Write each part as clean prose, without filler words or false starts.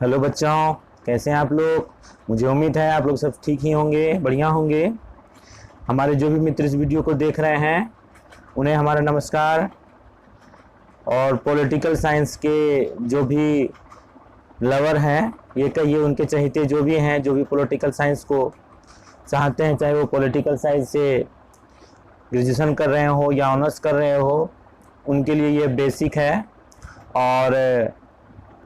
Hello बच्चों, कैसे हैं आप लोग। मुझे उम्मीद है आप लोग सब ठीक ही होंगे, बढ़िया होंगे। हमारे जो भी मित्र इस वीडियो को देख रहे हैं उन्हें हमारा नमस्कार। और पॉलिटिकल साइंस के जो भी लवर हैं, ये कहिए उनके चहेते जो भी हैं, जो भी पॉलिटिकल साइंस को चाहते हैं, चाहे वो पॉलिटिकल साइंस से ग्रेजुएशन कर रहे हो या ऑनर्स कर रहे हो, उनके लिए ये बेसिक है। और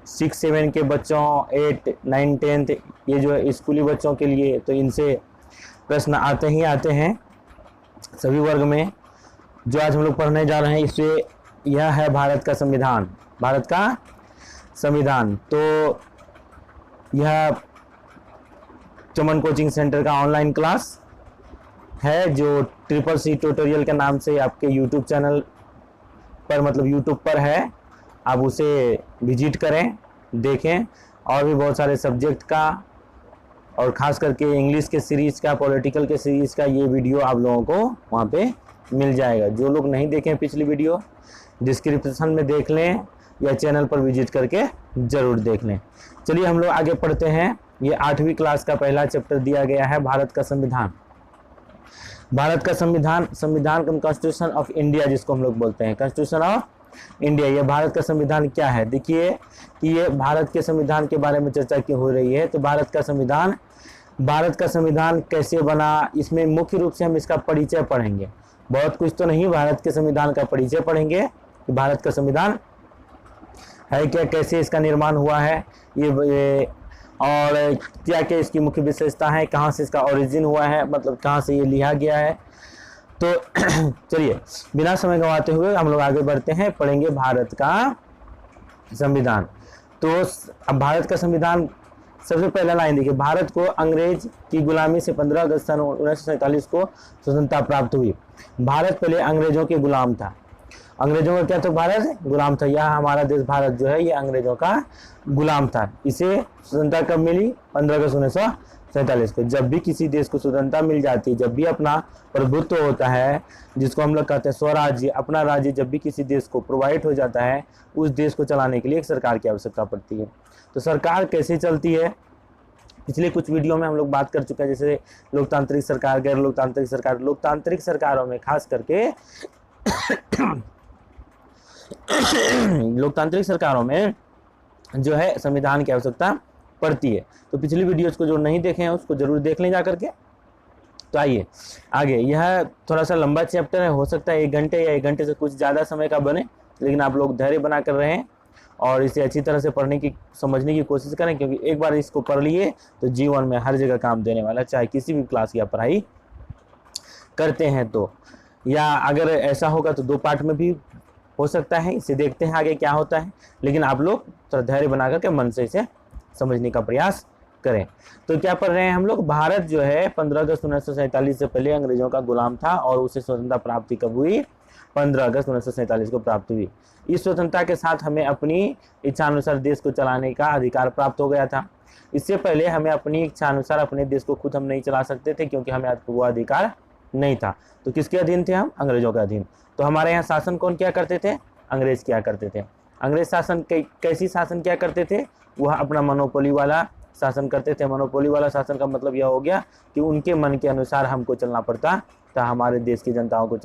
6-7 के बच्चों, 8, 9, 10 ये जो है स्कूली बच्चों के लिए, तो इनसे प्रश्न आते ही आते हैं सभी वर्ग में। जो आज हम लोग पढ़ने जा रहे हैं इससे यह है भारत का संविधान। भारत का संविधान तो यह चमन कोचिंग सेंटर का ऑनलाइन क्लास है, जो CCC ट्यूटोरियल के नाम से आपके यूट्यूब चैनल पर, मतलब यूट्यूब पर है। आप उसे विजिट करें, देखें। और भी बहुत सारे सब्जेक्ट का और ख़ास करके इंग्लिश के सीरीज़ का, पॉलिटिकल के सीरीज़ का ये वीडियो आप लोगों को वहाँ पे मिल जाएगा। जो लोग नहीं देखें पिछली वीडियो, डिस्क्रिप्शन में देख लें या चैनल पर विजिट करके ज़रूर देख लें। चलिए हम लोग आगे पढ़ते हैं। ये 8वीं क्लास का पहला चैप्टर दिया गया है, भारत का संविधान। भारत का संविधान, संविधान कॉन्स्टिट्यूशन ऑफ इंडिया जिसको हम लोग बोलते हैं, कॉन्स्टिट्यूशन ऑफ इंडिया। ये भारत का संविधान क्या है। देखिए कि ये भारत के संविधान के बारे में चर्चा की हो रही है। तो भारत का संविधान कैसे बना, इसमें मुख्य रूप से हम इसका परिचय पढ़ेंगे। बहुत कुछ तो नहीं, भारत के संविधान का परिचय पढ़ेंगे कि भारत का संविधान है क्या, कैसे इसका निर्माण हुआ है, ये और क्या क्या इसकी मुख्य विशेषता है, कहाँ से इसका ओरिजिन हुआ है, मतलब कहाँ से ये लिया गया है। तो चलिए बिना समय गंवाते हुए हम लोग आगे बढ़ते हैं, पढ़ेंगे भारत का संविधान। तो अब भारत का संविधान, सबसे पहला लाइन देखिए, भारत को अंग्रेज की गुलामी से 15 अगस्त सन 1947 को स्वतंत्रता प्राप्त हुई। भारत पहले अंग्रेजों के गुलाम था। अंग्रेजों का क्या था, भारत गुलाम था। यह हमारा देश भारत जो है ये अंग्रेजों का गुलाम था। इसे स्वतंत्रता कब मिली, 15 अगस्त 1947 को। जब भी किसी देश को स्वतंत्रता मिल जाती है, जब भी अपना प्रभुत्व होता है, जिसको हम लोग कहते हैं स्वराज्य, अपना राज्य जब भी किसी देश को प्रोवाइड हो जाता है, उस देश को चलाने के लिए एक सरकार की आवश्यकता पड़ती है। तो सरकार कैसे चलती है, पिछले कुछ वीडियो में हम लोग बात कर चुके हैं, जैसे लोकतांत्रिक सरकार, गैर लोकतांत्रिक सरकार। लोकतांत्रिक सरकारों में खास करके लोकतांत्रिक सरकारों में जो है संविधान की आवश्यकता पड़ती है। तो पिछली वीडियोस को जो नहीं देखे हैं उसको जरूर देख लें जा करके। तो आइए आगे, यह थोड़ा सा लंबा चैप्टर है, हो सकता है 1 घंटे या 1 घंटे से कुछ ज़्यादा समय का बने, लेकिन आप लोग धैर्य बना कर रहे हैं और इसे अच्छी तरह से पढ़ने की, समझने की कोशिश करें, क्योंकि एक बार इसको पढ़ लिए तो जीवन में हर जगह काम देने वाला, चाहे किसी भी क्लास की आप पढ़ाई करते हैं तो। या अगर ऐसा होगा तो 2 पार्ट में भी हो सकता है, इसे देखते हैं आगे क्या होता है। लेकिन आप लोग थोड़ा धैर्य बना करके मन से इसे समझने का प्रयास करें। तो क्या पढ़ रहे हैं हम लोग, भारत जो है 15 अगस्त 1947 से पहले अंग्रेजों का गुलाम था और उसे स्वतंत्रता प्राप्ति कब हुई, 15 अगस्त 1947 को प्राप्त हुई। इस स्वतंत्रता के साथ हमें अपनी इच्छानुसार देश को चलाने का अधिकार प्राप्त हो गया था। इससे पहले हमें अपनी इच्छानुसार अपने देश को खुद हम नहीं चला सकते थे, क्योंकि हमें वो अधिकार नहीं था। तो किसके अधीन थे हम, अंग्रेजों के अधीन। तो हमारे यहाँ शासन कौन क्या करते थे, अंग्रेज क्या करते थे। अंग्रेज शासन कैसी शासन क्या करते थे, वह अपना मोनोपोली वाला शासन करते थे। मोनोपोली वाला शासन का मतलब यह हो गया कि उनके मन के अनुसार हमको चलना पड़ता था, हमारे देश की जनता को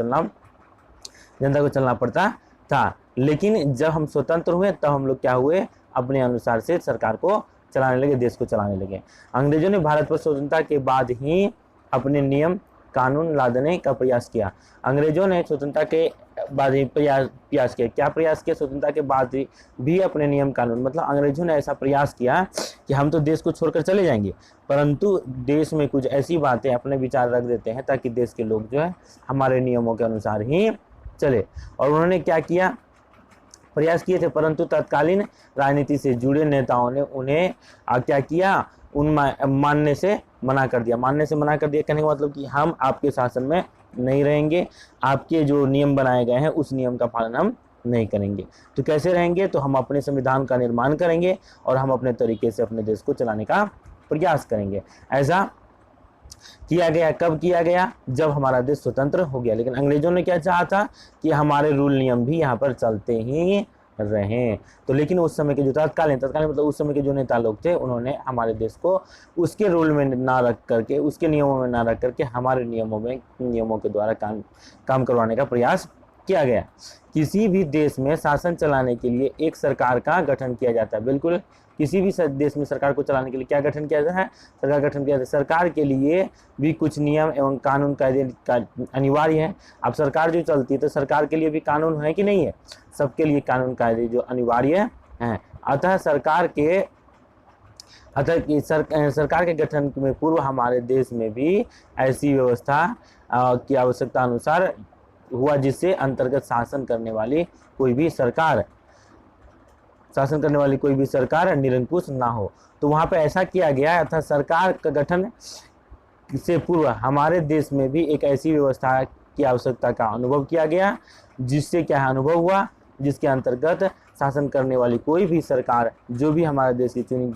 चलना पड़ता था। लेकिन जब हम स्वतंत्र हुए तब हम लोग क्या हुए, अपने अनुसार से सरकार को चलाने लगे, देश को चलाने लगे। अंग्रेजों ने भारत पर स्वतंत्रता के बाद ही अपने नियम कानून लादने का प्रयास किया। अंग्रेजों ने स्वतंत्रता के बाद ही प्रयास किया। क्या प्रयास किया, स्वतंत्रता के बाद भी अपने नियम कानून, मतलब अंग्रेजों ने ऐसा प्रयास किया कि हम तो देश को छोड़कर चले जाएंगे, परंतु देश में कुछ ऐसी बातें, अपने विचार रख देते हैं ताकि देश के लोग जो है हमारे नियमों के अनुसार ही चले। और उन्होंने क्या किया, प्रयास किए थे, परंतु तत्कालीन राजनीति से जुड़े नेताओं ने उन्हें क्या किया, मानने से मना कर दिया। मानने से मना कर दिया कहने का मतलब कि हम आपके शासन में नहीं रहेंगे, आपके जो नियम बनाए गए हैं उस नियम का पालन हम नहीं करेंगे। तो कैसे रहेंगे, तो हम अपने संविधान का निर्माण करेंगे और हम अपने तरीके से अपने देश को चलाने का प्रयास करेंगे। ऐसा किया गया। कब किया गया, जब हमारा देश स्वतंत्र हो गया। लेकिन अंग्रेजों ने क्या चाहा था कि हमारे रूल नियम भी यहाँ पर चलते ही रहें। तो लेकिन उस समय के जो तत्कालीन मतलब उस समय के जो नेता लोग थे, उन्होंने हमारे देश को उसके रूल में ना रख करके, उसके नियमों में ना रख करके हमारे नियमों के द्वारा काम करवाने का प्रयास किया गया। किसी भी देश में शासन चलाने के लिए एक सरकार का गठन किया जाता है। बिल्कुल, किसी भी देश में सरकार को चलाने के लिए क्या गठन किया जाता है? सरकार गठन किया जाता है। सरकार के लिए भी कुछ नियम एवं कानून कायदे अनिवार्य है। अब सरकार जो चलती है तो सरकार के लिए भी कानून है कि नहीं है? सबके लिए कानून कायदे जो अनिवार्य हैं। अतः सरकार के गठन में पूर्व हमारे देश में भी ऐसी व्यवस्था की आवश्यकता अनुसार हुआ, जिससे अंतर्गत शासन करने वाली कोई भी सरकार निरंकुश ना हो। तो वहाँ पे ऐसा किया गया, अर्थात सरकार का गठन से पूर्व हमारे देश में भी एक ऐसी व्यवस्था की आवश्यकता का अनुभव किया गया, जिससे क्या अनुभव हुआ, जिसके अंतर्गत शासन करने वाली कोई भी सरकार, जो भी हमारे देश की चुनी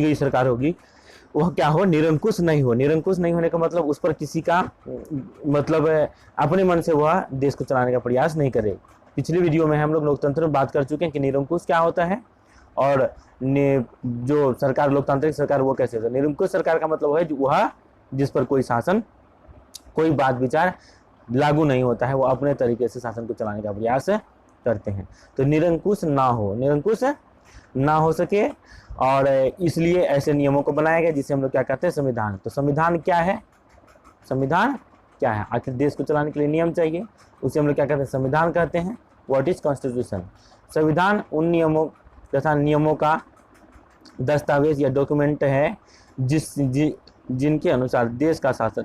गई सरकार होगी, वह क्या हो? निरंकुश नहीं हो। निरंकुश नहीं होने का मतलब उस पर किसी का मतलब अपने मन से वह देश को चलाने का प्रयास नहीं करे। पिछली वीडियो में हम लोग लोकतंत्र में बात कर चुके हैं कि निरंकुश क्या होता है और जो सरकार, लोकतांत्रिक सरकार, वो कैसे होता है। निरंकुश सरकार का मतलब है वह जिस पर कोई शासन, कोई बात विचार लागू नहीं होता है, वो अपने तरीके से शासन को चलाने का प्रयास करते हैं। तो निरंकुश ना हो सके, और इसलिए ऐसे नियमों को बनाया गया जिसे हम लोग क्या कहते हैं? संविधान। तो संविधान क्या है? आखिर देश को चलाने के लिए नियम चाहिए, उसे हम लोग क्या कहते हैं? संविधान कहते हैं। What is constitution? संविधान उन नियमों का दस्तावेज या डॉक्यूमेंट है जिनके अनुसार देश का शासन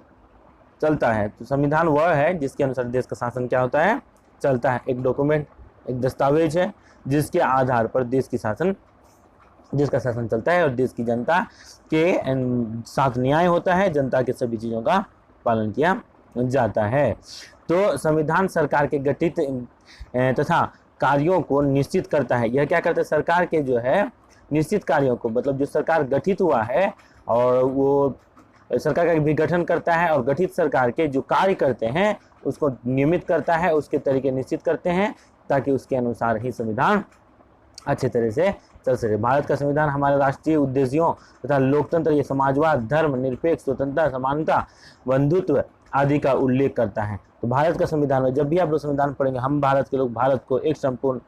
चलता है। तो संविधान वह है जिसके अनुसार देश का शासन क्या होता है? चलता है। एक डॉक्यूमेंट, एक दस्तावेज है जिसके आधार पर देश का शासन चलता है और देश की जनता के साथ न्याय होता है, जनता के सभी चीज़ों का पालन किया जाता है। तो संविधान सरकार के गठित तथा कार्यों को निश्चित करता है। यह क्या करता है? सरकार के जो है निश्चित कार्यों को, मतलब जो सरकार गठित हुआ है और वो सरकार का भी गठन करता है, और गठित सरकार के जो कार्य करते हैं उसको नियमित करता है, उसके तरीके निश्चित करते हैं, ताकि उसके अनुसार ही संविधान अच्छे तरह से चल सके। भारत का संविधान हमारे राष्ट्रीय उद्देश्यों तथा लोकतंत्र, ये समाजवाद, धर्म निरपेक्ष, स्वतंत्रता, समानता, बंधुत्व आदि का उल्लेख करता है। तो भारत का संविधान में जब भी आप लोग संविधान पढ़ेंगे, हम भारत के लोग भारत को एक संपूर्ण,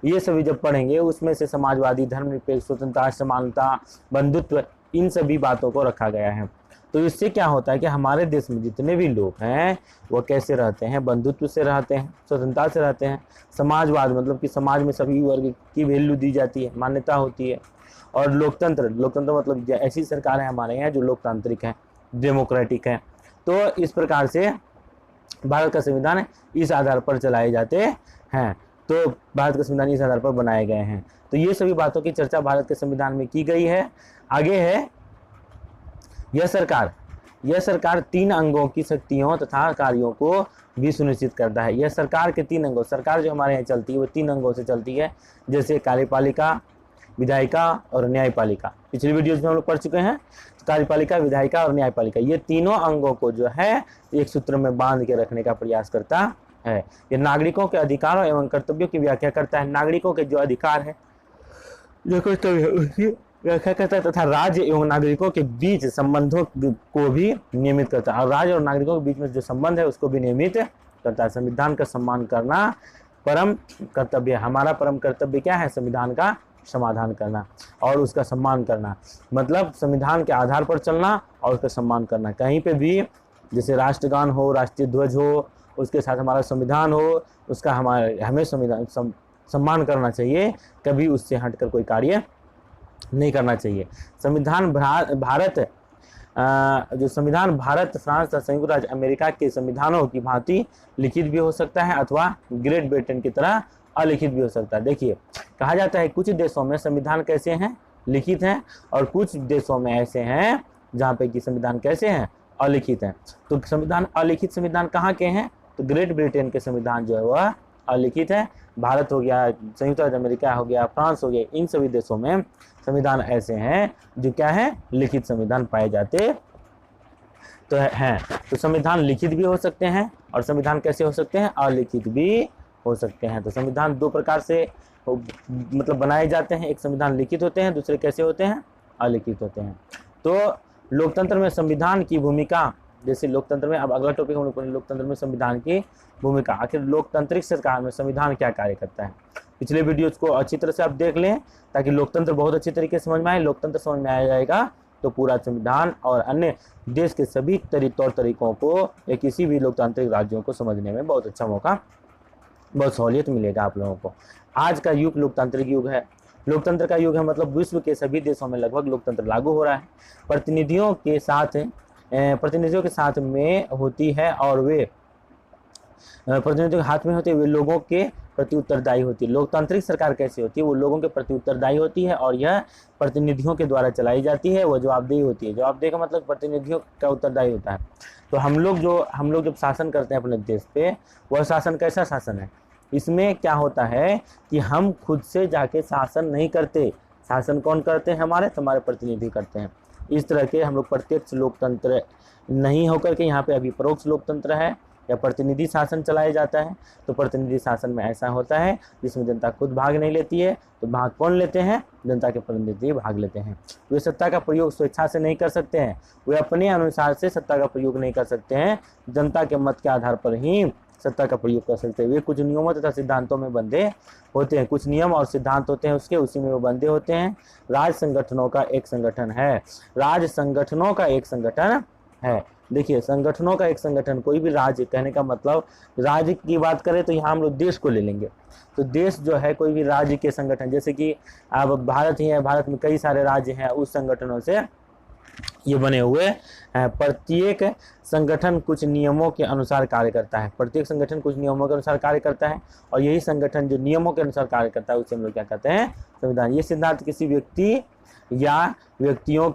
ये सभी जब पढ़ेंगे, उसमें से समाजवादी, धर्मनिरपेक्ष, स्वतंत्रता, समानता, बंधुत्व, इन सभी बातों को रखा गया है। तो इससे क्या होता है कि हमारे देश में जितने भी लोग हैं वो कैसे रहते हैं? बंधुत्व से रहते हैं, स्वतंत्रता से रहते हैं। समाजवाद मतलब कि समाज में सभी वर्ग की वैल्यू दी जाती है, मान्यता होती है। और लोकतंत्र मतलब ऐसी सरकार है हमारे यहाँ जो लोकतांत्रिक है, डेमोक्रेटिक है। तो इस प्रकार से भारत का संविधान इस आधार पर चलाए जाते हैं। तो भारत का संविधान इस आधार पर बनाए गए हैं। तो ये सभी बातों की चर्चा भारत के संविधान में की गई है। आगे है यह सरकार 3 अंगों की शक्तियों तथा कार्यों को भी सुनिश्चित करता है। यह सरकार के 3 अंगों, सरकार जो हमारे यहाँ चलती है वो 3 अंगों से चलती है, जैसे कार्यपालिका, विधायिका और न्यायपालिका। पिछली वीडियोज में हम लोग पढ़ चुके हैं। कार्यपालिका, विधायिका और न्यायपालिका, ये तीनों अंगों को जो है एक सूत्र में बांध के रखने का प्रयास करता है। ये नागरिकों के अधिकारों एवं कर्तव्यों की व्याख्या करता है। नागरिकों के जो अधिकार है, जो कर्तव्य है, उसकी व्याख्या करता है, तथा राज्य एवं नागरिकों के बीच संबंधों को भी नियमित करता है। और राज्य और नागरिकों के बीच में जो संबंध है उसको भी नियमित करता है। संविधान का सम्मान करना परम कर्तव्य। हमारा परम कर्तव्य क्या है? संविधान का समाधान करना और उसका सम्मान करना, मतलब संविधान के आधार पर चलना और उसका सम्मान करना। कहीं पे भी जैसे राष्ट्रगान हो, राष्ट्रीय ध्वज हो, उसके साथ हमारा संविधान हो, उसका हमें संविधान सम्मान करना चाहिए। कभी उससे हटकर कोई कार्य नहीं करना चाहिए। संविधान भारत, फ्रांस तथा संयुक्त राज्य अमेरिका के संविधानों की भांति लिखित भी हो सकता है अथवा ग्रेट ब्रिटेन की तरह अलिखित भी हो सकता है। देखिए, कहा जाता है कुछ देशों में संविधान कैसे हैं? लिखित हैं, और कुछ देशों में ऐसे हैं जहाँ पे कि संविधान कैसे हैं? अलिखित हैं। तो अलिखित संविधान कहाँ के हैं? तो ग्रेट ब्रिटेन के संविधान जो है वह अलिखित है। भारत हो गया, संयुक्त राज्य अमेरिका हो गया, फ्रांस हो गया, इन सभी देशों में संविधान ऐसे हैं जो क्या है? लिखित संविधान पाए जाते तो हैं। तो संविधान लिखित भी हो सकते हैं और संविधान कैसे हो सकते हैं? अलिखित भी हो सकते हैं। तो संविधान दो प्रकार से मतलब बनाए जाते हैं, एक संविधान लिखित होते हैं, दूसरे कैसे होते हैं, अलिखित होते हैं। तो लोकतंत्र में संविधान की भूमिका, जैसे लोकतंत्र में, अब अगला टॉपिक हम लोग पढ़ेंगे लोकतंत्र में संविधान की भूमिका। आखिर लोकतांत्रिक सरकार में संविधान क्या कार्य करता है। पिछले वीडियोज को अच्छी तरह से आप देख लें ताकि लोकतंत्र बहुत अच्छी तरीके से समझ में आए। लोकतंत्र समझ में आ जाएगा तो पूरा संविधान और अन्य देश के सभी तौर तरीकों को या किसी भी लोकतांत्रिक राज्यों को समझने में बहुत अच्छा मौका, बहुत सहूलियत मिलेगा आप लोगों को। आज का युग लोकतांत्रिक युग है, लोकतंत्र का युग है, मतलब विश्व के सभी देशों में लगभग लोकतंत्र लागू हो रहा है। प्रतिनिधियों के साथ में होती है और वे प्रतिनिधियों के हाथ में होती है, वे लोगों के प्रति उत्तरदायी होती है। लोकतांत्रिक सरकार कैसी होती है, वो लोगों के प्रति उत्तरदायी होती है और यह प्रतिनिधियों के द्वारा चलाई जाती है। वह जवाबदेही होती है, जवाबदेही का मतलब प्रतिनिधियों का उत्तरदायी होता है। तो हम लोग जब शासन करते हैं अपने देश पे, वह शासन कैसा शासन है, इसमें क्या होता है कि हम खुद से जाके शासन नहीं करते, शासन कौन करते हैं, हमारे प्रतिनिधि करते हैं। इस तरह के हम लोग प्रत्यक्ष लोकतंत्र नहीं होकर के यहाँ पे अभी परोक्ष लोकतंत्र है या प्रतिनिधि शासन चलाया जाता है। तो प्रतिनिधि शासन में ऐसा होता है जिसमें जनता खुद भाग नहीं लेती है, तो भाग कौन लेते हैं, जनता के प्रतिनिधि भाग लेते हैं। वे सत्ता का प्रयोग स्वेच्छा से नहीं कर सकते हैं, वे अपने अनुसार से सत्ता का प्रयोग नहीं कर सकते हैं, जनता के मत के आधार पर ही सत्ता का प्रयोग कर सकते हैं। वे कुछ नियमों तथा सिद्धांतों में बंधे होते हैं, कुछ नियम और सिद्धांत होते हैं उसके, उसी में वो बंधे होते हैं। राज्य संगठनों का एक संगठन है, राज्य संगठनों का एक संगठन है। देखिए, संगठनों का एक संगठन, कोई भी राज्य, कहने का मतलब राज्य की बात करें तो यहाँ हम लोग देश को ले लेंगे। तो देश जो है कोई भी राज्य के संगठन, जैसे कि अब भारत ही है, भारत में कई सारे राज्य हैं, उस संगठनों से ये बने हुए हैं। प्रत्येक संगठन कुछ नियमों के अनुसार कार्य करता है, प्रत्येक संगठन कुछ नियमों के अनुसार कार्य करता है और यही संगठन जो नियमों के अनुसार कार्य करता है उसे हम लोग क्या कहते हैं, संविधान। ये सिद्धांत किसी व्यक्ति या व्यक्तियों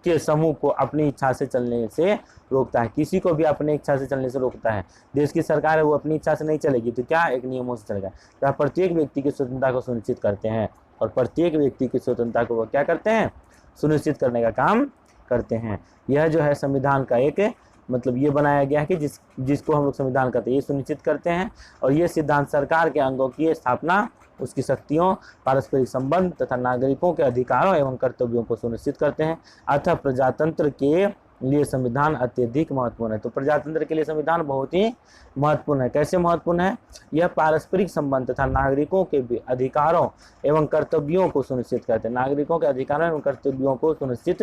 के समूह को अपनी इच्छा से चलने से रोकता है, किसी को भी अपनी इच्छा से चलने से रोकता है। देश की सरकार है, वो अपनी इच्छा से नहीं चलेगी तो क्या, एक नियमों से चलेगा। तो प्रत्येक व्यक्ति की स्वतंत्रता को सुनिश्चित करते हैं और प्रत्येक व्यक्ति की स्वतंत्रता को वो क्या करते हैं, सुनिश्चित करने का काम करते हैं। यह जो है संविधान का एक मतलब ये बनाया गया है कि जिसको हम लोग संविधान कहते हैं, ये सुनिश्चित करते हैं। और ये सिद्धांत सरकार के अंगों की स्थापना, उसकी शक्तियों, पारस्परिक संबंध तथा नागरिकों के अधिकारों एवं कर्तव्यों को सुनिश्चित करते हैं। अतः प्रजातंत्र के लिए संविधान अत्यधिक महत्वपूर्ण है। तो प्रजातंत्र के लिए संविधान बहुत ही महत्वपूर्ण है। कैसे महत्वपूर्ण है, यह पारस्परिक संबंध तथा नागरिकों के अधिकारों एवं कर्तव्यों को सुनिश्चित करते हैं, नागरिकों के अधिकारों एवं कर्तव्यों को सुनिश्चित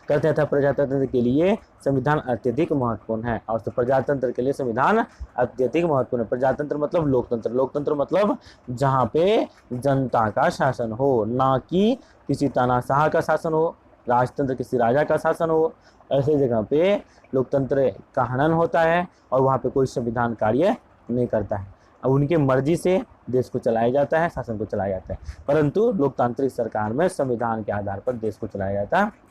करते हैं। प्रजातंत्र के लिए संविधान अत्यधिक महत्वपूर्ण है और तो प्रजातंत्र के लिए संविधान अत्यधिक महत्वपूर्ण है। प्रजातंत्र मतलब लोकतंत्र, लोकतंत्र मतलब जहाँ पे जनता का शासन हो, ना कि किसी तानाशाह का शासन हो, राजतंत्र किसी राजा का शासन हो। ऐसे जगह पे लोकतंत्र का हनन होता है और वहाँ पे कोई संविधान कार्य नहीं करता है। अब उनकी मर्जी से देश को चलाया जाता है, शासन को चलाया जाता है, परंतु लोकतांत्रिक सरकार में संविधान के आधार पर देश को चलाया जाता है।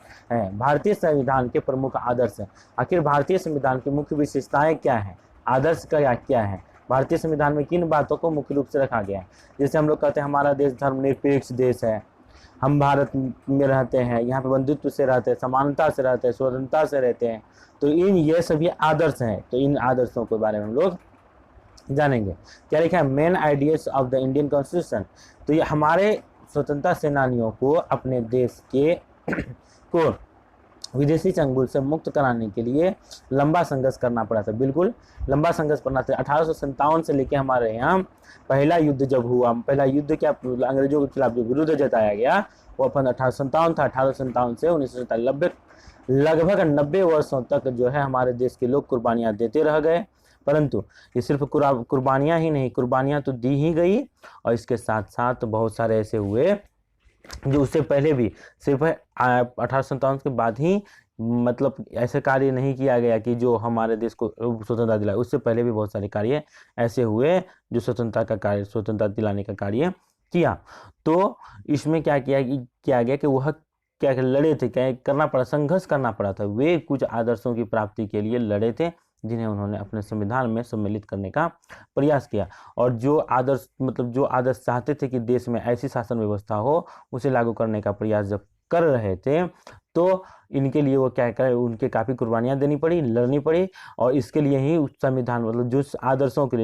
भारतीय संविधान के प्रमुख आदर्श हैं। आखिर भारतीय संविधान की मुख्य विशेषताएं क्या हैं, आदर्श का क्या है, भारतीय संविधान में किन बातों को मुख्य रूप से रखा गया है। जैसे हम लोग कहते हैं हमारा देश धर्मनिरपेक्ष देश है, हम भारत में रहते हैं, यहाँ पे बंधुत्व से रहते हैं, समानता से रहते हैं, स्वतंत्रता से रहते हैं। तो ये सभी आदर्श हैं। तो इन आदर्शों के बारे में हम लोग जानेंगे। क्या लिखा है, main ideas of the Indian constitution. तो ये हमारे स्वतंत्रता सेनानियों को अपने देश के को विदेशी चंगुल से मुक्त कराने के लिए लंबा संघर्ष करना पड़ा था। बिल्कुल लंबा संघर्ष करना था। 1857 से लेकर हमारे यहाँ पहला युद्ध जब हुआ, पहला युद्ध क्या अंग्रेजों के खिलाफ जो विरुद्ध जताया गया वो अपन 1857 था। 1857 से 1947 लगभग 90 वर्षों तक जो है हमारे देश के लोग कुर्बानियाँ देते रह गए। परंतु ये सिर्फ कुर्बानियाँ ही नहीं, कुर्बानियाँ तो दी ही गई और इसके साथ साथ बहुत सारे ऐसे हुए जो उससे पहले भी, सिर्फ 1857 के बाद ही मतलब ऐसे कार्य नहीं किया गया कि जो हमारे देश को स्वतंत्रता दिलाए। उससे पहले भी बहुत सारे कार्य ऐसे हुए जो स्वतंत्रता दिलाने का कार्य किया। तो इसमें क्या किया गया कि वह क्या लड़े थे, क्या करना पड़ा, संघर्ष करना पड़ा था। वे कुछ आदर्शों की प्राप्ति के लिए लड़े थे जिन्हें उन्होंने अपने संविधान में सम्मिलित करने का प्रयास किया। और जो आदर्श चाहते थे कि देश में ऐसी शासन व्यवस्था हो, उसे लागू करने का प्रयास जब कर रहे थे, तो इनके लिए वो क्या करे, उनके काफ़ी कुर्बानियाँ देनी पड़ी, लड़नी पड़ी, और इसके लिए ही संविधान मतलब जिस आदर्शों के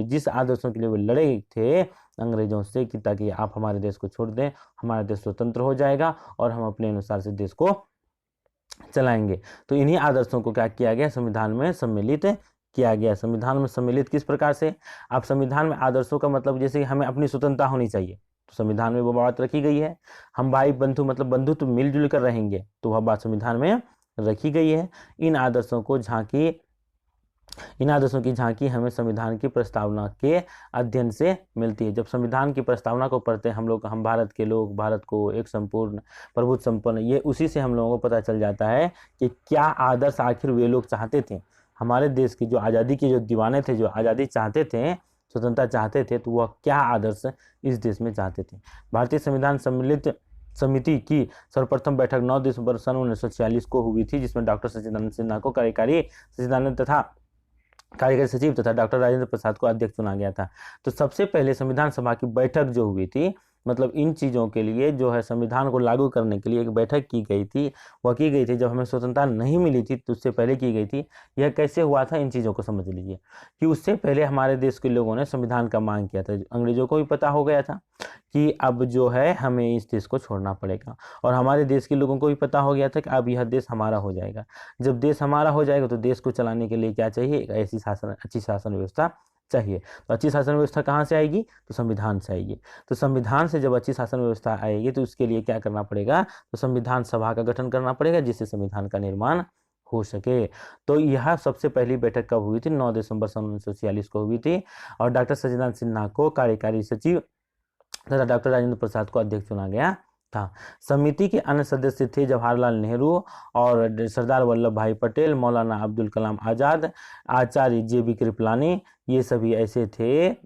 लिए वो लड़े थे अंग्रेजों से, कि ताकि आप हमारे देश को छोड़ दें, हमारा देश स्वतंत्र हो जाएगा और हम अपने अनुसार से देश को चलाएंगे। तो इन्हीं आदर्शों को क्या किया गया, संविधान में सम्मिलित किया गया। संविधान में सम्मिलित किस प्रकार से, आप संविधान में आदर्शों का मतलब जैसे कि हमें अपनी स्वतंत्रता होनी चाहिए, तो संविधान में वो बात रखी गई है। हम भाई बंधु मतलब बंधुत्व मिलजुल कर रहेंगे, तो वह बात संविधान में रखी गई है। इन आदर्शों की झांकी हमें संविधान की प्रस्तावना के अध्ययन से मिलती है। जब संविधान की प्रस्तावना को पढ़ते हैं हम भारत के लोग, भारत को एक संपूर्ण प्रभुत्व संपन्न, ये उसी से हम लोगों को पता चल जाता है कि क्या आदर्श आखिर वे लोग चाहते थे। हमारे देश की जो आज़ादी के जो दीवाने थे, जो आज़ादी चाहते थे, स्वतंत्रता चाहते थे, तो वह क्या आदर्श इस देश में चाहते थे। भारतीय संविधान सम्मिलित समिति की सर्वप्रथम बैठक 9 दिसंबर सन 1946 को हुई थी, जिसमें डॉक्टर सच्चिदानंद सिन्हा को कार्यकारी सचिव तथा डॉक्टर राजेंद्र प्रसाद को अध्यक्ष चुना गया था। तो सबसे पहले संविधान सभा की बैठक जो हुई थी, मतलब इन चीज़ों के लिए जो है संविधान को लागू करने के लिए एक बैठक की गई थी, वह की गई थी जब हमें स्वतंत्रता नहीं मिली थी, तो उससे पहले की गई थी। यह कैसे हुआ था, इन चीज़ों को समझ लीजिए कि उससे पहले हमारे देश के लोगों ने संविधान का मांग किया था। अंग्रेजों को भी पता हो गया था कि अब जो है हमें इस देश को छोड़ना पड़ेगा, और हमारे देश के लोगों को भी पता हो गया था कि अब यह देश हमारा हो जाएगा। जब देश हमारा हो जाएगा तो देश को चलाने के लिए क्या चाहिए, एक ऐसी अच्छी शासन व्यवस्था चाहिए। तो अच्छी शासन व्यवस्था कहाँ से आएगी, तो संविधान से आएगी। तो संविधान से जब अच्छी शासन व्यवस्था आएगी तो उसके लिए क्या करना पड़ेगा, तो संविधान सभा का गठन करना पड़ेगा, जिससे संविधान का निर्माण हो सके। तो यह सबसे पहली बैठक कब हुई थी, 9 दिसंबर सन 1946 को हुई थी, और डॉक्टर सच्चिदानंद सिन्हा को कार्यकारी सचिव तथा डॉक्टर राजेंद्र प्रसाद को अध्यक्ष चुना गया था। समिति के अन्य सदस्य थे जवाहरलाल नेहरू और सरदार वल्लभ भाई पटेल, मौलाना अब्दुल कलाम आज़ाद, आचार्य JB कृपलानी। ये सभी ऐसे थे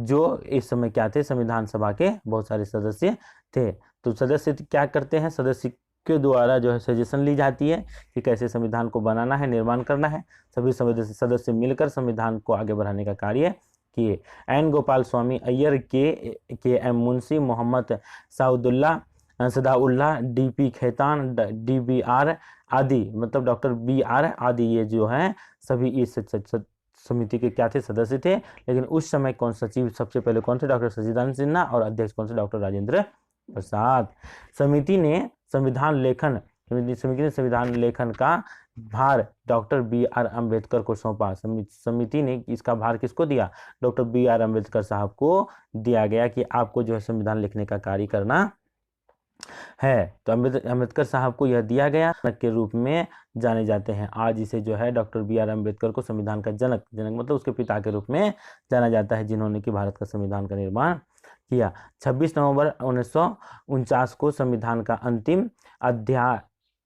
जो इस समय क्या थे, संविधान सभा के बहुत सारे सदस्य थे। तो सदस्य क्या करते हैं, सदस्य के द्वारा जो है सजेशन ली जाती है कि कैसे संविधान को बनाना है, निर्माण करना है। सभी सदस्य मिलकर संविधान को आगे बढ़ाने का कार्य किए। N Gopal Swami Iyer, के.M. Munshi, Mohammad सदाउल्लाह, DP Khetan, DBR आदि, मतलब डॉक्टर BR आदि, ये जो हैं सभी इस समिति के क्या थे, सदस्य थे। लेकिन उस समय कौन सचिव सबसे पहले कौन थे, डॉक्टर सच्चिदानंद सिन्हा, और अध्यक्ष कौन थे, डॉक्टर राजेंद्र प्रसाद। समिति ने संविधान लेखन का भार डॉक्टर BR अम्बेडकर को सौंपा। समिति ने इसका भार किसको दिया, डॉक्टर BR अम्बेडकर साहब को दिया गया कि आपको जो है संविधान लिखने का कार्य करना है। तो अम्बेडकर साहब को यह दिया गया के रूप में जाने जाते हैं। आज इसे जो है डॉक्टर BR अम्बेडकर को संविधान का जनक मतलब उसके पिता के रूप में जाना जाता है, जिन्होंने कि भारत का संविधान का निर्माण किया। 26 नवंबर 1949 को संविधान का अंतिम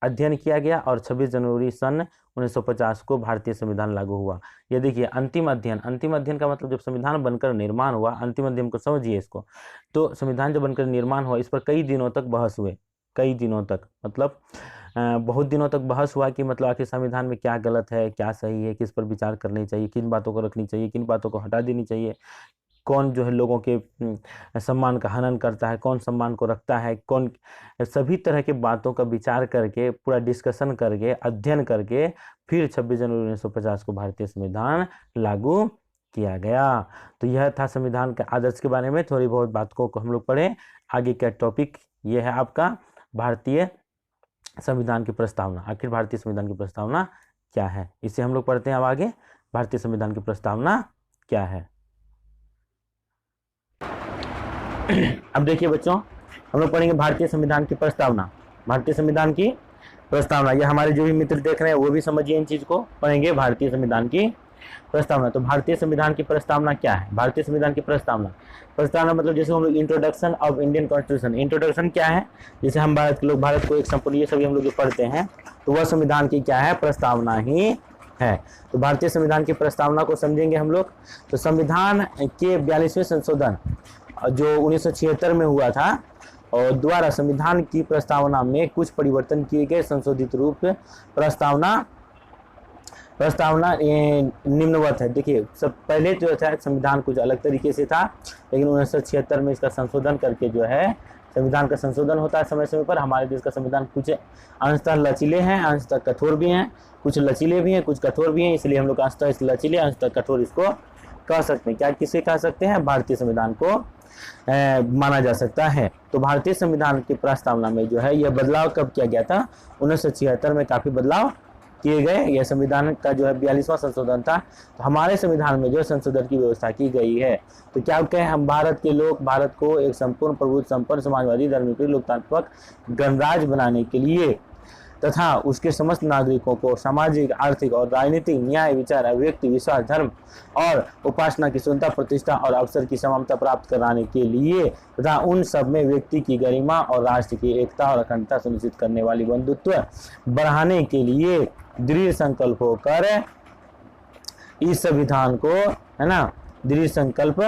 अध्ययन किया गया और 26 जनवरी सन 1950 को भारतीय संविधान लागू हुआ। ये देखिए अंतिम अध्ययन का मतलब जब संविधान बनकर निर्माण हुआ, अंतिम अध्ययन को समझिए इसको। तो संविधान जब बनकर निर्माण हुआ, इस पर कई दिनों तक बहस हुए, कई दिनों तक, मतलब बहुत दिनों तक बहस हुआ कि मतलब आखिर संविधान में क्या गलत है, क्या सही है, किस पर विचार करनी चाहिए, किन बातों को रखनी चाहिए, किन बातों को हटा देनी चाहिए, कौन जो है लोगों के सम्मान का हनन करता है, कौन सम्मान को रखता है, कौन, सभी तरह के बातों का विचार करके, पूरा डिस्कशन करके, अध्ययन करके फिर 26 जनवरी 1950 को भारतीय संविधान लागू किया गया। तो यह था संविधान के आदर्श के बारे में थोड़ी बहुत बात को हम लोग पढ़े। आगे का टॉपिक ये है आपका भारतीय संविधान की प्रस्तावना। आखिर भारतीय संविधान की प्रस्तावना क्या है, इसे हम लोग पढ़ते हैं। अब आगे भारतीय संविधान की प्रस्तावना क्या है। अब देखिए बच्चों, हम लोग पढ़ेंगे भारतीय संविधान की प्रस्तावना। भारतीय संविधान की प्रस्तावना, ये हमारे जो भी मित्र देख रहे हैं वो भी समझिए, इन चीज को पढ़ेंगे। भारतीय संविधान की प्रस्तावना। तो भारतीय संविधान की प्रस्तावना क्या है, भारतीय संविधान की प्रस्तावना मतलब जैसे हम लोग introduction of Indian constitution, introduction क्या है, जैसे हम भारत को एक संपूर्ण, ये सभी हम लोग जो पढ़ते हैं, तो वह संविधान की क्या है, प्रस्तावना ही है। तो भारतीय संविधान की प्रस्तावना को समझेंगे हम लोग। तो संविधान के 42वें संशोधन जो 1976 में हुआ था और द्वारा संविधान की प्रस्तावना में कुछ परिवर्तन किए गए। संशोधित रूप प्रस्तावना निम्नवत है। देखिए, सब पहले जो था संविधान कुछ अलग तरीके से था, लेकिन 1976 में इसका संशोधन करके जो है संविधान का संशोधन होता है समय समय पर। हमारे देश का संविधान कुछ अंशतः लचीले हैं, अंशतः कठोर भी हैं, कुछ लचीले भी हैं, कुछ कठोर भी हैं, इसलिए हम लोग अंशतः इस लचीले अंशतः कठोर इसको कह सकते हैं। क्या किसे कह सकते हैं? भारतीय संविधान को माना जा सकता है। तो भारतीय संविधान की प्रस्तावना में जो है यह बदलाव कब किया गया था? 1976 में काफी बदलाव किए गए। यह संविधान का जो है 42वां संशोधन था। तो हमारे संविधान में जो संशोधन की व्यवस्था की गई है, तो क्या कहें हम, भारत के लोग भारत को एक संपूर्ण प्रभुत्व संपन्न समाजवादी धर्मनिरपेक्ष लोकतांत्रिक गणराज्य बनाने के लिए तथा उसके समस्त नागरिकों को सामाजिक, आर्थिक और राजनीतिक न्याय, विचार, अभिव्यक्ति, विश्वास, धर्म और उपासना की स्वतंत्रता, प्रतिष्ठा और अवसर की समानता प्राप्त कराने के लिए तथा उन सब में व्यक्ति की गरिमा और राष्ट्र की एकता और अखंडता सुनिश्चित करने वाली बंधुत्व बढ़ाने के लिए दृढ़ संकल्प होकर इस संविधान को, है ना, दृढ़ संकल्प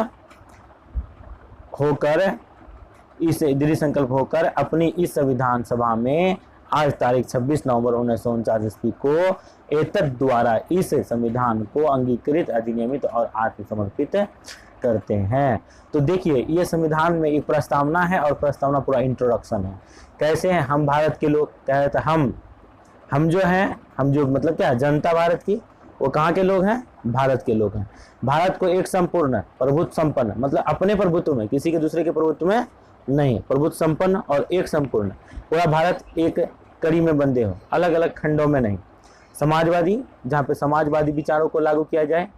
होकर अपनी इस संविधान सभा में आज तारीख 26 नवंबर 1949 ईस्वी को एतद द्वारा इस संविधान को अंगीकृत, अधिनियमित और आत्मसमर्पित करते हैं। तो देखिए ये संविधान में एक प्रस्तावना है और प्रस्तावना पूरा इंट्रोडक्शन है। कैसे हैं हम भारत के लोग? कहते हैं हम जो हैं, हम जो मतलब क्या जनता भारत की, वो कहाँ के लोग हैं? भारत के लोग हैं। भारत को एक संपूर्ण प्रभुत्व संपन्न, मतलब अपने प्रभुत्व में, किसी के दूसरे के प्रभुत्व में नहीं, प्रभुत्व संपन्न और एक संपूर्ण, पूरा भारत एक कड़ी में बंधे हो, अलग अलग खंडों में नहीं। समाजवादी, जहाँ पे समाजवादी विचारों को लागू किया जाए।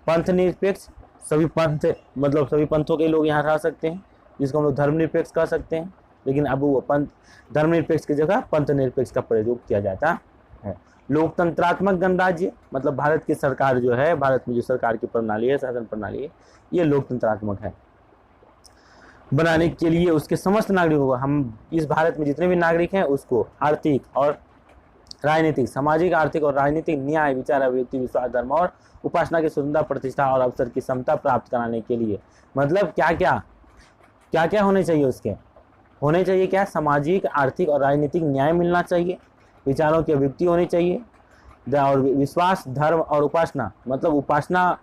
पंथ निरपेक्ष, सभी पंथ मतलब सभी पंथों के लोग यहाँ रह सकते हैं, जिसको हम लोग धर्मनिरपेक्ष कह सकते हैं। लेकिन अब वो पंथ धर्मनिरपेक्ष की जगह पंथ निरपेक्ष का प्रयोग किया जाता है। लोकतंत्रात्मक गणराज्य, मतलब भारत की सरकार जो है, भारत में जो सरकार की प्रणाली है, शासन प्रणाली है, ये लोकतंत्रात्मक है। बनाने के लिए उसके समस्त नागरिकों को, हम इस भारत में जितने भी नागरिक हैं उसको आर्थिक और राजनीतिक, सामाजिक, आर्थिक और राजनीतिक न्याय, विचार, अभिव्यक्ति, विश्वास, धर्म और उपासना की स्वतंत्रता, प्रतिष्ठा और अवसर की समता प्राप्त कराने के लिए, मतलब क्या क्या होने चाहिए उसके? होने चाहिए क्या? सामाजिक, आर्थिक और राजनीतिक न्याय मिलना चाहिए, विचारों की अभिव्यक्ति होनी चाहिए, और विश्वास, धर्म और उपासना, मतलब उपासना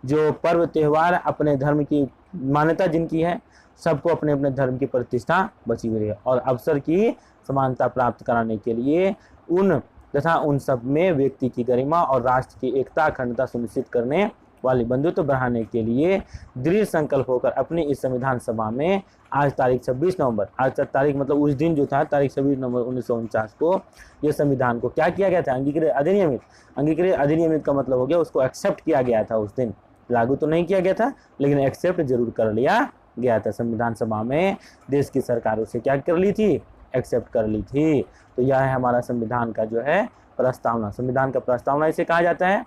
जो पर्व त्यौहार अपने धर्म की मान्यता जिनकी है, सबको अपने अपने धर्म की प्रतिष्ठा बची हुई है, और अवसर की समानता प्राप्त कराने के लिए उन सब में व्यक्ति की गरिमा और राष्ट्र की एकता, अखंडता सुनिश्चित करने वाली बंधुत्व बढ़ाने के लिए दृढ़ संकल्प होकर अपनी इस संविधान सभा में आज तारीख 26 नवंबर, आज तारीख मतलब उस दिन जो था तारीख 26 नवंबर 1949 को ये संविधान को क्या किया गया था? अंगीकृत अधिनियमित। अंगीकृत अधिनियमित का मतलब हो गया उसको एक्सेप्ट किया गया था। उस दिन लागू तो नहीं किया गया था, लेकिन एक्सेप्ट जरूर कर लिया गया था। संविधान सभा में देश की सरकारों से क्या कर ली थी? एक्सेप्ट कर ली थी। तो यह है हमारा संविधान का जो है प्रस्तावना। संविधान का प्रस्तावना इसे कहा जाता है।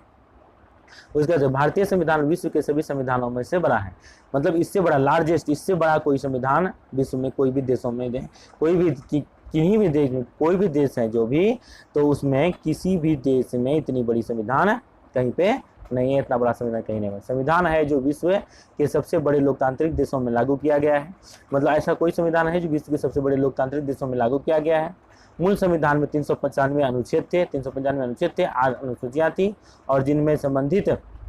उसका जो भारतीय संविधान विश्व के सभी संविधानों में से बड़ा है, मतलब इससे बड़ा, लार्जेस्ट, इससे बड़ा कोई संविधान विश्व में कोई भी देशों में कोई भी किन्हीं भी देश में, कोई भी देश है जो भी, तो उसमें किसी भी देश में इतनी बड़ी संविधान कहीं पे नहीं है, इतना बड़ा संविधान कहीं नहीं है। संविधान है जो विश्व के सबसे बड़े लोकतांत्रिक देशों में लागू किया गया है, मतलब ऐसा कोई संविधान है जो विश्व के सबसे बड़े लोकतांत्रिक देशों में लागू किया गया है। मूल संविधान में 395 अनुच्छेद थे, 395 अनुच्छेद थे, 8 अनुसूचियाँ थी, और जिनमें संबंधित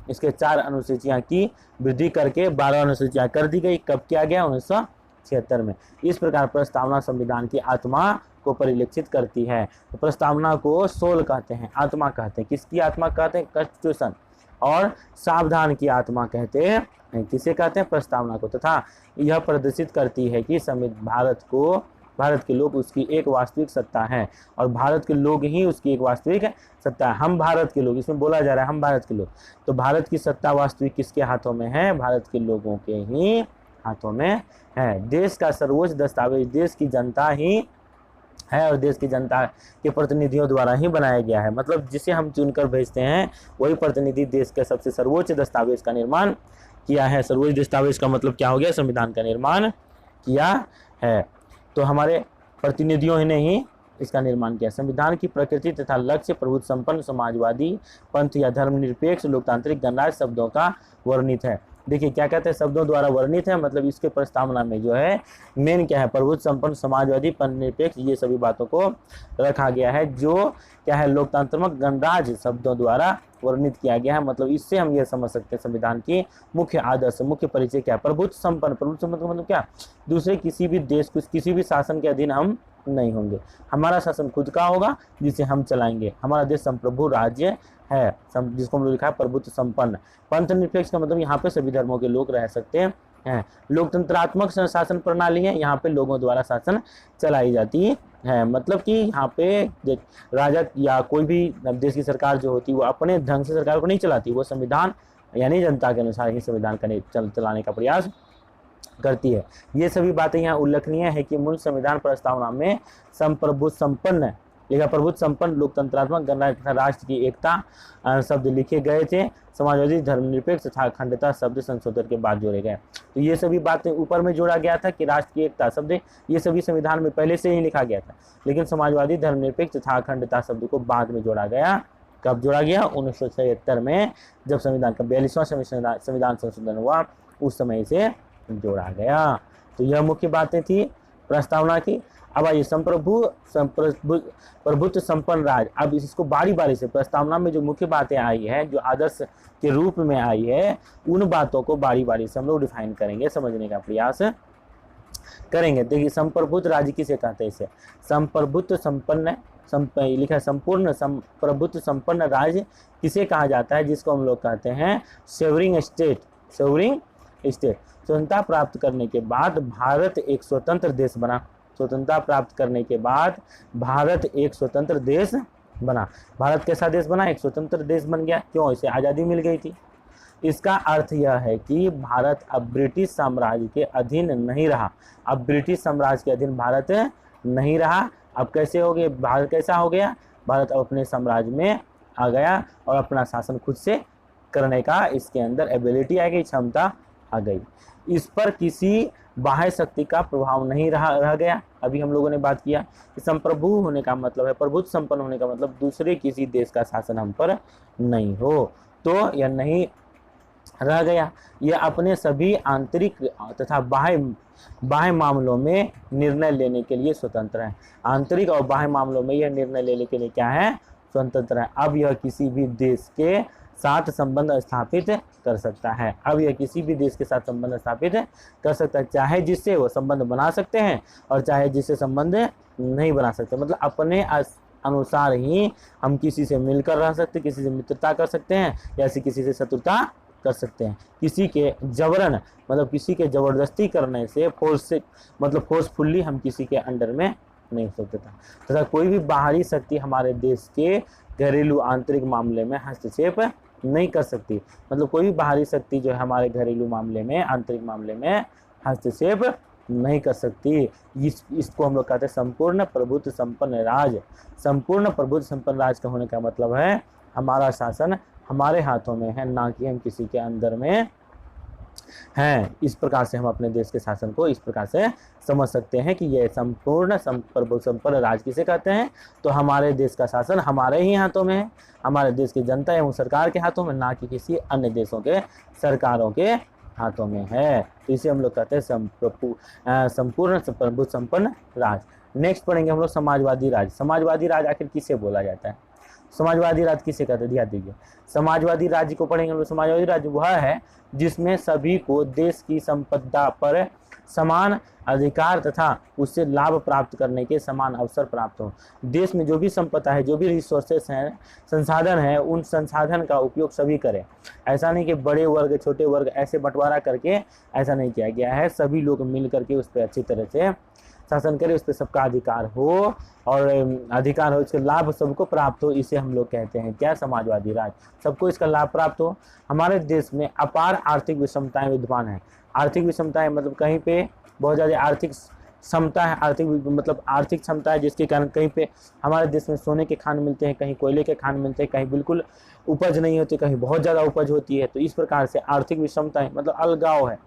इसके 4 अनुसूचियाँ की वृद्धि करके 12 अनुसूचियाँ कर दी गई। कब किया गया? 1976 में। इस प्रकार प्रस्तावना संविधान की आत्मा को परिलक्षित करती है। तो प्रस्तावना को सोल कहते हैं, आत्मा कहते हैं। किसकी आत्मा कहते हैं? कॉन्स्टिट्यूशन। और सावधान की आत्मा कहते हैं, किसे कहते हैं? प्रस्तावना को। तथा यह प्रदर्शित करती है कि भारत के लोग उसकी एक वास्तविक सत्ता है, और भारत के लोग ही उसकी एक वास्तविक सत्ता है। हम भारत के लोग, इसमें बोला जा रहा है हम भारत के लोग, तो भारत की सत्ता वास्तविक किसके हाथों में है? भारत के लोगों के ही हाथों में है। देश का सर्वोच्च दस्तावेज देश की जनता ही है, और देश की जनता के प्रतिनिधियों द्वारा ही बनाया गया है। मतलब जिसे हम चुनकर भेजते हैं वही प्रतिनिधि देश के सबसे सर्वोच्च दस्तावेज का निर्माण किया है। सर्वोच्च दस्तावेज का मतलब क्या हो गया? संविधान का निर्माण किया है। तो हमारे प्रतिनिधियों ने ही इसका निर्माण किया। संविधान की प्रकृति तथा लक्ष्य प्रभुत्व संपन्न समाजवादी पंथ या धर्मनिरपेक्ष लोकतांत्रिक गणराज्य शब्दों का वर्णित है। देखिए क्या कहते हैं, शब्दों द्वारा वर्णित है, मतलब इसके प्रस्तावना में जो है मेन क्या है, प्रभुत्व संपन्न, समाजवादी, निरपेक्ष, ये सभी बातों को रखा गया है, जो क्या है, लोकतंत्रात्मक गणराज्य शब्दों द्वारा वर्णित किया गया है। मतलब इससे हम ये समझ सकते हैं संविधान की मुख्य आदर्श, मुख्य परिचय क्या है, प्रभुत्व संपन्न। प्रभुत्व संपन्न मतलब क्या, दूसरे किसी भी देश को, किसी भी शासन के अधीन हम नहीं होंगे, हमारा शासन खुद का होगा जिसे हम चलाएंगे। हमारा देश संप्रभु राज्य है, जिसको हम लोग लिखा है प्रभुत्व संपन्न। पंथ निरपेक्ष का मतलब यहाँ पे सभी धर्मों के लोग रह सकते हैं। लोकतंत्रात्मक शासन प्रणाली है, यहाँ पे लोगों द्वारा शासन चलाई जाती है, मतलब कि यहाँ पे राजा या कोई भी देश की सरकार जो होती है वो अपने ढंग से सरकार को नहीं चलाती, वो संविधान यानी जनता के अनुसार ही संविधान का चलाने का प्रयास करती है। ये सभी बातें यहाँ उल्लेखनीय है कि मूल संविधान प्रस्तावना में संप्रभुत्व संपन्न लिखा, प्रभुत्व संपन्न, लोकतंत्रात्मक, गणराज्य तथा राष्ट्र की एकता शब्द लिखे गए थे। समाजवादी, धर्मनिरपेक्ष तथा अखंडता शब्द संशोधन के बाद जोड़े गए। तो ये सभी बातें ऊपर में जोड़ा गया था कि राष्ट्र की एकता शब्द, ये सभी संविधान में पहले से ही लिखा गया था, लेकिन समाजवादी, धर्मनिरपेक्ष तथा अखंडता शब्द को बाद में जोड़ा गया। कब जोड़ा गया? 1976 में, जब संविधान का 42वां संविधान संशोधन हुआ, उस समय से जोड़ा गया। तो यह मुख्य बातें थी प्रस्तावना की। अब आइए प्रभुत्व संपन्न राज्य, अब इसको बारी बारी से प्रस्तावना में जो मुख्य बातें आई है, जो आदर्श के रूप में आई है, उन बातों को बारी बारी से हम लोग डिफाइन करेंगे, समझने का प्रयास करेंगे। देखिए संप्रभुत्व राज्य किसे कहते हैं? इसे संप्रभुत्व संपन्न लिखा है, संपूर्ण प्रभुत्व संपन्न राज्य किसे कहा जाता है? जिसको हम लोग कहते हैं सेवरिंग स्टेट। Savouring state. स्वतंत्रता प्राप्त करने के बाद भारत एक स्वतंत्र देश बना। स्वतंत्रता प्राप्त करने के बाद भारत एक स्वतंत्र देश बना। भारत कैसा देश बना? एक स्वतंत्र देश बन गया। क्यों? इसे आज़ादी मिल गई थी। इसका अर्थ यह है कि भारत अब ब्रिटिश साम्राज्य के अधीन नहीं रहा। अब ब्रिटिश साम्राज्य के अधीन भारत नहीं रहा। अब कैसे हो गया भारत? कैसा हो गया भारत? अब अपने साम्राज्य में आ गया और अपना शासन खुद से करने का इसके अंदर एबिलिटी आ गई, क्षमता आ गई। इस पर किसी बाह्य शक्ति का प्रभाव नहीं रह गया। अभी हम लोगों ने बात किया कि संप्रभु होने का मतलब है, प्रभुत्व संपन्न होने का मतलब दूसरे किसी देश का शासन हम पर नहीं हो, तो यह नहीं रह गया। यह अपने सभी आंतरिक तथा बाह्य मामलों में निर्णय लेने के लिए स्वतंत्र है। आंतरिक और बाह्य मामलों में यह निर्णय लेने के लिए क्या है? स्वतंत्र है। अब यह किसी भी देश के साथ संबंध स्थापित कर सकता है। अब यह किसी भी देश के साथ संबंध स्थापित कर सकता है, चाहे जिससे वो संबंध बना सकते हैं और चाहे जिससे संबंध नहीं बना सकते। मतलब अपने अनुसार ही हम किसी से मिलकर रह सकते, किसी से मित्रता कर सकते हैं या किसी से शत्रुता कर सकते हैं। किसी के जबरन मतलब किसी के जबरदस्ती करने से फोर्सफुल्ली हम किसी के अंडर में नहीं हो सकते था। तथा कोई भी बाहरी शक्ति हमारे देश के घरेलू आंतरिक मामले में हस्तक्षेप नहीं कर सकती। मतलब कोई भी बाहरी शक्ति जो है हमारे घरेलू मामले में, आंतरिक मामले में हस्तक्षेप नहीं कर सकती। इसको हम लोग कहते हैं संपूर्ण प्रभुत्व संपन्न राज्य। संपूर्ण प्रभुत्व संपन्न राज्य का होने का मतलब है हमारा शासन हमारे हाथों में है, ना कि हम किसी के अंदर में हैं। इस प्रकार से हम अपने देश के शासन को इस प्रकार से समझ सकते हैं कि यह संपूर्ण प्रभुत्व संपन्न राज्य किसे कहते हैं? तो हमारे देश का शासन हमारे ही हाथों में है, हमारे देश की जनता एवं सरकार के हाथों में, ना कि किसी अन्य देशों के सरकारों के हाथों में है। तो इसे हम लोग कहते हैं संपूर्ण प्रभुत्व संपन्न राज्य। नेक्स्ट पढ़ेंगे हम लोग समाजवादी राज्य। समाजवादी राज्य आखिर किसे बोला जाता है? समाजवादी राज्य किसे कहते हैं? ध्यान दीजिए, समाजवादी राज्य को पढ़ेंगे हम लोग। समाजवादी राज्य वह है जिसमें सभी को देश की संपदा पर समान अधिकार तथा उससे लाभ प्राप्त करने के समान अवसर प्राप्त हो। देश में जो भी संपदा है, जो भी रिसोर्सेस हैं, संसाधन है, उन संसाधन का उपयोग सभी करें। ऐसा नहीं कि बड़े वर्ग छोटे वर्ग ऐसे बंटवारा करके ऐसा नहीं किया गया है। सभी लोग मिल करके उस पर अच्छी तरह से शासन करे, उस पर सबका अधिकार हो और अधिकार हो, इसका लाभ सबको प्राप्त हो। इसे हम लोग कहते हैं क्या? समाजवादी राज्य। सबको इसका लाभ प्राप्त हो। हमारे देश में अपार आर्थिक विषमताएं विद्यमान हैं। आर्थिक विषमताएं मतलब कहीं पे बहुत ज़्यादा आर्थिक क्षमता है, आर्थिक क्षमता है, जिसके कारण कहीं पे हमारे देश में सोने के खान मिलते हैं, कहीं कोयले के खान मिलते हैं, कहीं बिल्कुल उपज नहीं होती, कहीं बहुत ज़्यादा उपज होती है। तो इस प्रकार से आर्थिक विषमताएं मतलब अलगाव है।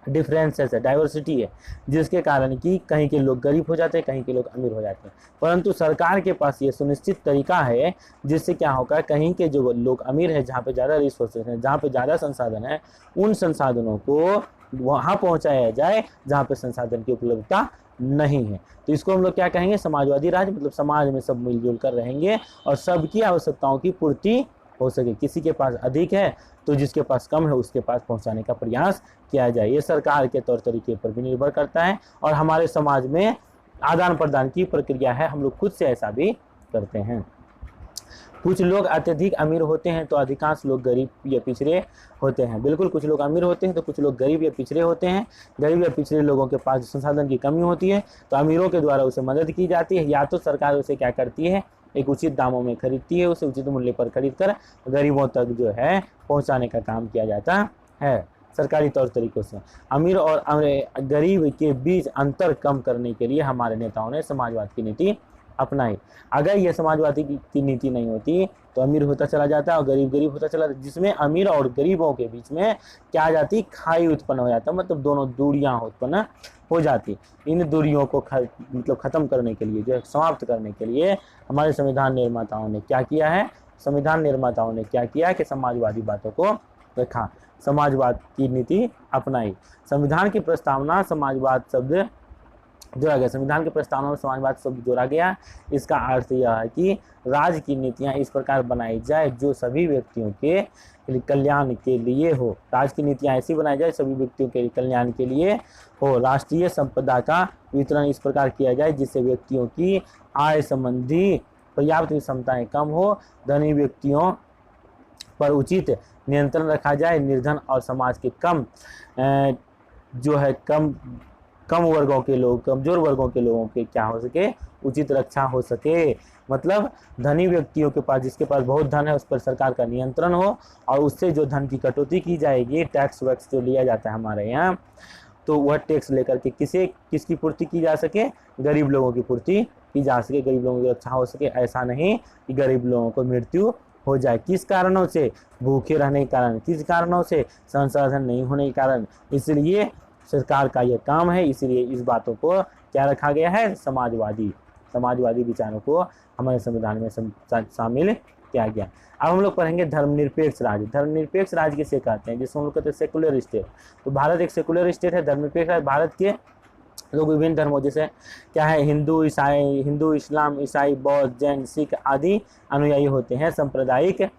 डिफरेंसेस है, डाइवर्सिटी है, जिसके कारण कि कहीं के लोग गरीब हो जाते हैं, कहीं के लोग अमीर हो जाते हैं। परंतु सरकार के पास ये सुनिश्चित तरीका है जिससे क्या होगा, कहीं के जो लोग अमीर हैं, जहाँ पे ज़्यादा रिसोर्सेज हैं, जहाँ पे ज़्यादा संसाधन है, उन संसाधनों को वहाँ पहुँचाया जाए जहाँ पे संसाधन की उपलब्धता नहीं है। तो इसको हम लोग क्या कहेंगे, समाजवादी राज्य। मतलब समाज में सब मिलजुल कर रहेंगे और सबकी आवश्यकताओं की पूर्ति हो सके। किसी के पास अधिक है तो जिसके पास कम है उसके पास पहुंचाने का प्रयास किया जाए। ये सरकार के तौर तरीके पर भी निर्भर करता है और हमारे समाज में आदान प्रदान की प्रक्रिया है, हम लोग खुद से ऐसा भी करते हैं। कुछ लोग अत्यधिक अमीर होते हैं तो अधिकांश लोग गरीब या पिछड़े होते हैं। बिल्कुल, कुछ लोग अमीर होते हैं तो कुछ लोग गरीब या पिछड़े होते हैं। गरीब या पिछड़े लोगों के पास संसाधन की कमी होती है तो अमीरों के द्वारा उसे मदद की जाती है, या तो सरकार उसे क्या करती है, एक उचित दामों में खरीदती है, उसे उचित मूल्य पर खरीद कर गरीबों तक जो है पहुंचाने का काम किया जाता है सरकारी तौर तरीकों से। अमीर और गरीब के बीच अंतर कम करने के लिए हमारे नेताओं ने समाजवाद की नीति अपनाई। अगर यह समाजवादी की नीति नहीं होती तो अमीर होता चला जाता और गरीब गरीब होता चला जाता, जिसमें अमीर और गरीबों के बीच में क्या आ जाती, खाई उत्पन्न हो जाता, मतलब दोनों दूरियां उत्पन्न हो जाती। इन दूरियों को मतलब खत्म करने के लिए, जो है समाप्त करने के लिए हमारे संविधान निर्माताओं ने क्या किया है, संविधान निर्माताओं ने क्या किया कि समाजवादी बातों को रखा, समाजवाद की नीति अपनाई। संविधान की प्रस्तावना समाजवाद शब्द जोड़ा गया, संविधान की प्रस्तावना में समाजवाद शब्द जोड़ा गया। इसका अर्थ यह है कि राज्य की नीतियां इस प्रकार बनाई जाए जो सभी व्यक्तियों के कल्याण के लिए हो। राज्य की नीतियां ऐसी बनाई जाए सभी व्यक्तियों के कल्याण के लिए हो। राष्ट्रीय संपदा का वितरण इस प्रकार किया जाए जिससे व्यक्तियों की आय संबंधी पर्याप्त क्षमताएं कम हो। धनी व्यक्तियों पर उचित नियंत्रण रखा जाए। निर्धन और समाज के कम वर्गों के लोग, कमजोर वर्गों के लोगों के क्या हो सके, उचित रक्षा हो सके। मतलब धनी व्यक्तियों के पास, जिसके पास बहुत धन है, उस पर सरकार का नियंत्रण हो और उससे जो धन की कटौती की जाएगी, टैक्स वैक्स जो लिया जाता है हमारे यहाँ, तो वह टैक्स लेकर के किसकी पूर्ति की जा सके, गरीब लोगों की पूर्ति की जा सके, गरीब लोगों की रक्षा हो सके। ऐसा नहीं कि गरीब लोगों को मृत्यु हो जाए। किस कारणों से, भूखे रहने के कारण, किस कारणों से, संसाधन नहीं होने के कारण। इसलिए सरकार का यह काम है, इसलिए इस बातों को क्या रखा गया है, समाजवादी विचारों को हमारे संविधान में शामिल किया गया। अब हम लोग पढ़ेंगे धर्मनिरपेक्ष राज्य। धर्मनिरपेक्ष राज्य किसे कहते हैं, जिसको हम लोग कहते हैं सेकुलर स्टेट। तो भारत एक सेकुलर स्टेट है, धर्मनिरपेक्ष राज्य। भारत के लोग विभिन्न धर्मों, जैसे क्या है, हिंदू, इस्लाम, ईसाई, बौद्ध, जैन, सिख आदि अनुयायी होते हैं। सांप्रदायिक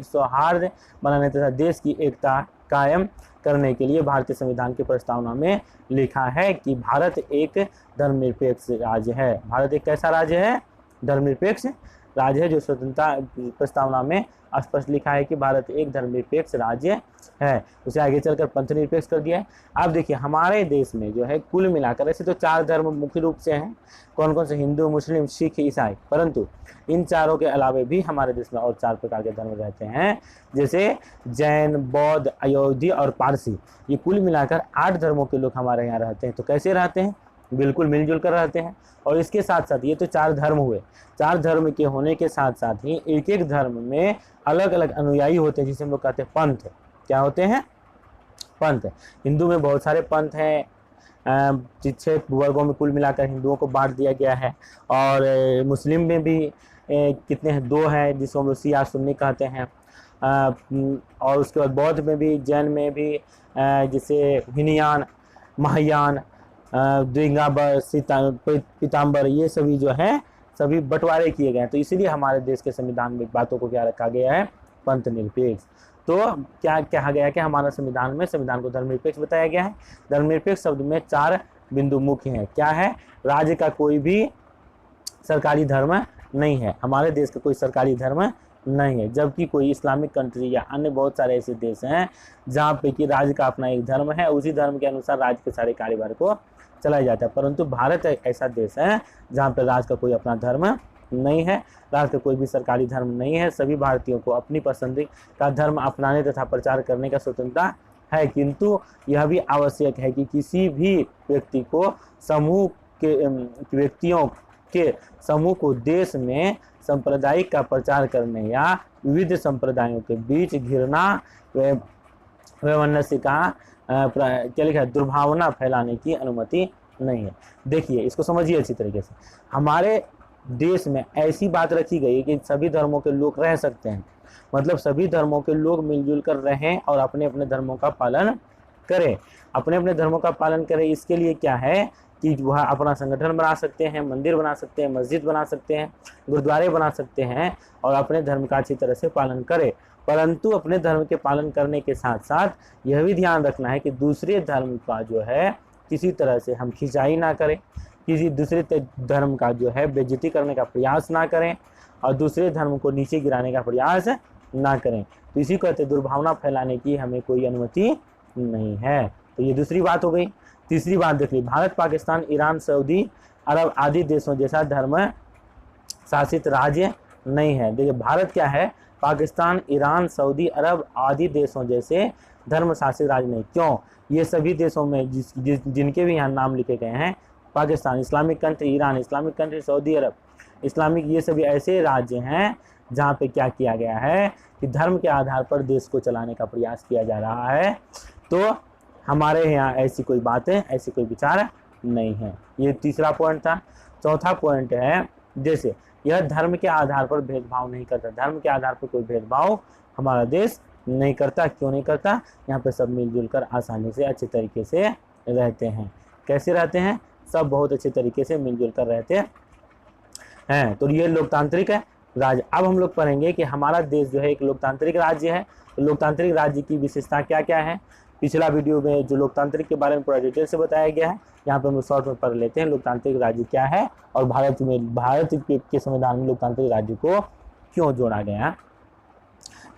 सौहार्द बनाने तथा देश की एकता कायम करने के लिए भारतीय संविधान की प्रस्तावना में लिखा है कि भारत एक धर्मनिरपेक्ष राज्य है। भारत एक कैसा राज्य है, धर्मनिरपेक्ष राज्य है, जो स्वतंत्रता प्रस्तावना में स्पष्ट लिखा है कि भारत एक धर्मनिरपेक्ष राज्य है। उसे आगे चलकर पंथनिरपेक्ष कर दिया है। अब देखिए हमारे देश में जो है कुल मिलाकर ऐसे तो 4 धर्म मुख्य रूप से हैं, कौन कौन से, हिंदू, मुस्लिम, सिख, ईसाई। परंतु इन चारों के अलावे भी हमारे देश में और 4 प्रकार के धर्म रहते हैं, जैसे जैन, बौद्ध, अयोध्या और पारसी। ये कुल मिलाकर 8 धर्मों के लोग हमारे यहाँ रहते हैं। तो कैसे रहते हैं, बिल्कुल मिलजुल कर रहते हैं। और इसके साथ साथ ये तो 4 धर्म हुए, 4 धर्म के होने के साथ साथ ही एक एक धर्म में अलग अलग अनुयायी होते हैं, जिसे हम लोग कहते हैं पंथ। क्या होते हैं, पंथ। हिंदू में बहुत सारे पंथ हैं, 6 वर्गों में कुल मिलाकर हिंदुओं को बांट दिया गया है। और मुस्लिम में भी कितने हैं, 2 हैं, जिसको हम लोग शिया सुन्नी कहते हैं। और उसके बाद बौद्ध में भी, जैन में भी, जैसे हिनयान, महायान, द्विगांबर, पीताम्बर, ये सभी जो है सभी बंटवारे किए गए हैं। तो इसीलिए हमारे देश के संविधान में बातों को क्या रखा गया है, पंथ निरपेक्ष। तो क्या कहा गया कि हमारा संविधान को धर्मनिरपेक्ष बताया गया है। धर्मनिरपेक्ष शब्द में 4 बिंदु मुख्य हैं। क्या है, राज्य का कोई भी सरकारी धर्म नहीं है, हमारे देश का कोई सरकारी धर्म नहीं है। जबकि कोई इस्लामिक कंट्री या अन्य बहुत सारे ऐसे देश हैं जहाँ पे कि राज्य का अपना एक धर्म है, उसी धर्म के अनुसार राज्य के सारे कारोबार को चलाया जाता है। परंतु भारत एक ऐसा देश है जहाँ पे राज्य का कोई अपना धर्म नहीं है, राज्य का कोई भी सरकारी धर्म नहीं है। सभी भारतीयों को अपनी पसंद का धर्म अपनाने तथा प्रचार करने का स्वतंत्रता है, किंतु यह भी आवश्यक है कि किसी भी व्यक्ति को व्यक्तियों के समूह को देश में सांप्रदायिक का प्रचार करने या विविध संप्रदायों के बीच घृणा वैमनस्य का क्या लिखा है, दुर्भावना फैलाने की अनुमति नहीं है। देखिए इसको समझिए अच्छी तरीके से, हमारे देश में ऐसी बात रखी गई है कि सभी धर्मों के लोग रह सकते हैं, मतलब सभी धर्मों के लोग मिलजुल कर रहें और अपने अपने धर्मों का पालन करें। अपने अपने धर्मों का पालन करें, इसके लिए क्या है कि वह अपना संगठन बना सकते हैं, मंदिर बना सकते हैं, मस्जिद बना सकते हैं, गुरुद्वारे बना सकते हैं और अपने धर्म का अच्छी तरह से पालन करें। परंतु अपने धर्म के पालन करने के साथ साथ यह भी ध्यान रखना है कि दूसरे धर्म का जो है किसी तरह से हम खिंचाई ना करें, किसी दूसरे धर्म का जो है बेइज्जती करने का प्रयास ना करें और दूसरे धर्म को नीचे गिराने का प्रयास ना करें। तो इसी कहते दुर्भावना फैलाने की हमें कोई अनुमति नहीं है। तो ये दूसरी बात हो गई। तीसरी बात देख ली, भारत, पाकिस्तान, ईरान, सऊदी अरब आदि देशों जैसा धर्म शासित राज्य नहीं है। देखिए भारत क्या है, पाकिस्तान, ईरान, सऊदी अरब आदि देशों जैसे धर्म शासित राज्य नहीं। क्यों? ये सभी देशों में जिनके भी यहाँ नाम लिखे गए हैं, Pakistan Islamic country, Iran Islamic country, Saudi Arab Islamic, ये सभी ऐसे राज्य हैं जहाँ पे क्या किया गया है कि धर्म के आधार पर देश को चलाने का प्रयास किया जा रहा है। तो हमारे यहाँ ऐसी कोई बातें, ऐसी कोई विचार नहीं है। ये तीसरा पॉइंट था। चौथा पॉइंट है, जैसे यह धर्म के आधार पर भेदभाव नहीं करता। धर्म के आधार पर कोई भेदभाव हमारा देश नहीं करता। क्यों नहीं करता? यहाँ पे सब मिलजुल कर आसानी से अच्छे तरीके से रहते हैं। कैसे रहते हैं? सब बहुत अच्छे तरीके से मिलजुल कर रहते हैं। तो ये लोकतांत्रिक राज्य। अब हम लोग पढ़ेंगे कि हमारा देश जो है एक लोकतांत्रिक राज्य है। तो लोकतांत्रिक राज्य की विशेषता क्या क्या है। पिछला वीडियो में जो लोकतांत्रिक के बारे में पूरा डिटेल से बताया गया है, यहाँ पे हम शॉर्ट में पढ़ लेते हैं लोकतांत्रिक राज्य क्या है और भारत के संविधान में लोकतांत्रिक राज्य को क्यों जोड़ा गया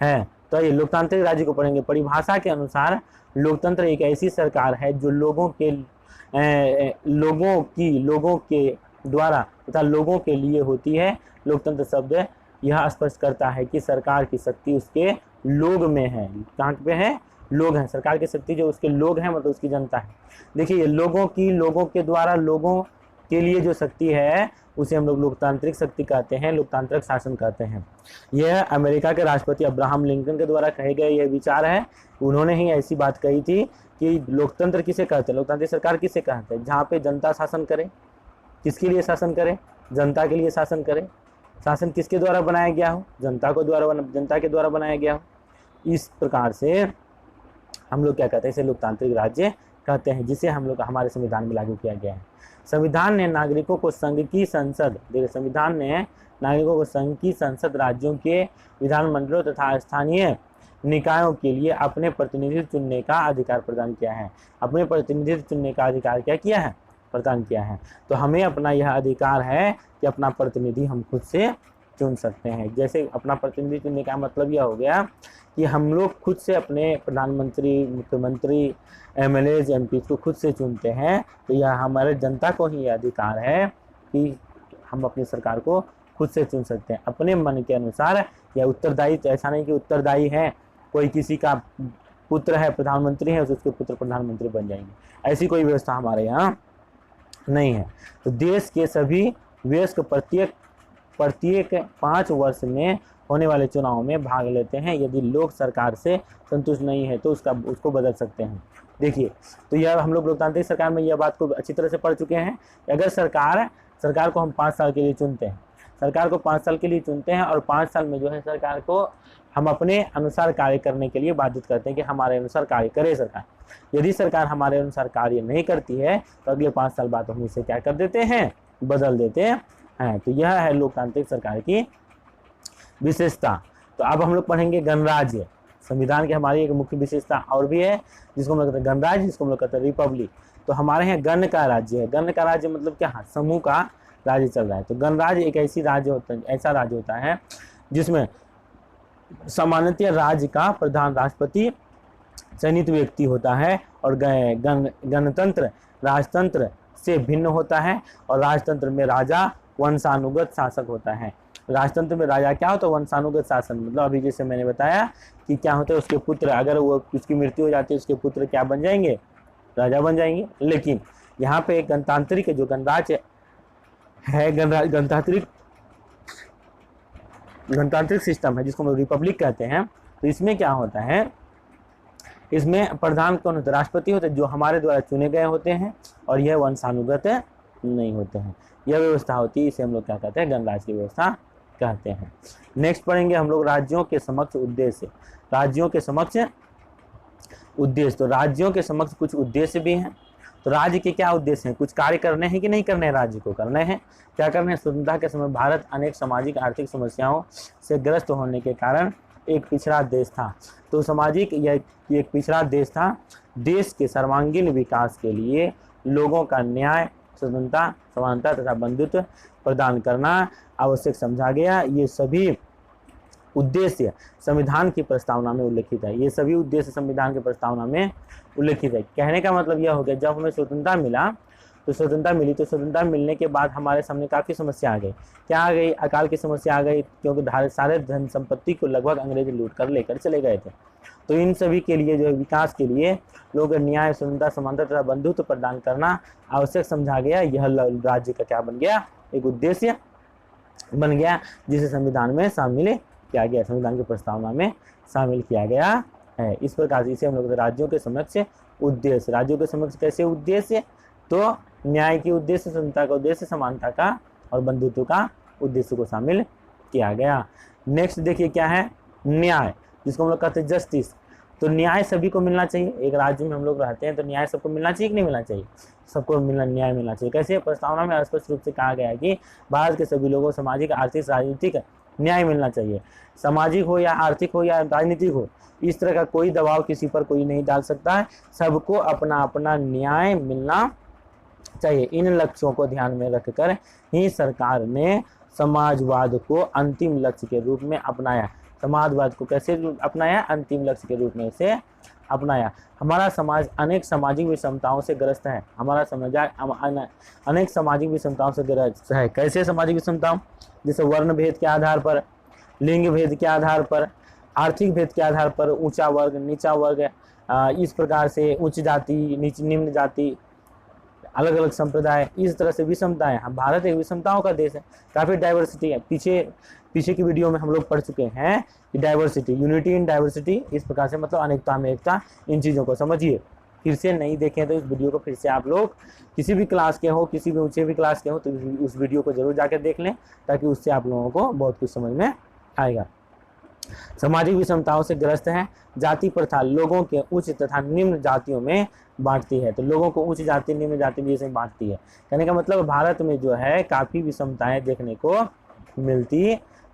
है। तो ये लोकतांत्रिक राज्य को पढ़ेंगे। परिभाषा के अनुसार लोकतंत्र एक ऐसी सरकार है जो लोगों के द्वारा तथा लोगों के लिए होती है। लोकतंत्र शब्द यह स्पष्ट करता है कि सरकार की शक्ति उसके लोग में है। कहाँ पे है? लोग हैं। सरकार की शक्ति जो उसके लोग हैं, मतलब उसकी जनता है। देखिए लोगों के द्वारा लोगों के लिए जो शक्ति है उसे हम लोग लोकतांत्रिक शक्ति कहते हैं, लोकतांत्रिक शासन कहते हैं। यह अमेरिका के राष्ट्रपति अब्राहम लिंकन के द्वारा कहे गए यह विचार है। उन्होंने ही ऐसी बात कही थी कि लोकतंत्र किसे कहते हैं, लोकतांत्रिक सरकार किसे कहते हैं, जहाँ पे जनता शासन करे। किसके लिए शासन करे? जनता के लिए शासन करे। शासन किसके द्वारा बनाया गया हो? जनता के द्वारा बनाया गया हो। इस प्रकार से हम लोग क्या कहते हैं, इसे लोकतांत्रिक राज्य कहते हैं, जिसे हम लोग हमारे संविधान में लागू किया गया है। संविधान ने नागरिकों को संघ की संसद, देखिए संविधान ने नागरिकों को संघ की संसद, राज्यों के विधानमंडलों तथा स्थानीय निकायों के लिए अपने प्रतिनिधि चुनने का अधिकार प्रदान किया है। अपने प्रतिनिधि चुनने का अधिकार क्या किया है? प्रदान किया है। तो हमें अपना यह अधिकार है कि अपना प्रतिनिधि हम खुद से चुन सकते हैं। जैसे अपना प्रतिनिधि चुनने का मतलब यह हो गया कि हम लोग खुद से अपने प्रधानमंत्री, मुख्यमंत्री, MLA, MP को खुद से चुनते हैं। तो यह हमारे जनता को ही अधिकार है कि हम अपनी सरकार को खुद से चुन सकते हैं अपने मन के अनुसार। या उत्तरदायी, ऐसा नहीं कि उत्तरदायी है, कोई किसी का पुत्र है प्रधानमंत्री है, उसके पुत्र प्रधानमंत्री बन जाएंगे, ऐसी कोई व्यवस्था हमारे यहाँ नहीं है। तो देश के सभी वयस्क प्रत्येक 5 वर्ष में होने वाले चुनाव में भाग लेते हैं। यदि लोग सरकार से संतुष्ट नहीं है तो उसको बदल सकते हैं। देखिए तो यह हम लोग लोकतांत्रिक सरकार में यह बात को अच्छी तरह से पढ़ चुके हैं कि अगर सरकार को हम 5 साल के लिए चुनते हैं, सरकार को 5 साल के लिए चुनते हैं और 5 साल में जो है सरकार को हम अपने अनुसार कार्य करने के लिए बाधित करते हैं कि हमारे अनुसार कार्य करे सरकार। यदि सरकार हमारे अनुसार कार्य नहीं करती है तो अगले 5 साल बाद हम इसे क्या कर देते हैं? बदल देते हैं। तो यह है लोकतांत्रिक सरकार की विशेषता। तो अब हम लोग पढ़ेंगे गणराज्य। संविधान की हमारी एक मुख्य विशेषता और भी है जिसको हम लोग कहते हैं गणराज्य, जिसको हम लोग कहते हैं रिपब्लिक। तो हमारे यहाँ गण का राज्य है। गण का राज्य मतलब क्या? समूह का राज्य चल रहा है। तो गणराज्य एक ऐसा राज्य होता है जिसमें सामान्यतः राज्य का प्रधान राष्ट्रपति चयनित व्यक्ति होता है और गणतंत्र राजतंत्र से भिन्न होता है। और राजतंत्र में राजा वंशानुगत शासक होता है। राजतंत्र में राजा क्या होता है? वंशानुगत शासन। मतलब अभी जैसे मैंने बताया कि क्या होता है, उसके पुत्र, अगर वो उसकी मृत्यु हो जाती है, उसके पुत्र क्या बन जाएंगे? राजा बन जाएंगे। लेकिन यहाँ पे एक गणतांत्रिक जो गणराज्य है, गणतांत्रिक सिस्टम है जिसको हम लोग रिपब्लिक कहते हैं। तो इसमें क्या होता है इसमें प्रधान कौन होते हैं? राष्ट्रपति होते हैं, जो हमारे द्वारा चुने गए होते हैं और यह वंशानुगत नहीं होते हैं। यह व्यवस्था होती है, इसे हम लोग क्या कहते हैं? गणराज्य की व्यवस्था कहते हैं। नेक्स्ट पढ़ेंगे हम लोग राज्यों के समक्ष उद्देश्य। राज्यों के समक्ष उद्देश्य, तो राज्यों के समक्ष कुछ उद्देश्य भी हैं। तो राज्य के क्या उद्देश्य हैं? कुछ कार्य करने हैं कि नहीं करने हैं? राज्य को करने हैं। क्या करने हैं? स्वतंत्रता के समय भारत अनेक सामाजिक आर्थिक समस्याओं से ग्रस्त होने के कारण एक पिछड़ा देश था। तो सामाजिक यह एक पिछड़ा देश था। देश के सर्वांगीण विकास के लिए लोगों का न्याय, स्वतंत्रता, समानता तथा बंधुत्व प्रदान करना आवश्यक समझा गया। ये सभी उद्देश्य संविधान की प्रस्तावना में उल्लेखित है। ये सभी उद्देश्य संविधान की प्रस्तावना में उल्लेखित है। कहने का मतलब यह हो गया, जब हमें स्वतंत्रता मिला तो स्वतंत्रता मिली, तो स्वतंत्रता मिलने के बाद हमारे सामने काफ़ी समस्या आ गई। क्या आ गई? अकाल की समस्या आ गई, क्योंकि सारे धन संपत्ति को लगभग अंग्रेज लूट कर लेकर चले गए थे। तो इन सभी के लिए, जो है विकास के लिए, लोगों को न्याय, स्वतंत्रता, समानता तथा बंधुत्व प्रदान करना आवश्यक समझा गया। यह राज्य का क्या बन गया? एक उद्देश्य बन गया, जिसे संविधान में शामिल किया गया, संविधान की प्रस्तावना में शामिल किया गया है। इस प्रकार से इसे हम लोग राज्यों के समक्ष उद्देश्य, राज्यों के समक्ष कैसे उद्देश्य? तो न्याय के उद्देश्य, स्वतंत्रता का उद्देश्य, समानता का और बंधुत्व का उद्देश्य को शामिल किया गया। नेक्स्ट देखिए क्या है? न्याय, जिसको हम लोग कहते हैं जस्टिस। तो न्याय सभी को मिलना चाहिए। एक राज्य में हम लोग रहते हैं तो न्याय सबको मिलना चाहिए कि नहीं मिलना चाहिए? सबको न्याय मिलना चाहिए। कैसे? प्रस्तावना में स्पष्ट रूप से कहा गया है कि भारत के सभी लोगों को सामाजिक, आर्थिक, राजनीतिक न्याय मिलना चाहिए। सामाजिक हो या आर्थिक हो या राजनीतिक हो, इस तरह का कोई दबाव किसी पर कोई नहीं डाल सकता है। सबको अपना अपना न्याय मिलना चाहिए। इन लक्ष्यों को ध्यान में रखकर ही सरकार ने समाजवाद को अंतिम लक्ष्य के रूप में अपनाया। समाजवाद को कैसे अपनाया? अंतिम लक्ष्य के रूप में इसे अपनाया। हमारा समाज अनेक सामाजिक विषमताओं से ग्रस्त है। हमारा समाज अनेक सामाजिक विषमताओं से ग्रस्त है। कैसे सामाजिक विषमताओं? जैसे वर्ण भेद के आधार पर, लिंग भेद के आधार पर, आर्थिक भेद के आधार पर, ऊंचा वर्ग, नीचा वर्ग, इस प्रकार से उच्च जाति, निम्न जाति, अलग अलग संप्रदाय, इस तरह से विषमताएं। भारत एक विषमताओं का देश है, काफ़ी डाइवर्सिटी है। पीछे की वीडियो में हम लोग पढ़ चुके हैं कि डाइवर्सिटी, यूनिटी इन डाइवर्सिटी, इस प्रकार से मतलब अनेकता में एकता। इन चीज़ों को समझिए। फिर से नहीं देखें तो इस वीडियो को फिर से आप लोग किसी भी क्लास के हो, किसी भी ऊंचे भी क्लास के हो, तो उस वीडियो को जरूर जाकर देख लें, ताकि उससे आप लोगों को बहुत कुछ समझ में आएगा। सामाजिक विषमताओं से ग्रस्त है। जाति प्रथा लोगों के उच्च तथा निम्न जातियों में बांटती है। तो लोगों को उच्च जाति, निम्न जाति में जैसे बांटती है। कहने का मतलब भारत में जो है काफ़ी विषमताएं देखने को मिलती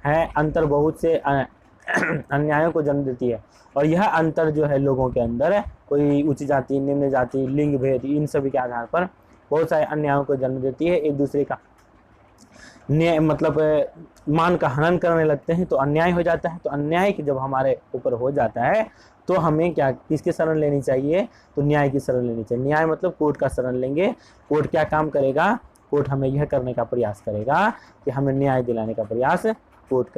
है। अंतर बहुत से अन्यायों को जन्म देती है। और यह अंतर जो है लोगों के अंदर, कोई उच्च जाति, निम्न जाति, लिंग भेद, इन सभी के आधार पर बहुत सारे अन्यायों को जन्म देती है। एक दूसरे का मतलब मान का हनन करने लगते हैं तो अन्याय हो जाता है। तो अन्याय की जब हमारे ऊपर हो जाता है तो हमें क्या, किसकी शरण लेनी चाहिए? तो न्याय की शरण लेनी चाहिए। न्याय मतलब कोर्ट का शरण लेंगे। कोर्ट क्या काम करेगा? कोर्ट हमें यह करने का प्रयास करेगा कि हमें न्याय दिलाने का प्रयास कोर्ट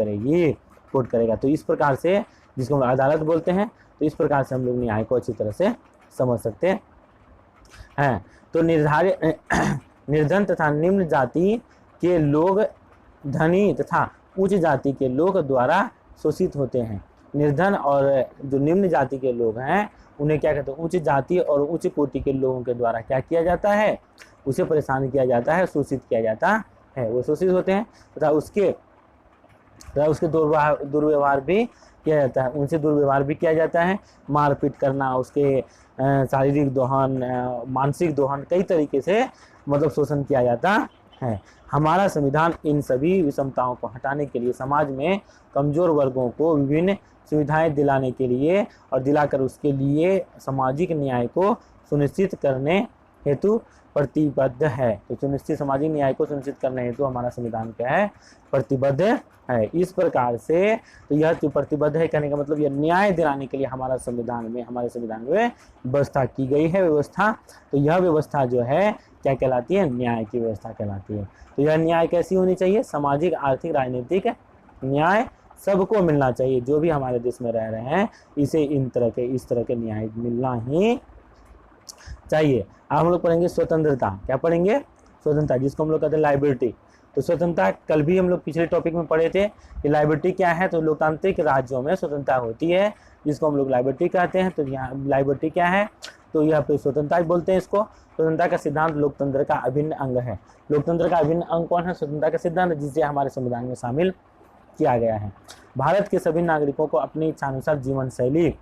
करेगा। तो इस प्रकार से, जिसको हम अदालत बोलते हैं, तो इस प्रकार से हम लोग न्याय को अच्छी तरह से समझ सकते हैं। तो निर्धन तथा निम्न जाति के लोग धनी तथा उच्च जाति के लोग द्वारा शोषित होते हैं। निर्धन और जो निम्न जाति के लोग हैं उन्हें क्या कहते हैं? उच्च जाति और उच्च कोटि के लोगों के द्वारा क्या किया जाता है? उसे परेशान किया जाता है, शोषित किया जाता है। वो शोषित होते हैं तथा उसके दुर्व्यवहार भी किया जाता है, उनसे दुर्व्यवहार भी किया जाता है। मारपीट करना, उसके शारीरिक दोहन, मानसिक दोहन, कई तरीके से मतलब शोषण किया जाता है। हमारा संविधान इन सभी विषमताओं को हटाने के लिए, समाज में कमजोर वर्गों को विभिन्न सुविधाएं दिलाने के लिए और दिलाकर उसके लिए सामाजिक न्याय को सुनिश्चित करने हेतु प्रतिबद्ध है। तो सुनिश्चित सामाजिक न्याय को सुनिश्चित करने हेतु हमारा संविधान क्या है? प्रतिबद्ध है। इस प्रकार से तो यह जो प्रतिबद्ध है, कहने का मतलब यह न्याय दिलाने के लिए हमारे संविधान में व्यवस्था की गई है। तो यह व्यवस्था जो है क्या कहलाती है? न्याय की व्यवस्था कहलाती है। तो यह न्याय कैसी होनी चाहिए? सामाजिक, आर्थिक, राजनीतिक न्याय सबको मिलना चाहिए। जो भी हमारे देश में रह रहे हैं, इसे इस तरह के न्याय मिलना ही चाहिए। अब हम लोग पढ़ेंगे स्वतंत्रता। क्या पढ़ेंगे? स्वतंत्रता, जिसको हम लोग कहते हैं लाइबर्टी। तो स्वतंत्रता कल भी हम लोग पिछले टॉपिक में पढ़े थे कि लाइबर्टी क्या है। तो लोकतांत्रिक राज्यों में स्वतंत्रता होती है। जिसको हम लोग लाइबर्टी कहते हैं। तो यहाँ लाइबर्टी क्या है, तो यहाँ पे स्वतंत्रता बोलते हैं इसको। स्वतंत्रता का सिद्धांत लोकतंत्र का अभिन्न अंग है। लोकतंत्र का अभिन्न अंग कौन है? स्वतंत्रता का सिद्धांत, जिसे हमारे संविधान में शामिल किया गया है। भारत के सभी नागरिकों को अपनी इच्छानुसार जीवन शैली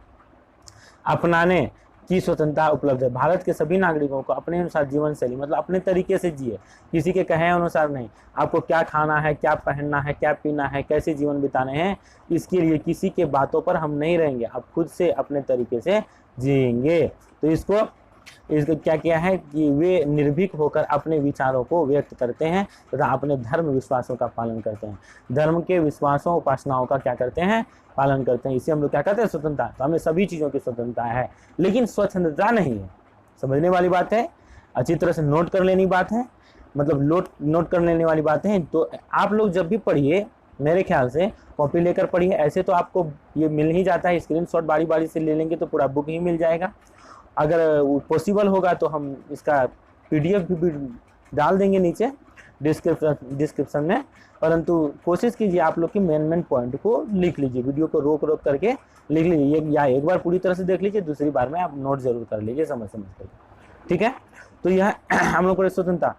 अपनाने की स्वतंत्रता उपलब्ध है। भारत के सभी नागरिकों को अपने अनुसार जीवन शैली मतलब अपने तरीके से जिए, किसी के कहे अनुसार नहीं। आपको क्या खाना है, क्या पहनना है, क्या पीना है, कैसे जीवन बिताने हैं, इसके लिए किसी के बातों पर हम नहीं रहेंगे। आप खुद से अपने तरीके से जिएंगे। तो इसको क्या किया है कि वे निर्भीक होकर अपने विचारों को व्यक्त करते हैं तथा अपने धर्म विश्वासों का पालन करते हैं। धर्म के विश्वासों उपासनाओं का क्या करते हैं? पालन करते हैं। इसे हम लोग क्या कहते हैं? स्वतंत्रता। तो हमें सभी चीज़ों की स्वतंत्रता है, लेकिन स्वतंत्रता नहीं है। समझने वाली बात है, अच्छी तरह से नोट कर लेनी बात है, मतलब नोट कर लेने वाली बातें हैं। तो आप लोग जब भी पढ़िए, मेरे ख्याल से कॉपी लेकर पढ़िए। ऐसे तो आपको ये मिल ही जाता है, स्क्रीनशॉट बारी बारी से ले लेंगे तो पूरा बुक ही मिल जाएगा। अगर पॉसिबल होगा तो हम इसका PDF भी डाल देंगे नीचे डिस्क्रिप्शन में, परंतु कोशिश कीजिए आप लोग की मेन पॉइंट को लिख लीजिए। वीडियो को रोक करके लिख लीजिए, या एक बार पूरी तरह से देख लीजिए, दूसरी बार में आप नोट जरूर कर लीजिए समझ करके, ठीक है। तो यह हम लोग को स्वतंत्रता।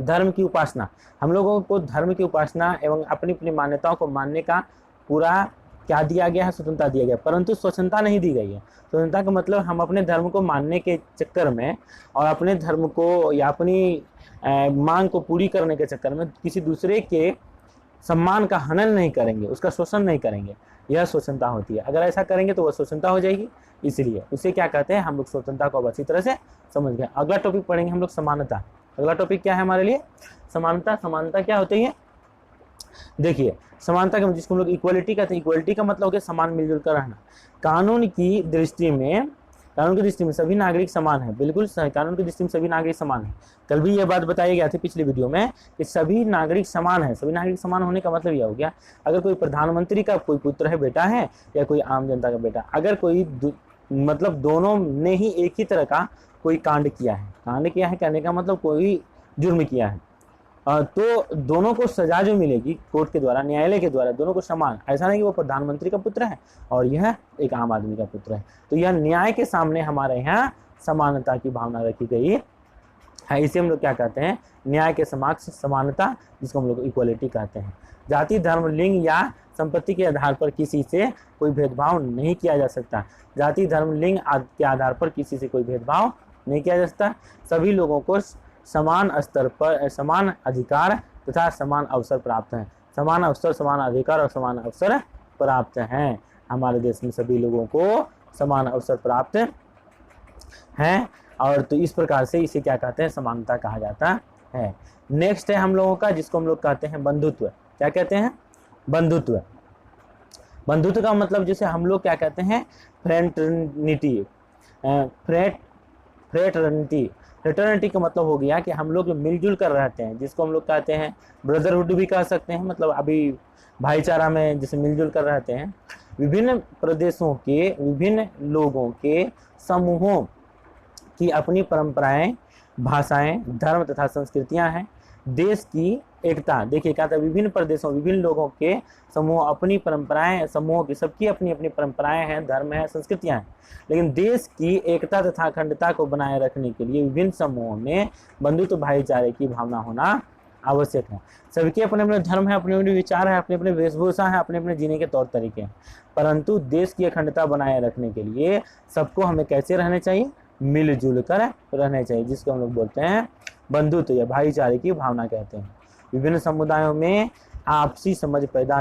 धर्म की उपासना, हम लोगों को धर्म की उपासना एवं अपनी अपनी मान्यताओं को मानने का पूरा क्या दिया गया है? स्वतंत्रता दिया गया, परंतु स्वतंत्रता नहीं दी गई है। स्वतंत्रता का मतलब हम अपने धर्म को मानने के चक्कर में और अपने धर्म को या अपनी मांग को पूरी करने के चक्कर में किसी दूसरे के सम्मान का हनन नहीं करेंगे, उसका शोषण नहीं करेंगे, यह स्वतंत्रता होती है। अगर ऐसा करेंगे तो वह स्वतंत्रता हो जाएगी। इसलिए उसे क्या कहते हैं? हम लोग स्वतंत्रता को अच्छी तरह से समझ गए। अगला टॉपिक पढ़ेंगे हम लोग समानता। अगला टॉपिक क्या है हमारे लिए? समानता। समानता क्या होती है? देखिए, समानता का जिसको हम लोग इक्वलिटी कहते हैं। इक्वलिटी का मतलब हो गया समान मिलजुल कर रहना। कानून की दृष्टि में सभी नागरिक समान है। बिल्कुल सही, कानून की दृष्टि में सभी नागरिक समान है। कल भी यह बात बताई गई थी पिछली वीडियो में कि सभी नागरिक समान है। सभी नागरिक समान होने का मतलब यह हो गया, अगर कोई प्रधानमंत्री का कोई पुत्र है, बेटा है, या कोई आम जनता का बेटा, अगर कोई मतलब दोनों ने ही एक ही तरह का कोई कांड किया है कहने का मतलब कोई जुर्म किया है, तो दोनों को सजा जो मिलेगी कोर्ट के द्वारा, न्यायालय के द्वारा, दोनों को समान। ऐसा नहीं कि वो प्रधानमंत्री का पुत्र है और यह एक आम आदमी का पुत्र है। तो यह न्याय के सामने हमारे यहाँ समानता की भावना रखी गई है। इसे हम लोग क्या कहते हैं? न्याय के समक्ष समानता, जिसको हम लोग इक्वलिटी कहते हैं। जाति, धर्म, लिंग या संपत्ति के आधार पर किसी से कोई भेदभाव नहीं किया जा सकता। जाति, धर्म, लिंग आदि के आधार पर किसी से कोई भेदभाव नहीं किया जा सकता। सभी लोगों को समान स्तर पर समान अधिकार तथा समान अवसर प्राप्त हैं। समान अवसर, समान अधिकार और समान अवसर प्राप्त हैं। हमारे देश में सभी लोगों को समान अवसर प्राप्त हैं, और तो इस प्रकार से इसे क्या कहते हैं? समानता कहा जाता है। नेक्स्ट है हम लोगों का, जिसको हम लोग कहते हैं बंधुत्व। क्या कहते हैं? बंधुत्व। बंधुत्व का मतलब जिसे हम लोग क्या कहते हैं? फ्रेटर्निटी। फ्रेटर्निटी का मतलब हो गया कि हम लोग मिलजुल कर रहते हैं, जिसको हम लोग कहते हैं ब्रदरहुड भी कह सकते हैं। मतलब अभी भाईचारा में जैसे मिलजुल कर रहते हैं। विभिन्न प्रदेशों के विभिन्न लोगों के समूहों की अपनी परंपराएं, भाषाएं, धर्म तथा संस्कृतियां हैं। देश की एकता, देखिए क्या था, विभिन्न प्रदेशों, विभिन्न लोगों के समूह, अपनी परंपराएं, समूहों की सबकी अपनी अपनी परंपराएं हैं, धर्म है, संस्कृतियां हैं। लेकिन देश की एकता तथा अखंडता को बनाए रखने के लिए विभिन्न समूहों में बंधुत्व भाईचारे की भावना होना आवश्यक है। सबके अपने अपने धर्म है, अपने अपने विचार है, अपने अपने वेशभूषा है, अपने अपने जीने के तौर तरीके हैं, परंतु देश की अखंडता बनाए रखने के लिए सबको हमें कैसे रहने चाहिए? मिलजुल कर रहने चाहिए, जिसको हम लोग बोलते हैं बंधुत्व या भाईचारे की भावना कहते हैं। विभिन्न समुदायों में आपसी समझ पैदा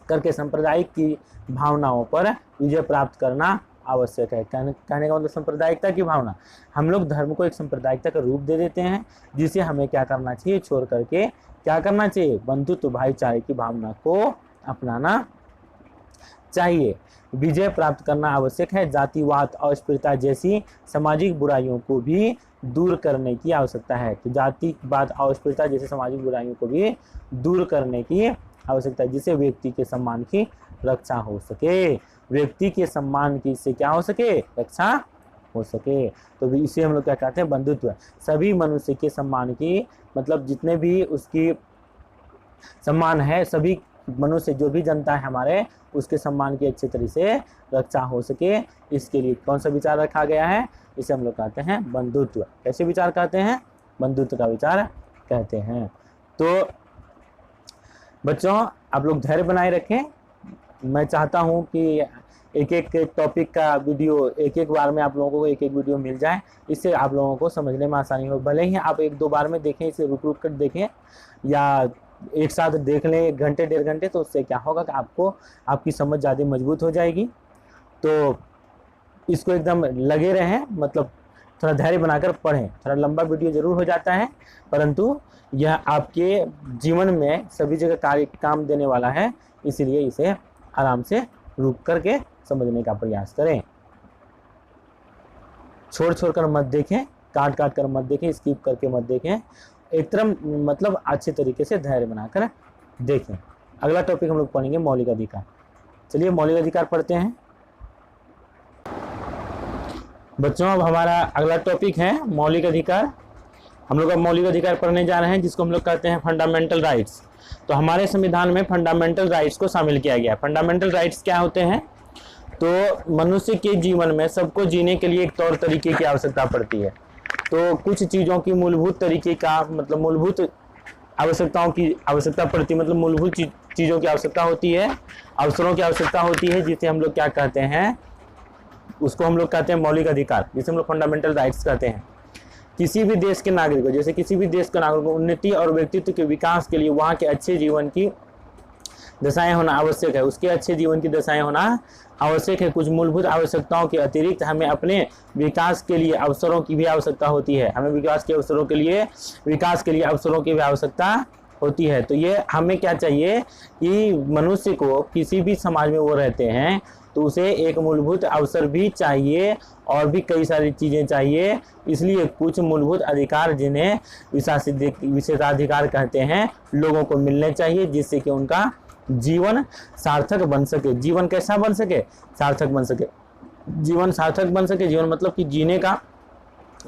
करके सांप्रदायिक की भावनाओं पर विजय प्राप्त करना आवश्यक है। कहने का मतलब सांप्रदायिकता की भावना, हम लोग धर्म को एक सांप्रदायिकता का रूप दे देते हैं, जिसे हमें क्या करना चाहिए? छोड़ करके क्या करना चाहिए? बंधुत्व भाईचारे की भावना को अपनाना चाहिए। विजय प्राप्त करना आवश्यक है। जातिवाद, अस्पृश्यता जैसी सामाजिक बुराइयों को भी दूर करने की आवश्यकता है। तो जातिवाद, अस्पृश्यता जैसी सामाजिक बुराइयों को भी दूर करने की आवश्यकता है, जिससे व्यक्ति के सम्मान की रक्षा हो सके। व्यक्ति के सम्मान की से क्या हो सके? रक्षा हो सके। तो इसे हम लोग क्या कहते हैं? बंधुत्व। सभी मनुष्य के सम्मान की, मतलब जितने भी उसकी सम्मान है, सभी मनुष्य जो भी जनता है हमारे, उसके सम्मान की अच्छी तरह से रक्षा हो सके, इसके लिए कौन सा विचार रखा गया है, इसे हम लोग कहते हैं बंधुत्व। कैसे विचार कहते हैं? बंधुत्व का विचार कहते हैं। तो बच्चों आप लोग धैर्य बनाए रखें। मैं चाहता हूं कि एक एक टॉपिक का वीडियो एक एक बार में आप लोगों को एक एक वीडियो मिल जाए, इससे आप लोगों को समझने में आसानी हो। भले ही आप एक दो बार में देखें, इसे रुक रुक कर देखें या एक साथ देख लें 1 घंटे 1.5 घंटे, तो उससे क्या होगा कि आपको आपकी समझ ज़्यादा मजबूत हो जाएगी। तो इसको एकदम लगे रहें, मतलब थोड़ा धैर्य बनाकर पढ़ें। थोड़ा लंबा वीडियो जरूर हो जाता है, परंतु यह आपके जीवन में सभी जगह कार्य काम देने वाला है, इसीलिए इसे आराम से रुक करके समझने का प्रयास करें। छोड़ छोड़ कर मत देखें, काट काट कर मत देखें, स्किप करके मत देखें, एक तरह मतलब अच्छे तरीके से धैर्य बनाकर देखें। अगला टॉपिक हम लोग पढ़ेंगे मौलिक अधिकार। चलिए मौलिक अधिकार पढ़ते हैं बच्चों। अब हमारा अगला टॉपिक है मौलिक अधिकार। हम लोग अब मौलिक अधिकार पढ़ने जा रहे हैं, जिसको हम लोग कहते हैं फंडामेंटल राइट्स। तो हमारे संविधान में फंडामेंटल राइट्स को शामिल किया गया है। फंडामेंटल राइट्स क्या होते हैं? तो मनुष्य के जीवन में सबको जीने के लिए एक तौर तरीके की आवश्यकता पड़ती है। तो कुछ चीज़ों की मूलभूत तरीके का मतलब मूलभूत आवश्यकताओं की आवश्यकता पड़ती है, मतलब मूलभूत चीज़ों की आवश्यकता होती है, अवसरों की आवश्यकता होती है, जिसे हम लोग क्या कहते हैं, उसको हम लोग कहते हैं मौलिक अधिकार, जिसे हम लोग फंडामेंटल राइट्स कहते हैं। किसी भी देश के नागरिक को, जैसे किसी भी देश के नागरिक को उन्नति और व्यक्तित्व के विकास के लिए वहाँ के अच्छे जीवन की दशाएं होना आवश्यक है, उसके अच्छे जीवन की दशाएं होना आवश्यक है। कुछ मूलभूत आवश्यकताओं के अतिरिक्त हमें अपने विकास के लिए अवसरों की भी आवश्यकता होती है। हमें विकास के अवसरों के लिए अवसरों की भी आवश्यकता होती है। तो ये हमें क्या चाहिए कि मनुष्य को किसी भी समाज में वो रहते हैं तो उसे एक मूलभूत अवसर भी चाहिए और भी कई सारी चीज़ें चाहिए। इसलिए कुछ मूलभूत अधिकार, जिन्हें विशेषाधिकार कहते हैं, लोगों को मिलने चाहिए, जिससे कि उनका जीवन सार्थक बन सके। जीवन कैसा बन सके? सार्थक बन सके। जीवन सार्थक बन सके, जीवन मतलब कि जीने का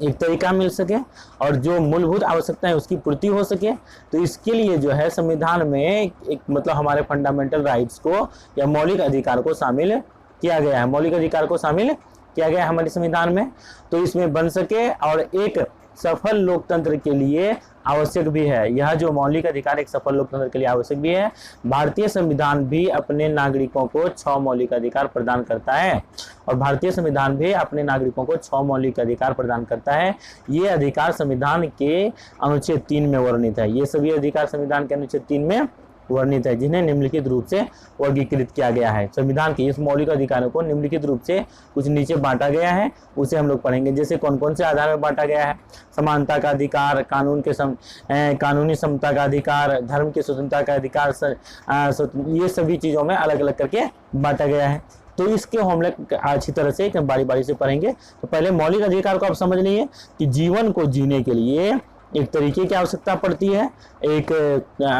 एक तरीका मिल सके और जो मूलभूत आवश्यकताएं उसकी पूर्ति हो सके। तो इसके लिए जो है संविधान में एक मतलब हमारे फंडामेंटल राइट्स को या मौलिक अधिकार को शामिल किया गया है। मौलिक अधिकार को शामिल किया गया है हमारे संविधान में, तो इसमें बन सके और एक सफल लोकतंत्र के लिए आवश्यक भी है। यह जो मौलिक अधिकार एक सफल लोकतंत्र के लिए आवश्यक भी है। भारतीय संविधान भी अपने नागरिकों को 6 मौलिक अधिकार प्रदान करता है और भारतीय संविधान भी अपने नागरिकों को 6 मौलिक अधिकार प्रदान करता है। ये अधिकार संविधान के अनुच्छेद 3 में वर्णित है। ये सभी अधिकार संविधान के अनुच्छेद 3 में वर्णित है, जिन्हें निम्नलिखित रूप से वर्गीकृत किया गया है। संविधान के इस मौलिक अधिकारों को निम्नलिखित रूप से कुछ नीचे बांटा गया है, उसे हम लोग पढ़ेंगे। जैसे कौन कौन से आधार में बांटा गया है? समानता का अधिकार, कानूनी समता का अधिकार, धर्म की स्वतंत्रता का अधिकार, ये सभी चीज़ों में अलग अलग करके बांटा गया है। तो इसके हम लोग अच्छी तरह से बारी बारी से पढ़ेंगे। तो पहले मौलिक अधिकार को आप समझ लीजिए कि जीवन को जीने के लिए एक तरीके की आवश्यकता पड़ती है, एक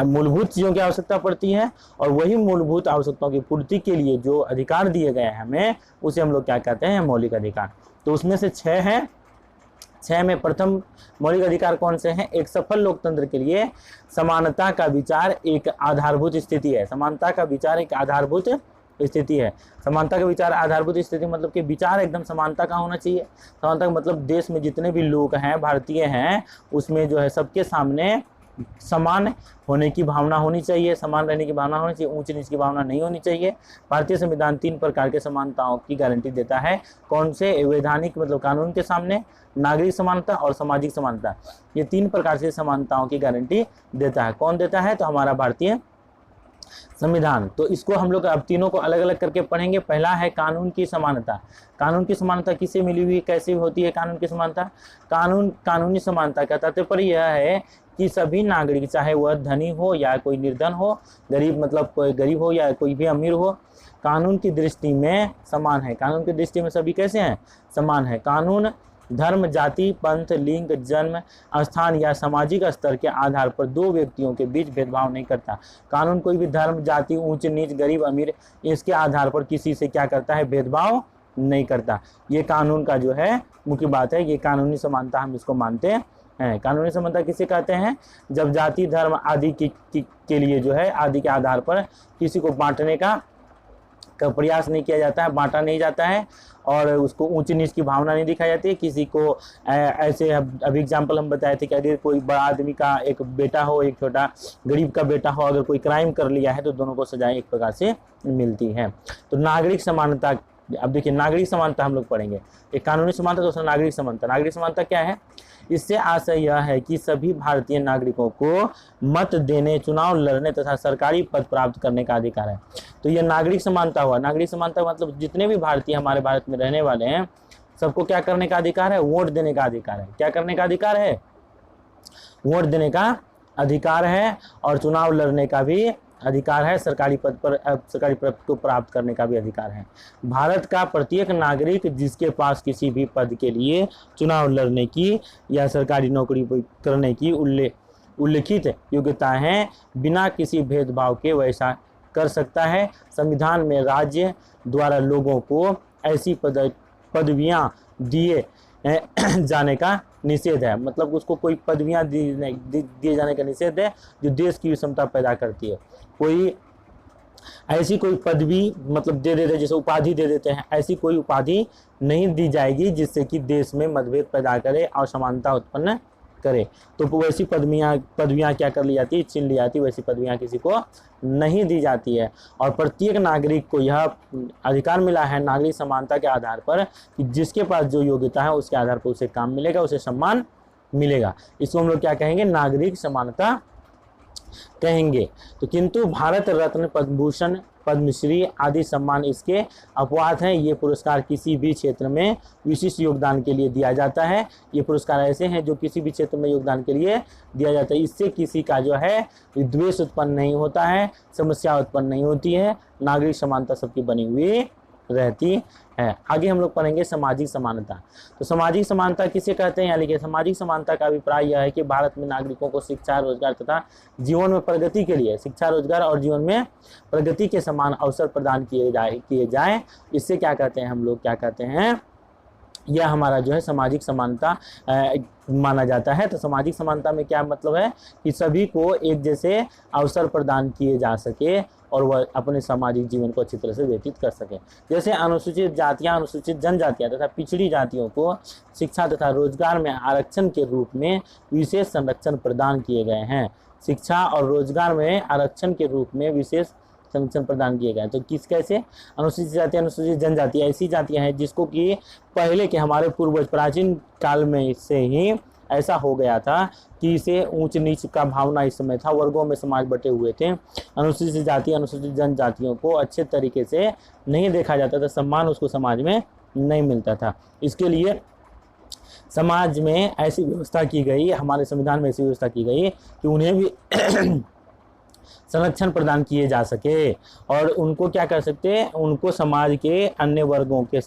मूलभूत चीज़ों की आवश्यकता पड़ती है, और वही मूलभूत आवश्यकताओं की पूर्ति के लिए जो अधिकार दिए गए हैं हमें, उसे हम लोग क्या कहते हैं? मौलिक अधिकार। तो उसमें से 6 हैं। 6 में प्रथम मौलिक अधिकार कौन से हैं? एक सफल लोकतंत्र के लिए समानता का विचार एक आधारभूत स्थिति है। समानता का विचार एक आधारभूत स्थिति है। समानता का विचार आधारभूत स्थिति मतलब कि विचार एकदम समानता का होना चाहिए। समानता का मतलब देश में जितने भी लोग हैं, भारतीय हैं, उसमें जो है सबके सामने समान होने की भावना होनी चाहिए, समान रहने की भावना होनी चाहिए, ऊंच नीच की भावना नहीं होनी चाहिए। भारतीय संविधान 3 प्रकार के समानताओं की गारंटी देता है। कौन से? वैधानिक मतलब कानून के सामने, नागरिक समानता और सामाजिक समानता। ये 3 प्रकार से समानताओं की गारंटी देता है। कौन देता है? तो हमारा भारतीय संविधान। तो इसको हम लोग अब तीनों को अलग अलग करके पढ़ेंगे। पहला है कानून की समानता। कानून की समानता किससे मिली हुई, कैसे होती है कानून की समानता? कानूनी समानता का तात्पर्य यह है कि सभी नागरिक, चाहे वह धनी हो या कोई निर्धन हो, गरीब मतलब कोई गरीब हो या कोई भी अमीर हो, कानून की दृष्टि में समान है। कानून की दृष्टि में सभी कैसे हैं? समान है। कानून धर्म, जाति, पंथ, लिंग, जन्म स्थान या सामाजिक स्तर के आधार पर 2 व्यक्तियों के बीच भेदभाव नहीं करता। कानून कोई भी धर्म, जाति, ऊंच नीच, गरीब अमीर, इसके आधार पर किसी से क्या करता है? भेदभाव नहीं करता। ये कानून का जो है मुख्य बात है, ये कानूनी समानता हम इसको मानते हैं। कानूनी समानता किसे कहते हैं? जब जाति धर्म आदि के लिए जो है आदि के आधार पर किसी को बांटने का प्रयास नहीं किया जाता है, बांटा नहीं जाता है और उसको ऊंच नीच की भावना नहीं दिखाई जाती है। किसी को ऐसे अभी एग्जाम्पल हम बताए थे कि अगर कोई बड़ा आदमी का एक बेटा हो, एक छोटा गरीब का बेटा हो, अगर कोई क्राइम कर लिया है तो दोनों को सजाएं एक प्रकार से मिलती है। तो नागरिक समानता, अब देखिए नागरिक समानता हम लोग पढ़ेंगे, एक कानूनी समानता, दूसरा नागरिक समानता। नागरिक समानता क्या है? इससे आशय यह है कि सभी भारतीय नागरिकों को मत देने, चुनाव लड़ने तथा सरकारी पद प्राप्त करने का अधिकार है। तो यह नागरिक समानता हुआ। नागरिक समानता मतलब जितने भी भारतीय हमारे भारत में रहने वाले हैं सबको क्या करने का अधिकार है? वोट देने का अधिकार है। क्या करने का अधिकार है? वोट देने का अधिकार है और चुनाव लड़ने का भी अधिकार है, सरकारी पद को प्राप्त करने का भी अधिकार है। भारत का प्रत्येक नागरिक जिसके पास किसी भी पद के लिए चुनाव लड़ने की या सरकारी नौकरी करने की उल्लिखित योग्यताएं हैं, बिना किसी भेदभाव के वैसा कर सकता है। संविधान में राज्य द्वारा लोगों को ऐसी पदवियां दिए जाने का निषेध है, मतलब उसको कोई पदवियां दिए जाने का निषेध है जो देश की विषमता पैदा करती है। कोई ऐसी कोई पदवी मतलब दे देते, जैसे उपाधि दे देते हैं, ऐसी कोई उपाधि नहीं दी जाएगी जिससे कि देश में मतभेद पैदा करे, असमानता उत्पन्न करे। तो वैसी पदवियां क्या कर ली जाती है? छीन ली जाती है। वैसी पदवियां किसी को नहीं दी जाती है और प्रत्येक नागरिक को यह अधिकार मिला है नागरिक समानता के आधार पर कि जिसके पास जो योग्यता है उसके आधार पर उसे काम मिलेगा, उसे सम्मान मिलेगा। इसको हम लोग क्या कहेंगे? नागरिक समानता कहेंगे। तो किंतु भारत रत्न, पद्म भूषण, पद्मश्री आदि सम्मान इसके अपवाद हैं। ये पुरस्कार किसी भी क्षेत्र में विशिष्ट योगदान के लिए दिया जाता है। ये पुरस्कार ऐसे हैं जो किसी भी क्षेत्र में योगदान के लिए दिया जाता है। इससे किसी का जो है द्वेष उत्पन्न नहीं होता है, समस्या उत्पन्न नहीं होती है, नागरिक समानता सबकी बनी हुई रहती है। आगे हम लोग पढ़ेंगे सामाजिक समानता। तो सामाजिक समानता किसे कहते हैं? यहाँ लिखिए, सामाजिक समानता का अभिप्राय यह है कि भारत में नागरिकों को शिक्षा, रोजगार तथा जीवन में प्रगति के लिए शिक्षा, रोजगार और जीवन में प्रगति के समान अवसर प्रदान किए जाए। इससे क्या कहते हैं हम लोग? क्या कहते हैं? यह हमारा जो है सामाजिक समानता माना जाता है। तो सामाजिक समानता में क्या मतलब है? कि सभी को एक जैसे अवसर प्रदान किए जा सके और वह अपने सामाजिक जीवन को अच्छी तरह से व्यतीत कर सके। जैसे अनुसूचित जातियां, अनुसूचित जनजातियां तथा पिछड़ी जातियों को शिक्षा तथा रोजगार में आरक्षण के रूप में विशेष संरक्षण प्रदान किए गए हैं। शिक्षा और रोजगार में आरक्षण के रूप में विशेष संरक्षण प्रदान किए गए। तो किस कैसे? अनुसूचित जाति, अनुसूचित जनजाति ऐसी जातियां हैं जिसको कि पहले के हमारे पूर्वज प्राचीन काल में से ही ऐसा हो गया था कि इसे ऊंच नीच का भावना इस समय था, वर्गों में समाज बटे हुए थे। अनुसूचित जाति, अनुसूचित जनजातियों को अच्छे तरीके से नहीं देखा जाता था, सम्मान उसको समाज में नहीं मिलता था। इसके लिए समाज में ऐसी व्यवस्था की गई, हमारे संविधान में ऐसी व्यवस्था की गई कि उन्हें भी संरक्षण प्रदान किए जा सके और उनको क्या कर सकते हैं? उनको समाज के अन्य वर्गों के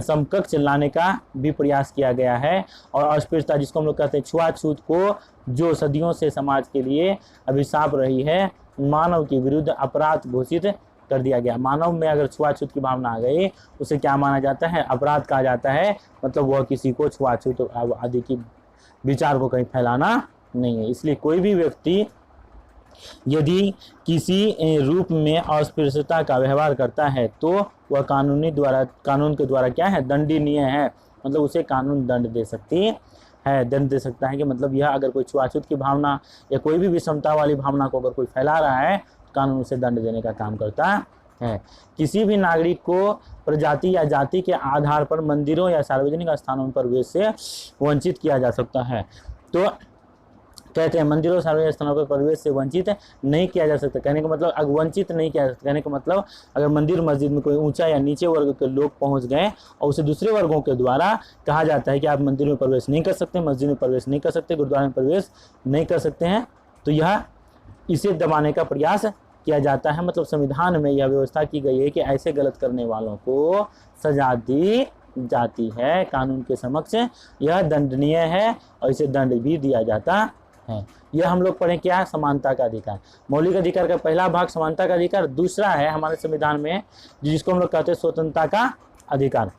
समकक्ष लाने का भी प्रयास किया गया है। और अस्पृश्यता, जिसको हम लोग कहते हैं छुआछूत को, जो सदियों से समाज के लिए अभिशाप रही है, मानव के विरुद्ध अपराध घोषित कर दिया गया। मानव में अगर छुआछूत की भावना आ गई, उसे क्या माना जाता है? अपराध कहा जाता है। मतलब वह किसी को छुआछूत आदि की विचार को कहीं फैलाना नहीं है। इसलिए कोई भी व्यक्ति यदि किसी रूप में अस्पृश्यता का व्यवहार करता है तो वह कानून के द्वारा क्या है? दंडनीय है। मतलब उसे कानून दंड दे सकता है कि मतलब यह अगर कोई छुआछूत की भावना या कोई भी विषमता वाली भावना को अगर कोई फैला रहा है, कानून उसे दंड देने का काम करता है। किसी भी नागरिक को प्रजाति या जाति के आधार पर मंदिरों या सार्वजनिक स्थानों पर प्रवेश से वंचित किया जा सकता है। तो कहते हैं मंदिरों सार्वजनिक स्थानों पर प्रवेश से वंचित नहीं किया जा सकता। कहने का मतलब वंचित नहीं किया जा सकता, कहने का मतलब अगर मंदिर मस्जिद में कोई ऊंचा या नीचे वर्ग के लोग पहुंच गए और उसे दूसरे वर्गों के द्वारा कहा जाता है कि आप मंदिर में प्रवेश नहीं कर सकते, मस्जिद में प्रवेश नहीं कर सकते, गुरुद्वारा में प्रवेश नहीं कर सकते हैं, तो यह इसे दबाने का प्रयास किया जाता है। मतलब संविधान में यह व्यवस्था की गई है कि ऐसे गलत करने वालों को सजा दी जाती है। कानून के समक्ष यह दंडनीय है और इसे दंड भी दिया जाता है। यह हम लोग पढ़ें क्या? समानता का अधिकार। मौलिक अधिकार का पहला भाग समानता का अधिकार, दूसरा है हमारे संविधान में जिसको हम लोग कहते हैं स्वतंत्रता का अधिकार।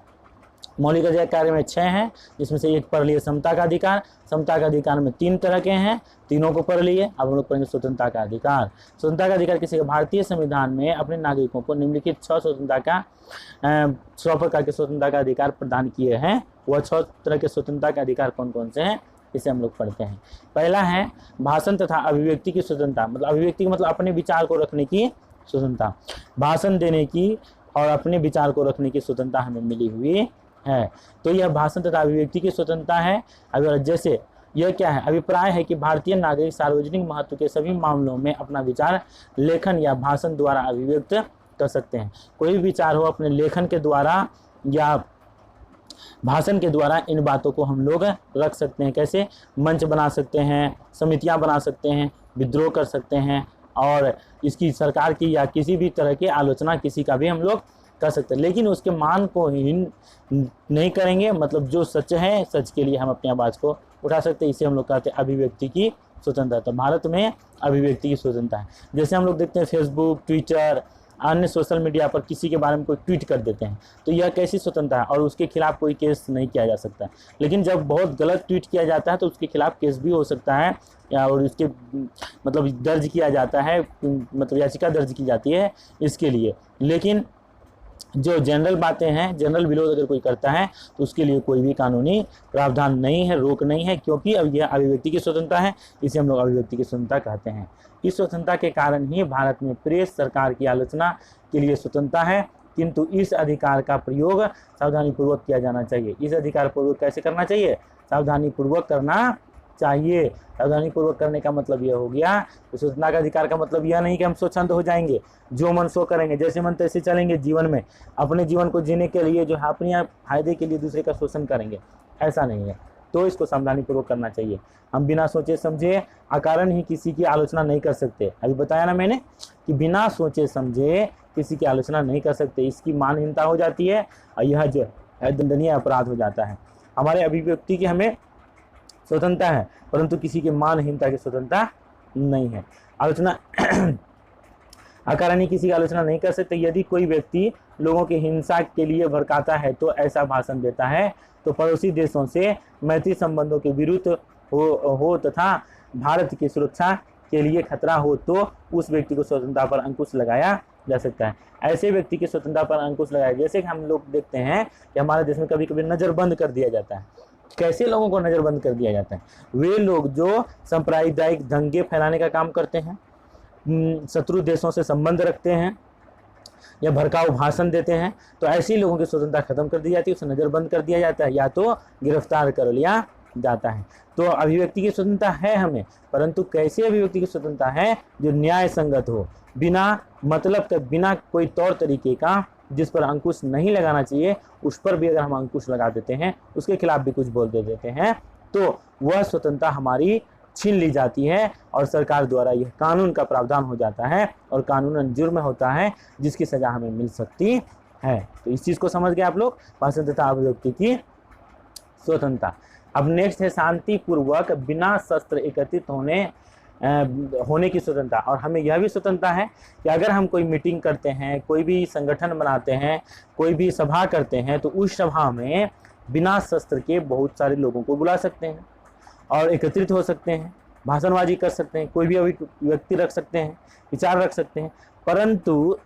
मौलिक अधिकार में 6 हैं, जिसमें से एक पढ़ लिए समता का अधिकार। समता का अधिकार में 3 तरह के हैं, तीनों को पढ़ लिए। अब हम लोग पढ़ेंगे स्वतंत्रता का अधिकार। स्वतंत्रता का अधिकार किसी भारतीय संविधान में अपने नागरिकों को निम्नलिखित 6 स्वतंत्रता का 6 प्रकार के स्वतंत्रता का अधिकार प्रदान किए हैं। वह 6 तरह के स्वतंत्रता के अधिकार कौन कौन से हैं, इसे हम लोग पढ़ते हैं। पहला है भाषण तथा अभिव्यक्ति की स्वतंत्रता, मतलब अभिव्यक्ति का मतलब अपने विचार को रखने की स्वतंत्रता, भाषण देने की और अपने विचार को रखने की स्वतंत्रता हमें मिली हुई है। तो यह भाषण तथा अभिव्यक्ति की स्वतंत्रता है। अगर जैसे यह क्या है, अभिप्राय है कि भारतीय नागरिक सार्वजनिक महत्व के सभी मामलों में अपना विचार लेखन या भाषण द्वारा अभिव्यक्त कर सकते हैं। कोई भी विचार हो, अपने लेखन के द्वारा या भाषण के द्वारा इन बातों को हम लोग रख सकते हैं। कैसे? मंच बना सकते हैं, समितियां बना सकते हैं, विद्रोह कर सकते हैं और इसकी सरकार की या किसी भी तरह की आलोचना किसी का भी हम लोग कर सकते हैं, लेकिन उसके मान को हीन नहीं करेंगे। मतलब जो सच है, सच के लिए हम अपनी आवाज़ को उठा सकते हैं। इसे हम लोग कहते हैं अभिव्यक्ति की स्वतंत्रता। तो भारत में अभिव्यक्ति की स्वतंत्रता है। जैसे हम लोग देखते हैं फेसबुक, ट्विटर, अन्य सोशल मीडिया पर किसी के बारे में कोई ट्वीट कर देते हैं, तो यह कैसी स्वतंत्रता है और उसके खिलाफ कोई केस नहीं किया जा सकता। लेकिन जब बहुत गलत ट्वीट किया जाता है तो उसके खिलाफ केस भी हो सकता है या और उसके मतलब दर्ज किया जाता है, मतलब याचिका दर्ज की जाती है इसके लिए। लेकिन जो जनरल बातें हैं, जनरल विरोध अगर कोई करता है तो उसके लिए कोई भी कानूनी प्रावधान नहीं है, रोक नहीं है, क्योंकि अब यह अभिव्यक्ति की स्वतंत्रता है। इसे हम लोग अभिव्यक्ति की स्वतंत्रता कहते हैं। इस स्वतंत्रता के कारण ही भारत में प्रेस, सरकार की आलोचना के लिए स्वतंत्रता है, किंतु इस अधिकार का प्रयोग सावधानीपूर्वक किया जाना चाहिए। इस अधिकार पूर्वक कैसे करना चाहिए? सावधानीपूर्वक करना चाहिए। सावधानीपूर्वक करने का मतलब यह हो गया कि स्वतंत्रता का अधिकार का मतलब यह नहीं कि हम स्वच्छंद हो जाएंगे, जो मन सो करेंगे, जैसे मन तैसे चलेंगे जीवन में, अपने जीवन को जीने के लिए जो है अपने फायदे के लिए दूसरे का शोषण करेंगे, ऐसा नहीं है। तो इसको सावधानीपूर्वक करना चाहिए। हम बिना सोचे समझे अकारण ही किसी की आलोचना नहीं कर सकते। अभी बताया ना मैंने कि बिना सोचे समझे किसी की आलोचना नहीं कर सकते। इसकी मानहीनता हो जाती है और यह जो है दंडनीय अपराध हो जाता है। हमारे अभिव्यक्ति की हमें स्वतंत्रता है, परंतु किसी के मानहीनता की स्वतंत्रता नहीं है। आलोचना अकारण ही किसी की आलोचना नहीं कर सकते। यदि कोई व्यक्ति लोगों की हिंसा के लिए भड़काता है तो ऐसा भाषण देता है तो पड़ोसी देशों से मैत्री संबंधों के विरुद्ध हो तथा भारत की सुरक्षा के लिए खतरा हो तो उस व्यक्ति को स्वतंत्रता पर अंकुश लगाया जा सकता है। ऐसे व्यक्ति की स्वतंत्रता पर अंकुश लगाया, जैसे कि हम लोग देखते हैं कि हमारे देश में कभी कभी नज़रबंद कर दिया जाता है। कैसे लोगों को नज़रबंद कर दिया जाता है? वे लोग जो सांप्रदायिक दंगे फैलाने का काम करते हैं, शत्रु देशों से संबंध रखते हैं या भड़काऊ भाषण देते हैं, तो ऐसे लोगों की स्वतंत्रता खत्म कर दी जाती है, उसे नज़रबंद कर दिया जाता है या तो गिरफ्तार कर लिया जाता है। तो अभिव्यक्ति की स्वतंत्रता है हमें, परंतु कैसे अभिव्यक्ति की स्वतंत्रता है? जो न्याय संगत हो, बिना मतलब के, बिना कोई तौर तरीके का जिस पर अंकुश नहीं लगाना चाहिए उस पर भी अगर हम अंकुश लगा देते हैं, उसके खिलाफ भी कुछ बोल दे देते हैं, तो वह स्वतंत्रता हमारी छीन ली जाती है और सरकार द्वारा यह कानून का प्रावधान हो जाता है और कानूनन जुर्म होता है जिसकी सजा हमें मिल सकती है। तो इस चीज़ को समझ गए आप लोग, भाषण तथा अभिव्यक्ति की स्वतंत्रता। अब नेक्स्ट है शांतिपूर्वक बिना शस्त्र एकत्रित होने की स्वतंत्रता। और हमें यह भी स्वतंत्रता है कि अगर हम कोई मीटिंग करते हैं, कोई भी संगठन बनाते हैं, कोई भी सभा करते हैं, तो उस सभा में बिना शस्त्र के बहुत सारे लोगों को बुला सकते हैं और एकत्रित हो सकते हैं, भाषणबाजी कर सकते हैं, कोई भी व्यक्ति रख सकते हैं, विचार रख सकते हैं। परंतु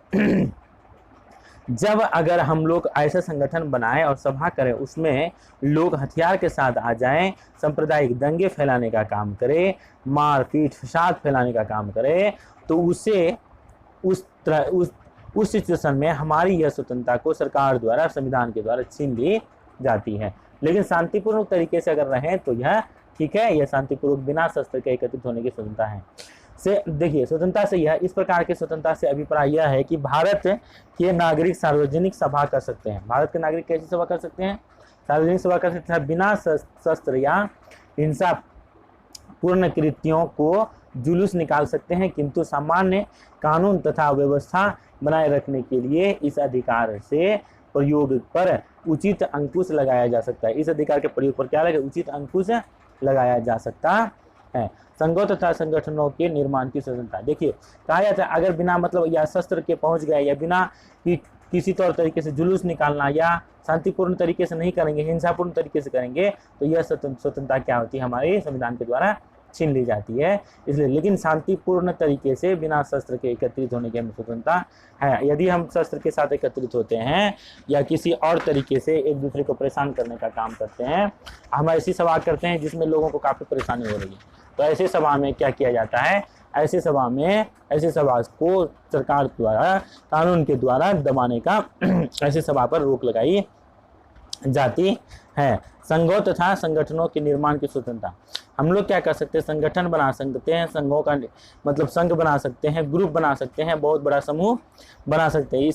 जब अगर हम लोग ऐसा संगठन बनाएं और सभा करें, उसमें लोग हथियार के साथ आ जाएं, सांप्रदायिक दंगे फैलाने का काम करें, मार पीट फसाद फैलाने का काम करें, तो उसे उस सिचुएशन में हमारी यह स्वतंत्रता को सरकार द्वारा, संविधान के द्वारा छीन ली जाती है। लेकिन शांतिपूर्वक तरीके से अगर रहें तो यह ठीक है, यह शांतिपूर्वक बिना शस्त्र के एकत्रित होने की स्वतंत्रता है। से देखिए, स्वतंत्रता से यह इस प्रकार की स्वतंत्रता से अभिप्राय यह है कि भारत के नागरिक सार्वजनिक सभा कर सकते हैं। भारत के नागरिक कैसी सभा कर सकते हैं? सार्वजनिक सभा कर सकते हैं, बिना शस्त्र या हिंसा पूर्ण कृत्यों को जुलूस निकाल सकते हैं, किंतु सामान्य कानून तथा व्यवस्था बनाए रखने के लिए इस अधिकार से प्रयोग पर उचित अंकुश लगाया जा सकता है। इस अधिकार के प्रयोग पर क्या लगे? उचित अंकुश लगाया जा सकता है। संघों तथा संगठनों के निर्माण की स्वतंत्रता। देखिए, कहा जाता है अगर बिना मतलब या शस्त्र के पहुंच गए या बिना किसी तौर तरीके से जुलूस निकालना या शांतिपूर्ण तरीके से नहीं करेंगे, हिंसापूर्ण तरीके से करेंगे, तो यह स्वतंत्रता क्या होती है, हमारे संविधान के द्वारा छीन ली जाती है। इसलिए लेकिन शांतिपूर्ण तरीके से बिना शस्त्र के एकत्रित होने की हमें स्वतंत्रता है। यदि हम शस्त्र के साथ एकत्रित होते हैं या किसी और तरीके से एक दूसरे को परेशान करने का काम करते हैं, हम ऐसी सभा करते हैं जिसमें लोगों को काफ़ी परेशानी हो रही है, तो ऐसी सभा में क्या किया जाता है, ऐसी सभा को सरकार द्वारा कानून के द्वारा दबाने का ऐसी सभा पर रोक लगाई जाती है। संघों तथा संगठनों के निर्माण की स्वतंत्रता, हम लोग क्या कर सकते हैं, संगठन बना सकते हैं, संघों का मतलब संघ बना सकते हैं, ग्रुप बना सकते हैं, बहुत बड़ा समूह बना सकते हैं।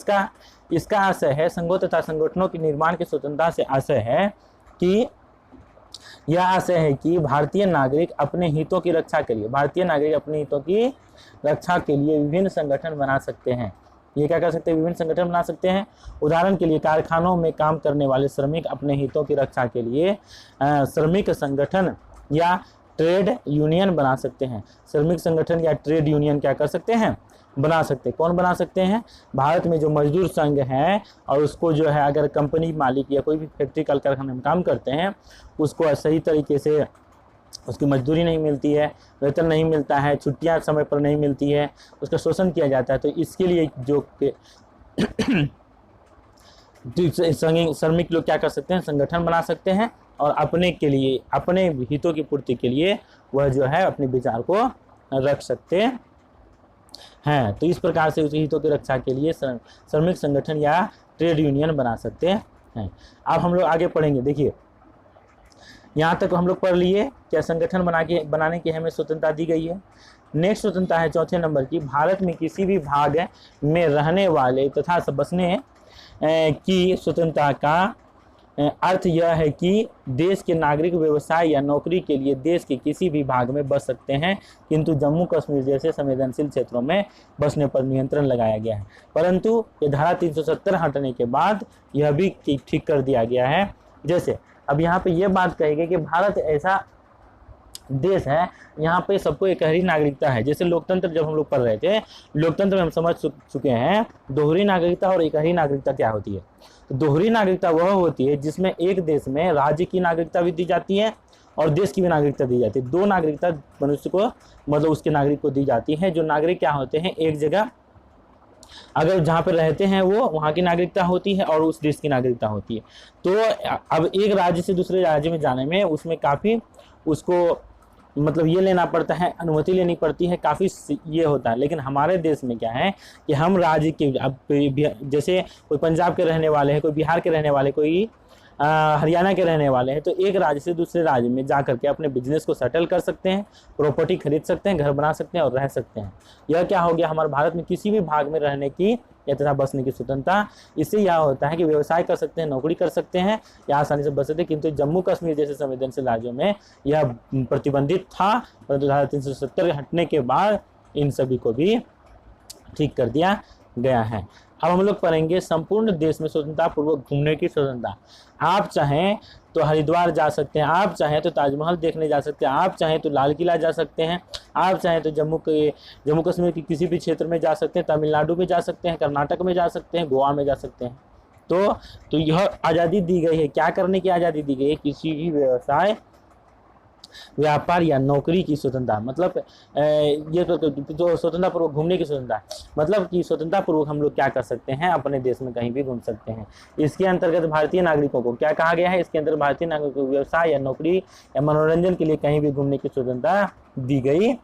इसका आशय है, संघों तथा संगठनों के निर्माण की स्वतंत्रता से आशय है कि यह आशय है कि भारतीय नागरिक अपने हितों की रक्षा के लिए विभिन्न संगठन बना सकते हैं। ये क्या कर सकते हैं, विभिन्न संगठन बना सकते हैं। उदाहरण के लिए कारखानों में काम करने वाले श्रमिक अपने हितों की रक्षा के लिए श्रमिक संगठन या ट्रेड यूनियन बना सकते हैं। श्रमिक संगठन या ट्रेड यूनियन क्या कर सकते हैं, बना सकते हैं। कौन बना सकते हैं, भारत में जो मजदूर संघ है और उसको जो है अगर कंपनी मालिक या कोई भी फैक्ट्री कल कारखाने में काम करते हैं, उसको सही तरीके से उसकी मजदूरी नहीं मिलती है, वेतन नहीं मिलता है, छुट्टियां समय पर नहीं मिलती है, उसका शोषण किया जाता है, तो इसके लिए जो श्रमिक लोग क्या कर सकते हैं, संगठन बना सकते हैं और अपने हितों की पूर्ति के लिए वह जो है अपने विचार को रख सकते हैं। तो इस प्रकार से उसी हितों की रक्षा के लिए श्रमिक संगठन या ट्रेड यूनियन बना सकते हैं। अब हम लोग आगे पढ़ेंगे। देखिए यहाँ तक हम लोग पढ़ लिए क्या संगठन बनाने की हमें स्वतंत्रता दी गई है। नेक्स्ट स्वतंत्रता है चौथे नंबर की, भारत में किसी भी भाग में रहने वाले तथा बसने की स्वतंत्रता का अर्थ यह है कि देश के नागरिक व्यवसाय या नौकरी के लिए देश के किसी भी भाग में बस सकते हैं, किंतु जम्मू कश्मीर जैसे संवेदनशील क्षेत्रों में बसने पर नियंत्रण लगाया गया है। परंतु ये धारा 370 हटने के बाद यह भी ठीक कर दिया गया है। जैसे अब यहाँ पे ये बात कही गई कि भारत ऐसा देश है, यहाँ पे सबको एकहरी नागरिकता है। जैसे लोकतंत्र जब हम लोग पढ़ रहे थे, लोकतंत्र में हम समझ चुके हैं दोहरी नागरिकता और एकहरी नागरिकता क्या होती है। तो दोहरी नागरिकता वह होती है जिसमें एक देश में राज्य की नागरिकता भी दी जाती है और देश की भी नागरिकता दी जाती है। दो नागरिकता मनुष्य को मतलब उसके नागरिक को दी जाती है। जो नागरिक क्या होते हैं, एक जगह अगर जहाँ पर रहते हैं वो वहाँ की नागरिकता होती है और उस देश की नागरिकता होती है। तो अब एक राज्य से दूसरे राज्य में जाने में उसमें काफ़ी उसको मतलब ये लेना पड़ता है, अनुमति लेनी पड़ती है, काफ़ी ये होता है। लेकिन हमारे देश में क्या है कि हम राज्य के अब जैसे कोई पंजाब के रहने वाले हैं, कोई बिहार के रहने वाले, कोई हरियाणा के रहने वाले हैं, तो एक राज्य से दूसरे राज्य में जा करके अपने बिजनेस को सेटल कर सकते हैं, प्रॉपर्टी खरीद सकते हैं, घर बना सकते हैं और रह सकते हैं। यह क्या हो गया, हमारे भारत में किसी भी भाग में रहने की या तथा बसने की स्वतंत्रता। इससे यह होता है कि व्यवसाय कर सकते हैं, नौकरी कर सकते हैं या आसानी से बस सकते हैं। किंतु जम्मू कश्मीर जैसे संवेदनशील राज्यों में यह प्रतिबंधित था, परंतु धारा 370 हटने के बाद इन सभी को भी ठीक कर दिया गया है। अब हम लोग पढ़ेंगे संपूर्ण देश में स्वतंत्रता पूर्वक घूमने की स्वतंत्रता। आप चाहें तो हरिद्वार जा सकते हैं, आप चाहें तो ताजमहल देखने जा सकते हैं, आप चाहें तो लाल किला जा सकते हैं, आप चाहें तो जम्मू कश्मीर के किसी भी क्षेत्र में जा सकते हैं, तमिलनाडु में जा सकते हैं, कर्नाटक में जा सकते हैं, गोवा में जा सकते हैं। तो यह आज़ादी दी गई है। क्या करने की आज़ादी दी गई है, किसी भी व्यवसाय, व्यापार या नौकरी की स्वतंत्रता। मतलब ये तो स्वतंत्रता पूर्वक घूमने की स्वतंत्रता, मतलब कि स्वतंत्रता पूर्वक हम लोग क्या कर सकते हैं, अपने देश में कहीं भी घूम सकते हैं। इसके अंतर्गत भारतीय नागरिकों को क्या कहा गया है, इसके अंदर भारतीय नागरिकों को व्यवसाय या नौकरी या मनोरंजन के लिए कहीं भी घूमने की स्वतंत्रता दी गई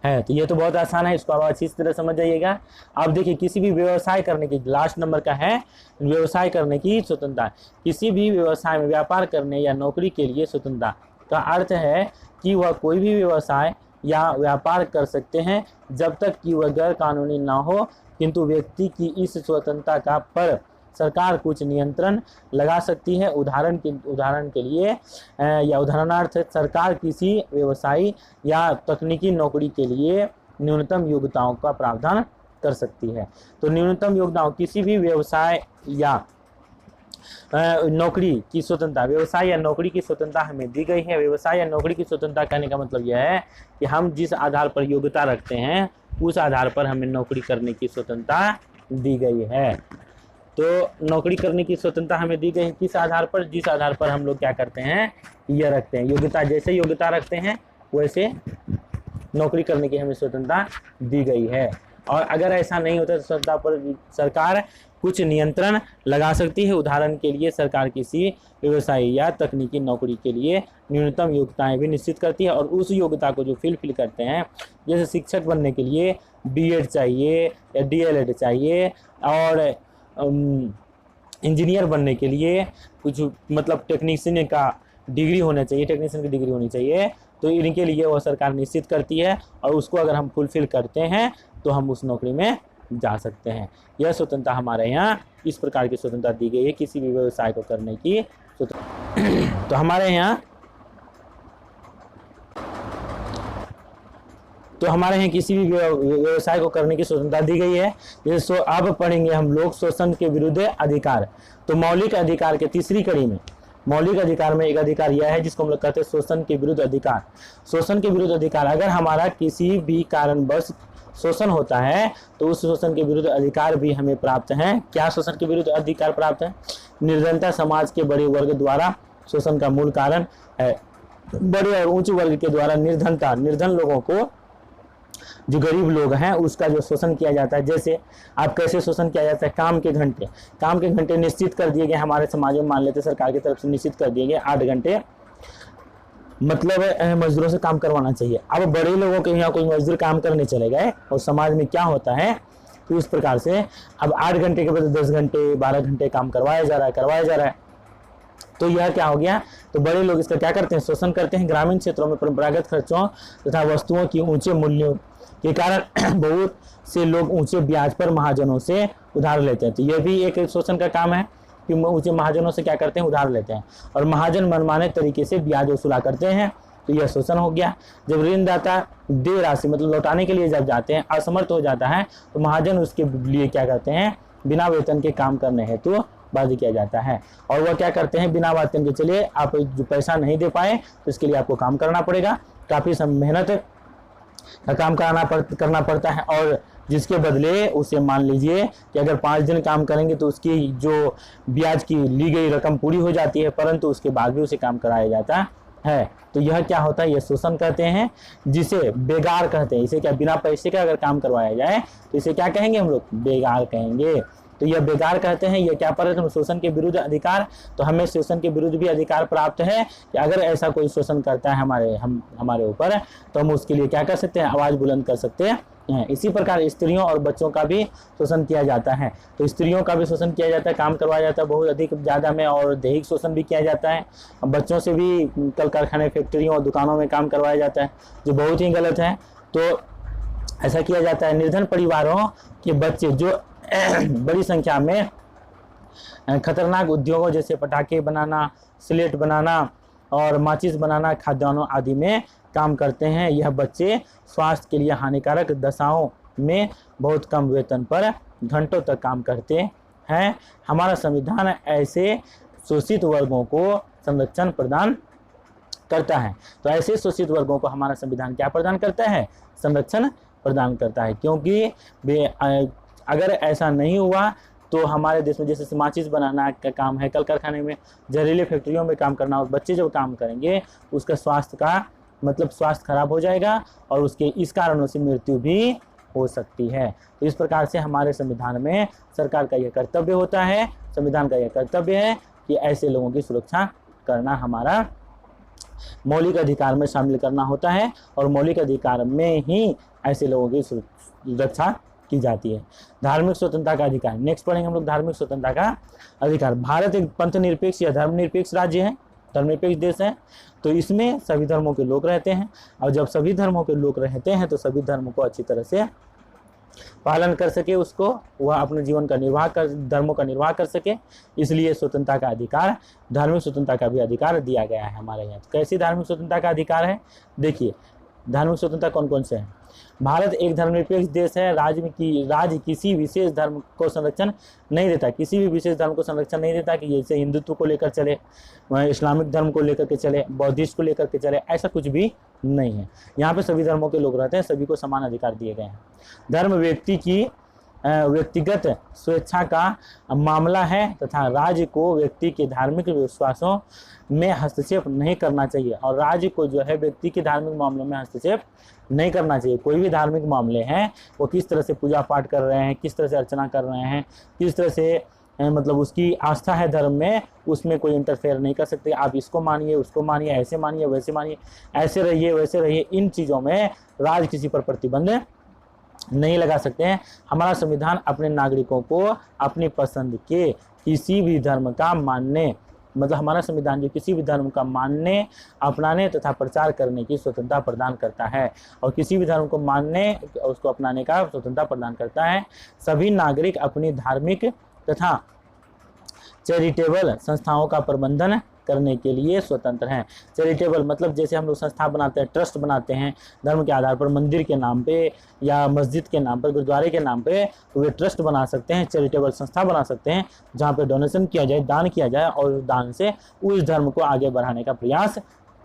है। तो ये तो बहुत आसान है, इसको आप अच्छी तरह समझ जाइएगा। आप देखिए किसी भी व्यवसाय करने की, लास्ट नंबर का है व्यवसाय करने की स्वतंत्रता। किसी भी व्यवसाय में व्यापार करने या नौकरी के लिए स्वतंत्रता का अर्थ है कि वह कोई भी व्यवसाय या व्यापार कर सकते हैं जब तक कि वह गैर कानूनी ना हो, किंतु व्यक्ति की इस स्वतंत्रता का पर सरकार कुछ नियंत्रण लगा सकती है। उदाहरण के लिए या उदाहरणार्थ सरकार किसी व्यवसायी या तकनीकी नौकरी के लिए न्यूनतम योग्यताओं का प्रावधान कर सकती है। तो न्यूनतम योग्यताओं किसी भी व्यवसाय या नौकरी की स्वतंत्रता, व्यवसाय या नौकरी की स्वतंत्रता हमें दी गई है। व्यवसाय या नौकरी की स्वतंत्रता कहने का मतलब यह है कि हम जिस आधार पर योग्यता रखते हैं उस आधार पर हमें नौकरी करने की स्वतंत्रता दी गई है। तो नौकरी करने की स्वतंत्रता हमें दी गई है किस आधार पर, जिस आधार पर हम लोग क्या करते हैं, यह रखते हैं योग्यता, जैसे योग्यता रखते हैं वैसे नौकरी करने की हमें स्वतंत्रता दी गई है। और अगर ऐसा नहीं होता तो स्वतंत्रता पर सरकार कुछ नियंत्रण लगा सकती है। उदाहरण के लिए सरकार किसी व्यवसायी या तकनीकी नौकरी के लिए न्यूनतम योग्यताएं भी निश्चित करती है और उस योग्यता को जो फिल करते हैं, जैसे शिक्षक बनने के लिए बीएड चाहिए या डीएलएड चाहिए, और इंजीनियर बनने के लिए कुछ मतलब टेक्नीशियन का डिग्री होना चाहिए, टेक्नीशियन की डिग्री होनी चाहिए, तो इनके लिए वो सरकार निश्चित करती है और उसको अगर हम फुलफिल करते हैं तो हम उस नौकरी में जा सकते हैं। यह स्वतंत्रता हमारे यहाँ इस प्रकार की स्वतंत्रता दी गई है किसी भी व्यवसाय को करने की स्वतंत्रता। तो हमारे यहाँ किसी भी व्यवसाय को करने की स्वतंत्रता दी गई है। जैसे अब पढ़ेंगे हम लोग शोषण के विरुद्ध अधिकार। तो मौलिक अधिकार के तीसरी कड़ी में, मौलिक अधिकार में एक अधिकार यह है जिसको हम लोग कहते हैं शोषण के विरुद्ध अधिकार। शोषण के विरुद्ध अधिकार, अगर हमारा किसी भी कारणवश शोषण होता है तो उस शोषण के विरुद्ध अधिकार भी हमें प्राप्त हैं। क्या शोषण के विरुद्ध अधिकार प्राप्त है? निर्धनता समाज के बड़े वर्ग द्वारा शोषण का मूल कारण है। बड़े और उच्च वर्ग के द्वारा निर्धन लोगों को, जो गरीब लोग हैं उसका जो शोषण किया जाता है। जैसे आप कैसे शोषण किया जाता है, काम के घंटे निश्चित कर दिए गए हमारे समाज में, मान लेते सरकार की तरफ से निश्चित कर दिए गए 8 घंटे मतलब मजदूरों से काम करवाना चाहिए। अब बड़े लोगों के यहाँ कोई मजदूर काम करने चले गए और समाज में क्या होता है, तो इस प्रकार से अब 8 घंटे के बजाय 10 घंटे 12 घंटे काम करवाया जा रहा है। तो यह क्या हो गया, तो बड़े लोग इसका क्या करते हैं, शोषण करते हैं। ग्रामीण क्षेत्रों में परंपरागत खर्चों तथा वस्तुओं की ऊंचे मूल्यों के कारण बहुत से लोग ऊंचे ब्याज पर महाजनों से उधार लेते हैं। तो यह भी एक शोषण का काम है कि ऊंचे महाजनों से क्या करते हैं, उधार लेते हैं और महाजन मनमाने तरीके से ब्याज वसूला करते हैं। तो यह शोषण हो गया। जब ऋणदाता दे राशि मतलब लौटाने के लिए जब जाते हैं असमर्थ हो जाता है तो महाजन उसके लिए क्या करते हैं, बिना वेतन के काम करने हेतु बाध्य किया जाता है। और वह क्या करते हैं, बिना वेतन के चलिए आप जो पैसा नहीं दे पाए तो इसके लिए आपको काम करना पड़ेगा, काफ़ी मेहनत का काम करना पड़ता है। और जिसके बदले उसे मान लीजिए कि अगर 5 दिन काम करेंगे तो उसकी जो ब्याज की ली गई रकम पूरी हो जाती है, परंतु उसके बाद भी उसे काम कराया जाता है। तो यह क्या होता है, यह शोषण कहते हैं, जिसे बेगार कहते हैं। इसे क्या, बिना पैसे का अगर काम करवाया जाए तो इसे क्या कहेंगे हम लोग, बेगार कहेंगे। तो यह बेगार कहते हैं। यह क्या पर है, शोषण के विरुद्ध अधिकार। तो हमें शोषण के विरुद्ध भी अधिकार प्राप्त है कि अगर ऐसा कोई शोषण करता है हमारे ऊपर तो हम उसके लिए क्या कर सकते हैं, आवाज़ बुलंद कर सकते हैं। इसी प्रकार स्त्रियों और बच्चों का भी शोषण किया जाता है। तो स्त्रियों का भी शोषण किया जाता है, काम करवाया जाता है बहुत अधिक ज़्यादा में, और दैहिक शोषण भी किया जाता है। बच्चों से भी कल कारखाने, फैक्ट्रियों और दुकानों में काम करवाया जाता है, जो बहुत ही गलत है। तो ऐसा किया जाता है। निर्धन परिवारों के बच्चे जो बड़ी संख्या में खतरनाक उद्योगों जैसे पटाखे बनाना, स्लेट बनाना और माचिस बनाना, खाद्यान्नों आदि में काम करते हैं। यह बच्चे स्वास्थ्य के लिए हानिकारक दशाओं में बहुत कम वेतन पर घंटों तक काम करते हैं। हमारा संविधान ऐसे शोषित वर्गों को संरक्षण प्रदान करता है। तो ऐसे शोषित वर्गों को हमारा संविधान क्या प्रदान करता है, संरक्षण प्रदान करता है। क्योंकि अगर ऐसा नहीं हुआ तो हमारे देश में जैसे माचिस बनाना का काम है, कल कारखाने में, जहरीले फैक्ट्रियों में काम करना, और बच्चे जब काम करेंगे उसका स्वास्थ्य खराब हो जाएगा और उसके इस कारणों से मृत्यु भी हो सकती है। तो इस प्रकार से हमारे संविधान में सरकार का यह कर्तव्य होता है, संविधान का यह कर्तव्य है कि ऐसे लोगों की सुरक्षा करना हमारा मौलिक अधिकार में शामिल करना होता है, और मौलिक अधिकार में ही ऐसे लोगों की सुरक्षा की जाती है। धार्मिक स्वतंत्रता का अधिकार, नेक्स्ट पढ़ेंगे हम लोग धार्मिक स्वतंत्रता का अधिकार। भारत एक पंथ निरपेक्ष या धर्मनिरपेक्ष राज्य है, धर्मनिरपेक्ष देश है। तो इसमें सभी धर्मों के लोग रहते हैं, और जब सभी धर्मों के लोग रहते हैं तो सभी धर्मों को अच्छी तरह से पालन कर सके, उसको वह अपने जीवन का धर्मों का निर्वाह कर सके, इसलिए स्वतंत्रता का अधिकार, धार्मिक स्वतंत्रता का भी अधिकार दिया गया है हमारे यहाँ। तो कैसी धार्मिक स्वतंत्रता का अधिकार है, देखिए धार्मिक स्वतंत्रता कौन कौन से हैं। भारत एक धर्मनिरपेक्ष देश है। राज्य किसी विशेष धर्म को संरक्षण नहीं देता, किसी भी विशेष धर्म को संरक्षण नहीं देता कि जैसे हिंदुत्व को लेकर चले, इस्लामिक धर्म को लेकर के चले, बौद्धिस्ट को लेकर के चले, ऐसा कुछ भी नहीं है। यहाँ पे सभी धर्मों के लोग रहते हैं, सभी को समान अधिकार दिए गए हैं। धर्म व्यक्ति की व्यक्तिगत स्वेच्छा का मामला है तथा राज्य को व्यक्ति के धार्मिक विश्वासों में हस्तक्षेप नहीं करना चाहिए। और राज्य को जो है व्यक्ति के धार्मिक मामलों में हस्तक्षेप नहीं करना चाहिए। कोई भी धार्मिक मामले हैं, वो किस तरह से पूजा पाठ कर रहे हैं, किस तरह से अर्चना कर रहे हैं, किस तरह से मतलब उसकी आस्था है धर्म में, उसमें कोई इंटरफेयर नहीं कर सकते। आप इसको मानिए, उसको मानिए, ऐसे मानिए, वैसे मानिए, ऐसे रहिए, वैसे रहिए, इन चीज़ों में राज्य किसी पर प्रतिबंध नहीं लगा सकते हैं। हमारा संविधान अपने नागरिकों को अपनी पसंद के किसी भी धर्म का मानने, मतलब हमारा संविधान जो किसी भी धर्म का मानने, अपनाने तथा प्रचार करने की स्वतंत्रता प्रदान करता है और किसी भी धर्म को मानने, उसको अपनाने का स्वतंत्रता प्रदान करता है। सभी नागरिक अपनी धार्मिक तथा चैरिटेबल संस्थाओं का प्रबंधन करने के लिए स्वतंत्र हैं। चैरिटेबल मतलब जैसे हम लोग संस्था बनाते हैं, ट्रस्ट बनाते हैं धर्म के आधार पर, मंदिर के नाम पे या मस्जिद के नाम पर, गुरुद्वारे के नाम पे, तो वे ट्रस्ट बना सकते हैं, चैरिटेबल संस्था बना सकते हैं जहाँ पे डोनेशन किया जाए, दान किया जाए और उस दान से उस धर्म को आगे बढ़ाने का प्रयास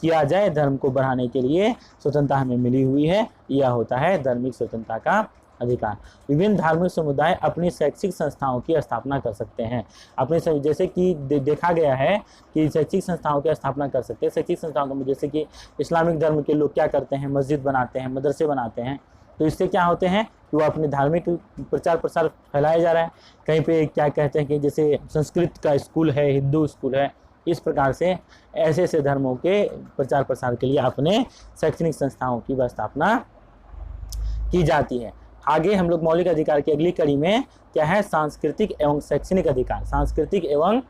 किया जाए। धर्म को बढ़ाने के लिए स्वतंत्रता हमें मिली हुई है, यह होता है धार्मिक स्वतंत्रता का अधिकार। विभिन्न धार्मिक समुदाय अपनी शैक्षिक संस्थाओं की स्थापना कर सकते हैं। अपने जैसे कि देखा गया है कि शैक्षिक संस्थाओं की स्थापना कर सकते हैं। शैक्षिक संस्थाओं में जैसे कि इस्लामिक धर्म के लोग क्या करते हैं, मस्जिद बनाते हैं, मदरसे बनाते हैं, तो इससे क्या होते हैं कि वो अपने धार्मिक प्रचार प्रसार फैलाया जा रहा है। कहीं पे क्या कहते हैं कि जैसे संस्कृत का स्कूल है, हिंदू स्कूल है, इस प्रकार से ऐसे ऐसे धर्मों के प्रचार प्रसार के लिए अपने शैक्षणिक संस्थाओं की स्थापना की जाती है। आगे हम लोग मौलिक अधिकार की अगली कड़ी में क्या है, सांस्कृतिक एवं शैक्षणिक अधिकार। सांस्कृतिक एवं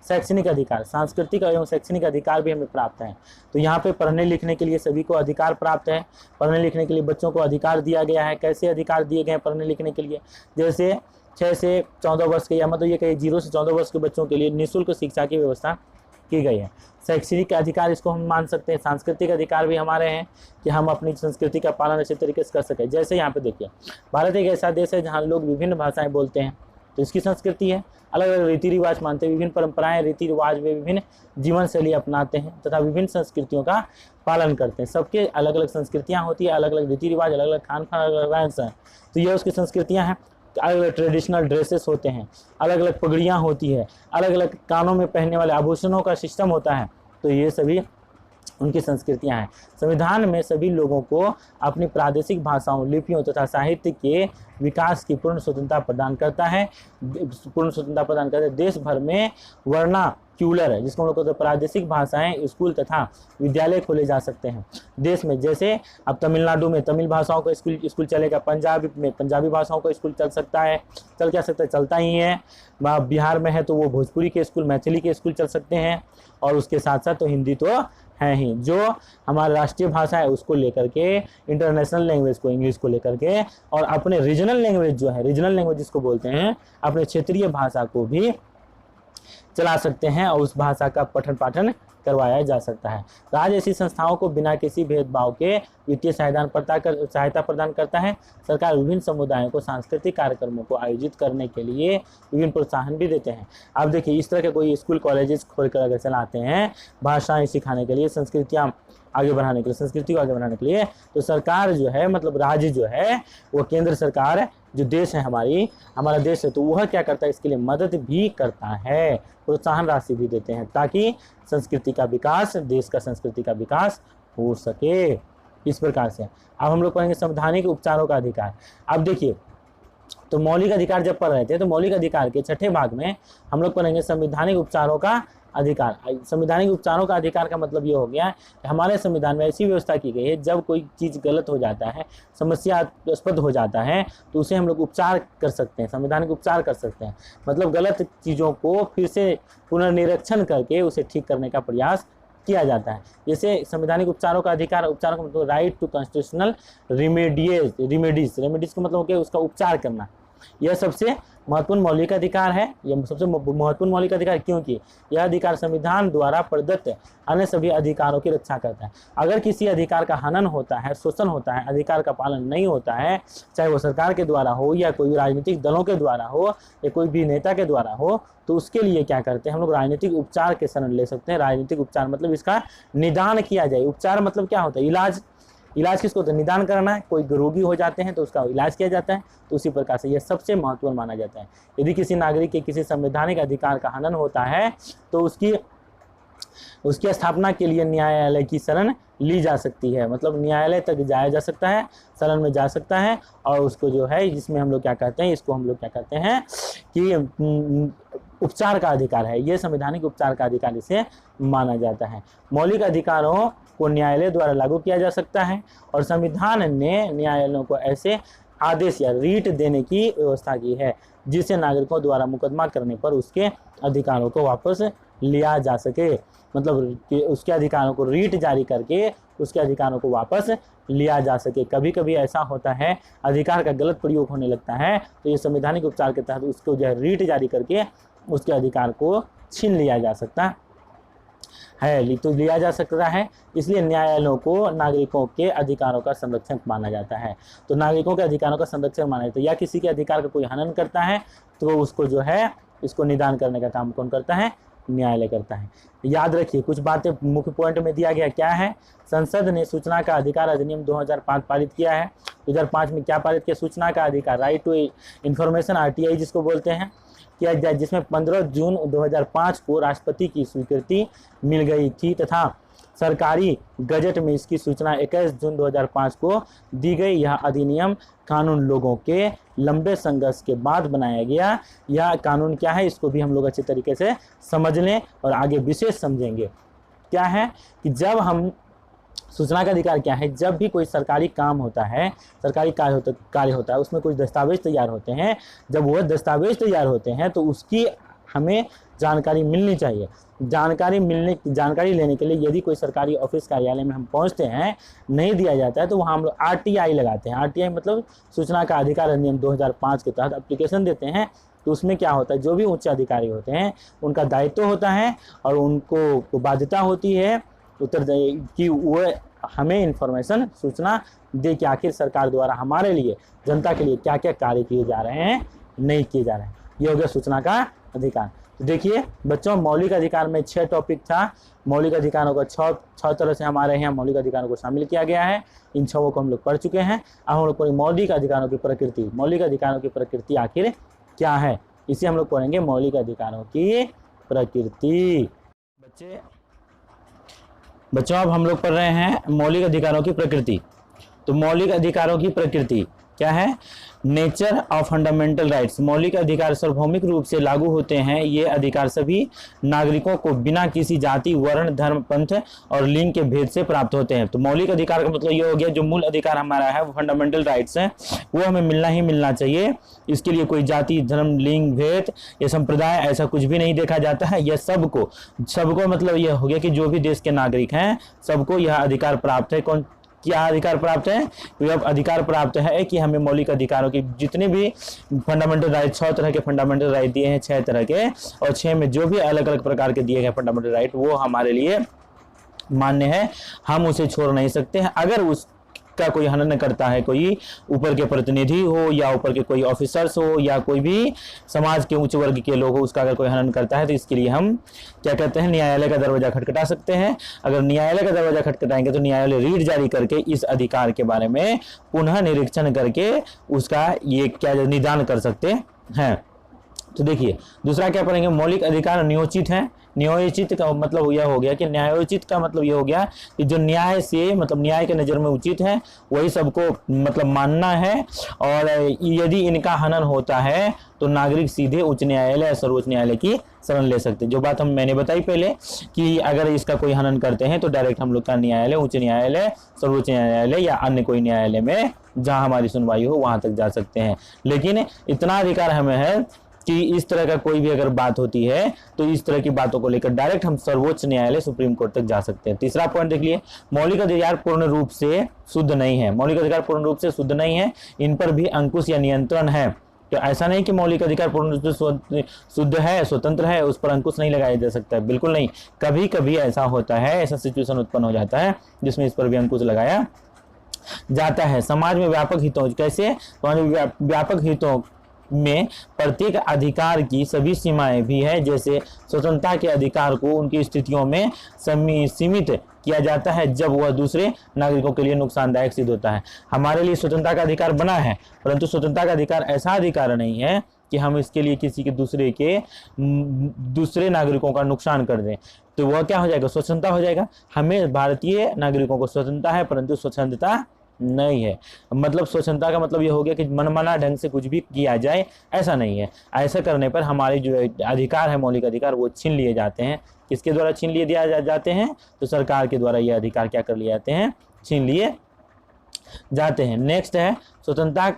शैक्षणिक अधिकार, सांस्कृतिक एवं शैक्षणिक अधिकार भी हमें प्राप्त है। तो यहाँ पे पढ़ने लिखने के लिए सभी को अधिकार प्राप्त है। पढ़ने लिखने के लिए बच्चों को अधिकार दिया गया है। कैसे अधिकार दिए गए हैं पढ़ने लिखने के लिए, जैसे 6 से 14 वर्ष के, या मतलब ये कहिए 0 से 14 वर्ष के बच्चों के लिए निःशुल्क शिक्षा की व्यवस्था की गई है। शैक्षणिक अधिकार इसको हम मान सकते हैं। सांस्कृतिक अधिकार भी हमारे हैं कि हम अपनी संस्कृति का पालन अच्छे तरीके से कर सकें। जैसे यहाँ पे देखिए, भारत एक ऐसा देश है जहाँ लोग विभिन्न भाषाएं बोलते हैं, तो इसकी संस्कृति है। अलग अलग रीति रिवाज मानते हैं, विभिन्न परंपराएं, रीति रिवाज में विभिन्न जीवन शैली अपनाते हैं तथा विभिन्न संस्कृतियों का पालन करते हैं। सबके अलग अलग संस्कृतियाँ होती है, अलग अलग रीति रिवाज, अलग अलग खान पान, अलग अलग रहन सहन, तो ये उसकी संस्कृतियाँ हैं। अलग अलग ट्रेडिशनल ड्रेसेस होते हैं, अलग अलग पगड़ियाँ होती है, अलग अलग कानों में पहनने वाले आभूषणों का सिस्टम होता है, तो ये सभी उनकी संस्कृतियां हैं। संविधान में सभी लोगों को अपनी प्रादेशिक भाषाओं, लिपियों तथा साहित्य के विकास की पूर्ण स्वतंत्रता प्रदान करता है। पूर्ण स्वतंत्रता प्रदान करता है। देश भर में वर्नाक्यूलर है, जिसको हम लोग कहते हैं प्रादेशिक भाषाएं, स्कूल तथा विद्यालय खोले जा सकते हैं देश में। जैसे अब तमिलनाडु में तमिल भाषाओं का स्कूल चलेगा, पंजाब में पंजाबी भाषाओं का स्कूल चल सकता है, चलता ही है। बिहार में है तो वो भोजपुरी के स्कूल, मैथिली के स्कूल चल सकते हैं, और उसके साथ साथ तो हिंदी तो है ही। जो हमारा राष्ट्रीय भाषा है उसको लेकर के, इंटरनेशनल लैंग्वेज को, इंग्लिश को लेकर के, और अपने रीजनल लैंग्वेज जो है, रीजनल लैंग्वेज जिसको बोलते हैं, अपने क्षेत्रीय भाषा को भी चला सकते हैं और उस भाषा का पठन पाठन करवाया जा सकता है। राज्य ऐसी संस्थाओं को बिना किसी भेदभाव के वित्तीय सहायता प्रदान करता है। सरकार विभिन्न समुदायों को सांस्कृतिक कार्यक्रमों को आयोजित करने के लिए विभिन्न प्रोत्साहन भी देते हैं। आप देखिए, इस तरह के कोई स्कूल कॉलेजेस खोलकर अगर चलाते हैं भाषाएं सिखाने के लिए, संस्कृतियाँ आगे बढ़ाने के लिए, संस्कृति को आगे बढ़ाने के लिए, तो सरकार जो है, मतलब राज्य जो है, वो केंद्र सरकार जो देश है हमारा देश है, तो वह क्या करता है, इसके लिए मदद भी करता है, प्रोत्साहन राशि भी देते हैं, ताकि संस्कृति का विकास, देश का संस्कृति का विकास हो सके। इस प्रकार से अब हम लोग पढ़ेंगे संवैधानिक उपचारों का अधिकार। अब देखिए, तो मौलिक अधिकार जब पढ़ रहे थे, तो मौलिक अधिकार के 6ठे भाग में हम लोग पढ़ेंगे संवैधानिक उपचारों का अधिकार। संवैधानिक उपचारों का अधिकार का मतलब ये हो गया कि हमारे संविधान में ऐसी व्यवस्था की गई है, जब कोई चीज़ गलत हो जाता है, समस्यास्पद हो जाता है, तो उसे हम लोग उपचार कर सकते हैं, संवैधानिक उपचार कर सकते हैं। मतलब गलत चीज़ों को फिर से पुनर्निरीक्षण करके उसे ठीक करने का प्रयास किया जाता है। जैसे संवैधानिक उपचारों का अधिकार, उपचारों का मतलब राइट टू कॉन्स्टिट्यूशनल रेमेडीज का मतलब क्या, उसका उपचार करना। यह सबसे महत्वपूर्ण मौलिक अधिकार है। यह सबसे महत्वपूर्ण मौलिक अधिकार क्योंकि यह अधिकार संविधान द्वारा प्रदत्त अन्य सभी अधिकारों की रक्षा करता है। अगर किसी अधिकार का हनन होता है, शोषण होता है, अधिकार का पालन नहीं होता है, चाहे वो सरकार के द्वारा हो या कोई राजनीतिक दलों के द्वारा हो या कोई भी नेता के द्वारा हो, तो उसके लिए क्या करते हैं हम लोग, राजनीतिक उपचार के शरण ले सकते हैं। राजनीतिक उपचार मतलब इसका निदान किया जाए। उपचार मतलब क्या होता है, इलाज। इलाज किसको होता है? निदान करना है। कोई रोगी हो जाते हैं तो उसका इलाज किया जाता है। तो उसी प्रकार से यह सबसे महत्वपूर्ण माना जाता है। यदि किसी नागरिक के किसी संवैधानिक अधिकार का हनन होता है तो उसकी स्थापना के लिए न्यायालय की शरण ली जा सकती है। मतलब न्यायालय तक जाया जा सकता है, शरण में जा सकता है, और उसको जो है, जिसमें हम लोग क्या कहते हैं, इसको हम लोग क्या कहते हैं कि उपचार का अधिकार है। ये संवैधानिक उपचार का अधिकार इसे माना जाता है। मौलिक अधिकारों को न्यायालय द्वारा लागू किया जा सकता है, और संविधान ने न्यायालयों को ऐसे आदेश या रीट देने की व्यवस्था की है जिससे नागरिकों द्वारा मुकदमा करने पर उसके अधिकारों को वापस लिया जा सके। मतलब कि उसके अधिकारों को रीट जारी करके उसके अधिकारों को वापस लिया जा सके। कभी कभी ऐसा होता है तो गलत प्रयोग होने लगता है, तो ये संवैधानिक उपचार के तहत उसको जो है रीट जारी करके उसके अधिकार को छीन लिया जा सकता है, तो लिया जा सकता है। इसलिए न्यायालयों को नागरिकों के अधिकारों का संरक्षक माना जाता है। तो नागरिकों के अधिकारों का संरक्षक माना जाता है। या किसी के अधिकार का कोई हनन करता है तो उसको जो है इसको निदान करने का काम कौन करता है? न्यायालय करता है। याद रखिए कुछ बातें मुख्य पॉइंट में दिया गया क्या है। संसद ने सूचना का अधिकार अधिनियम 2005 पारित किया है। 2005 में क्या पारित किया? सूचना का अधिकार, राइट टू इंफॉर्मेशन, RTI जिसको बोलते हैं, किया जाए, जिसमें 15 जून 2005 को राष्ट्रपति की स्वीकृति मिल गई थी तथा सरकारी गजट में इसकी सूचना 21 जून 2005 को दी गई। यह अधिनियम कानून लोगों के लंबे संघर्ष के बाद बनाया गया। यह कानून क्या है इसको भी हम लोग अच्छे तरीके से समझ लें और आगे विशेष समझेंगे। क्या है कि जब हम सूचना का अधिकार क्या है, जब भी कोई सरकारी काम होता है, सरकारी कार्य होता है, उसमें कुछ दस्तावेज तैयार होते हैं, जब वह दस्तावेज तैयार होते हैं तो उसकी हमें जानकारी मिलनी चाहिए। जानकारी लेने के लिए यदि कोई सरकारी ऑफिस कार्यालय में हम पहुंचते हैं, नहीं दिया जाता है तो वहाँ हम लोग RTI लगाते हैं। RTI मतलब सूचना का अधिकार अधिनियम 2005 के तहत एप्लीकेशन देते हैं। तो उसमें क्या होता है, जो भी उच्च अधिकारी होते हैं उनका दायित्व होता है और उनको बाध्यता होती है कि वो हमें इन्फॉर्मेशन, सूचना दे कि आखिर सरकार द्वारा हमारे लिए, जनता के लिए क्या क्या कार्य किए जा रहे हैं, नहीं किए जा रहे हैं। ये हो गया सूचना का अधिकार। तो देखिए बच्चों, मौलिक अधिकार में 6 टॉपिक था। मौलिक अधिकारों को 6 तरह से हमारे यहाँ मौलिक अधिकारों को शामिल किया गया है। इन 6 को हम लोग पढ़ चुके हैं। अब हम लोग पढ़ेंगे मौलिक अधिकारों की प्रकृति। मौलिक अधिकारों की प्रकृति आखिर क्या है, इसे हम लोग पढ़ेंगे, मौलिक अधिकारों की प्रकृति। बच्चों अब हम लोग पढ़ रहे हैं मौलिक अधिकारों की प्रकृति। तो मौलिक अधिकारों की प्रकृति क्या है? Nature of fundamental rights. मौलिक अधिकार सार्वभौमिक रूप से लागू होते हैं। ये अधिकार सभी नागरिकों को बिना किसी जाति, वर्ण, धर्म, पंथ और लिंग के भेद से प्राप्त होते हैं। तो मौलिक अधिकार का मतलब ये हो गया, जो मूल अधिकार हमारा है वो फंडामेंटल राइट्स है, वो हमें मिलना ही मिलना चाहिए। इसके लिए कोई जाति, धर्म, लिंग, भेद या संप्रदाय ऐसा कुछ भी नहीं देखा जाता है। यह सबको मतलब यह हो गया कि जो भी देश के नागरिक हैं सबको यह अधिकार प्राप्त है। क्या अधिकार प्राप्त है? यह अधिकार प्राप्त है कि हमें मौलिक अधिकारों की जितने भी फंडामेंटल राइट, 6 तरह के फंडामेंटल राइट दिए हैं, 6 तरह के, और 6 में जो भी अलग अलग प्रकार के दिए गए फंडामेंटल राइट वो हमारे लिए मान्य है, हम उसे छोड़ नहीं सकते हैं। अगर उसका कोई हनन करता है, कोई ऊपर के प्रतिनिधि हो या ऊपर के कोई ऑफिसर्स हो या कोई भी समाज के उच्च वर्ग के लोग हो, उसका अगर कोई हनन करता है तो इसके लिए हम क्या कहते हैं, न्यायालय का दरवाजा खटखटा सकते हैं। अगर न्यायालय का दरवाजा खटखटाएंगे तो न्यायालय रीट जारी करके इस अधिकार के बारे में पुनः निरीक्षण करके उसका ये क्या निदान कर सकते हैं। तो देखिए दूसरा क्या पढ़ेंगे, मौलिक अधिकार न्यायोचित है। न्यायोचित का मतलब यह हो गया कि न्यायोचित का मतलब यह हो गया कि जो न्याय से मतलब न्याय के नज़र में उचित है वही सबको मतलब मानना है, और यदि इनका हनन होता है तो नागरिक सीधे उच्च न्यायालय या सर्वोच्च न्यायालय की शरण ले सकते हैं। जो बात मैंने बताई पहले कि अगर इसका कोई हनन करते हैं तो डायरेक्ट हम लोग का न्यायालय, उच्च न्यायालय, सर्वोच्च न्यायालय या अन्य कोई न्यायालय में जहाँ हमारी सुनवाई हो वहाँ तक जा सकते हैं। लेकिन इतना अधिकार हमें है कि इस तरह का कोई भी अगर बात होती है तो इस तरह की बातों को लेकर डायरेक्ट हम सर्वोच्च न्यायालय, सुप्रीम कोर्ट तक जा सकते हैं। तीसरा पॉइंट देख लिए, मौलिक अधिकार पूर्ण रूप से शुद्ध नहीं है। मौलिक अधिकार पूर्ण रूप से शुद्ध नहीं है, इन पर भी अंकुश या नियंत्रण है। तो ऐसा नहीं कि मौलिक अधिकार पूर्ण रूप से शुद्ध है, स्वतंत्र है, उस पर अंकुश नहीं लगाया जा सकता है, बिल्कुल नहीं। कभी कभी ऐसा होता है, ऐसा सिचुएशन उत्पन्न हो जाता है जिसमें इस पर भी अंकुश लगाया जाता है। समाज में व्यापक हितों, कैसे व्यापक हितों में प्रत्येक अधिकार की सभी सीमाएं भी है, जैसे स्वतंत्रता के अधिकार को उनकी स्थितियों में सीमित किया जाता है जब वह दूसरे नागरिकों के लिए नुकसानदायक सिद्ध होता है। हमारे लिए स्वतंत्रता का अधिकार बना है, परंतु स्वतंत्रता का अधिकार ऐसा अधिकार नहीं है कि हम इसके लिए किसी के दूसरे नागरिकों का नुकसान कर दें। तो वह क्या हो जाएगा, स्वतंत्रता हो जाएगा। हमें भारतीय नागरिकों को स्वतंत्रता है, परंतु स्वतंत्रता नहीं है। मतलब स्वतंत्रता का मतलब ये हो गया कि मनमाना ढंग से कुछ भी किया जाए, ऐसा नहीं है। ऐसा करने पर हमारे जो अधिकार है, मौलिक अधिकार, वो छीन लिए जाते हैं। किसके द्वारा छीन लिए जाते हैं? तो सरकार के द्वारा ये अधिकार क्या कर लिए जाते हैं, छीन लिए जाते हैं। नेक्स्ट है स्वतंत्रता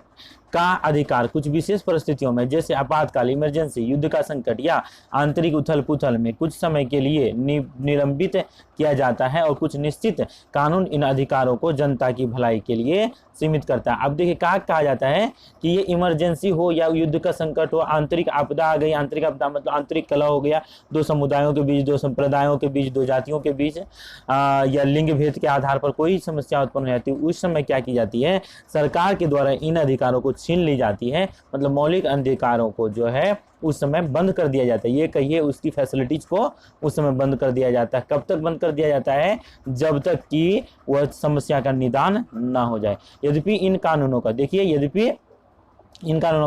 का अधिकार कुछ विशेष परिस्थितियों में, जैसे आपातकाल, इमरजेंसी, युद्ध का संकट या आंतरिक उथल पुथल में कुछ समय के लिए निलंबित किया जाता है, और कुछ निश्चित कानून इन अधिकारों को जनता की भलाई के लिए सीमित करता है। अब देखिए कहा जाता है कि ये इमरजेंसी हो या युद्ध का संकट हो, आंतरिक आपदा आ गई, आंतरिक आपदा मतलब आंतरिक कलह हो गया, दो समुदायों के बीच, दो संप्रदायों के बीच, दो जातियों के बीच, या लिंग भेद के आधार पर कोई समस्या उत्पन्न हो जाती है, उस समय क्या की जाती है, सरकार के द्वारा इन अधिकारों को छीन ली जाती है। मतलब मौलिक अधिकारों को जो है उस समय बंद कर दिया जाता है। ये कहिए उसकी फैसिलिटीज को उस समय बंद कर दिया जाता है। कब तक बंद कर दिया जाता है? जब तक कि वह समस्या का निदान ना हो जाए। यद्यपि इन कानूनों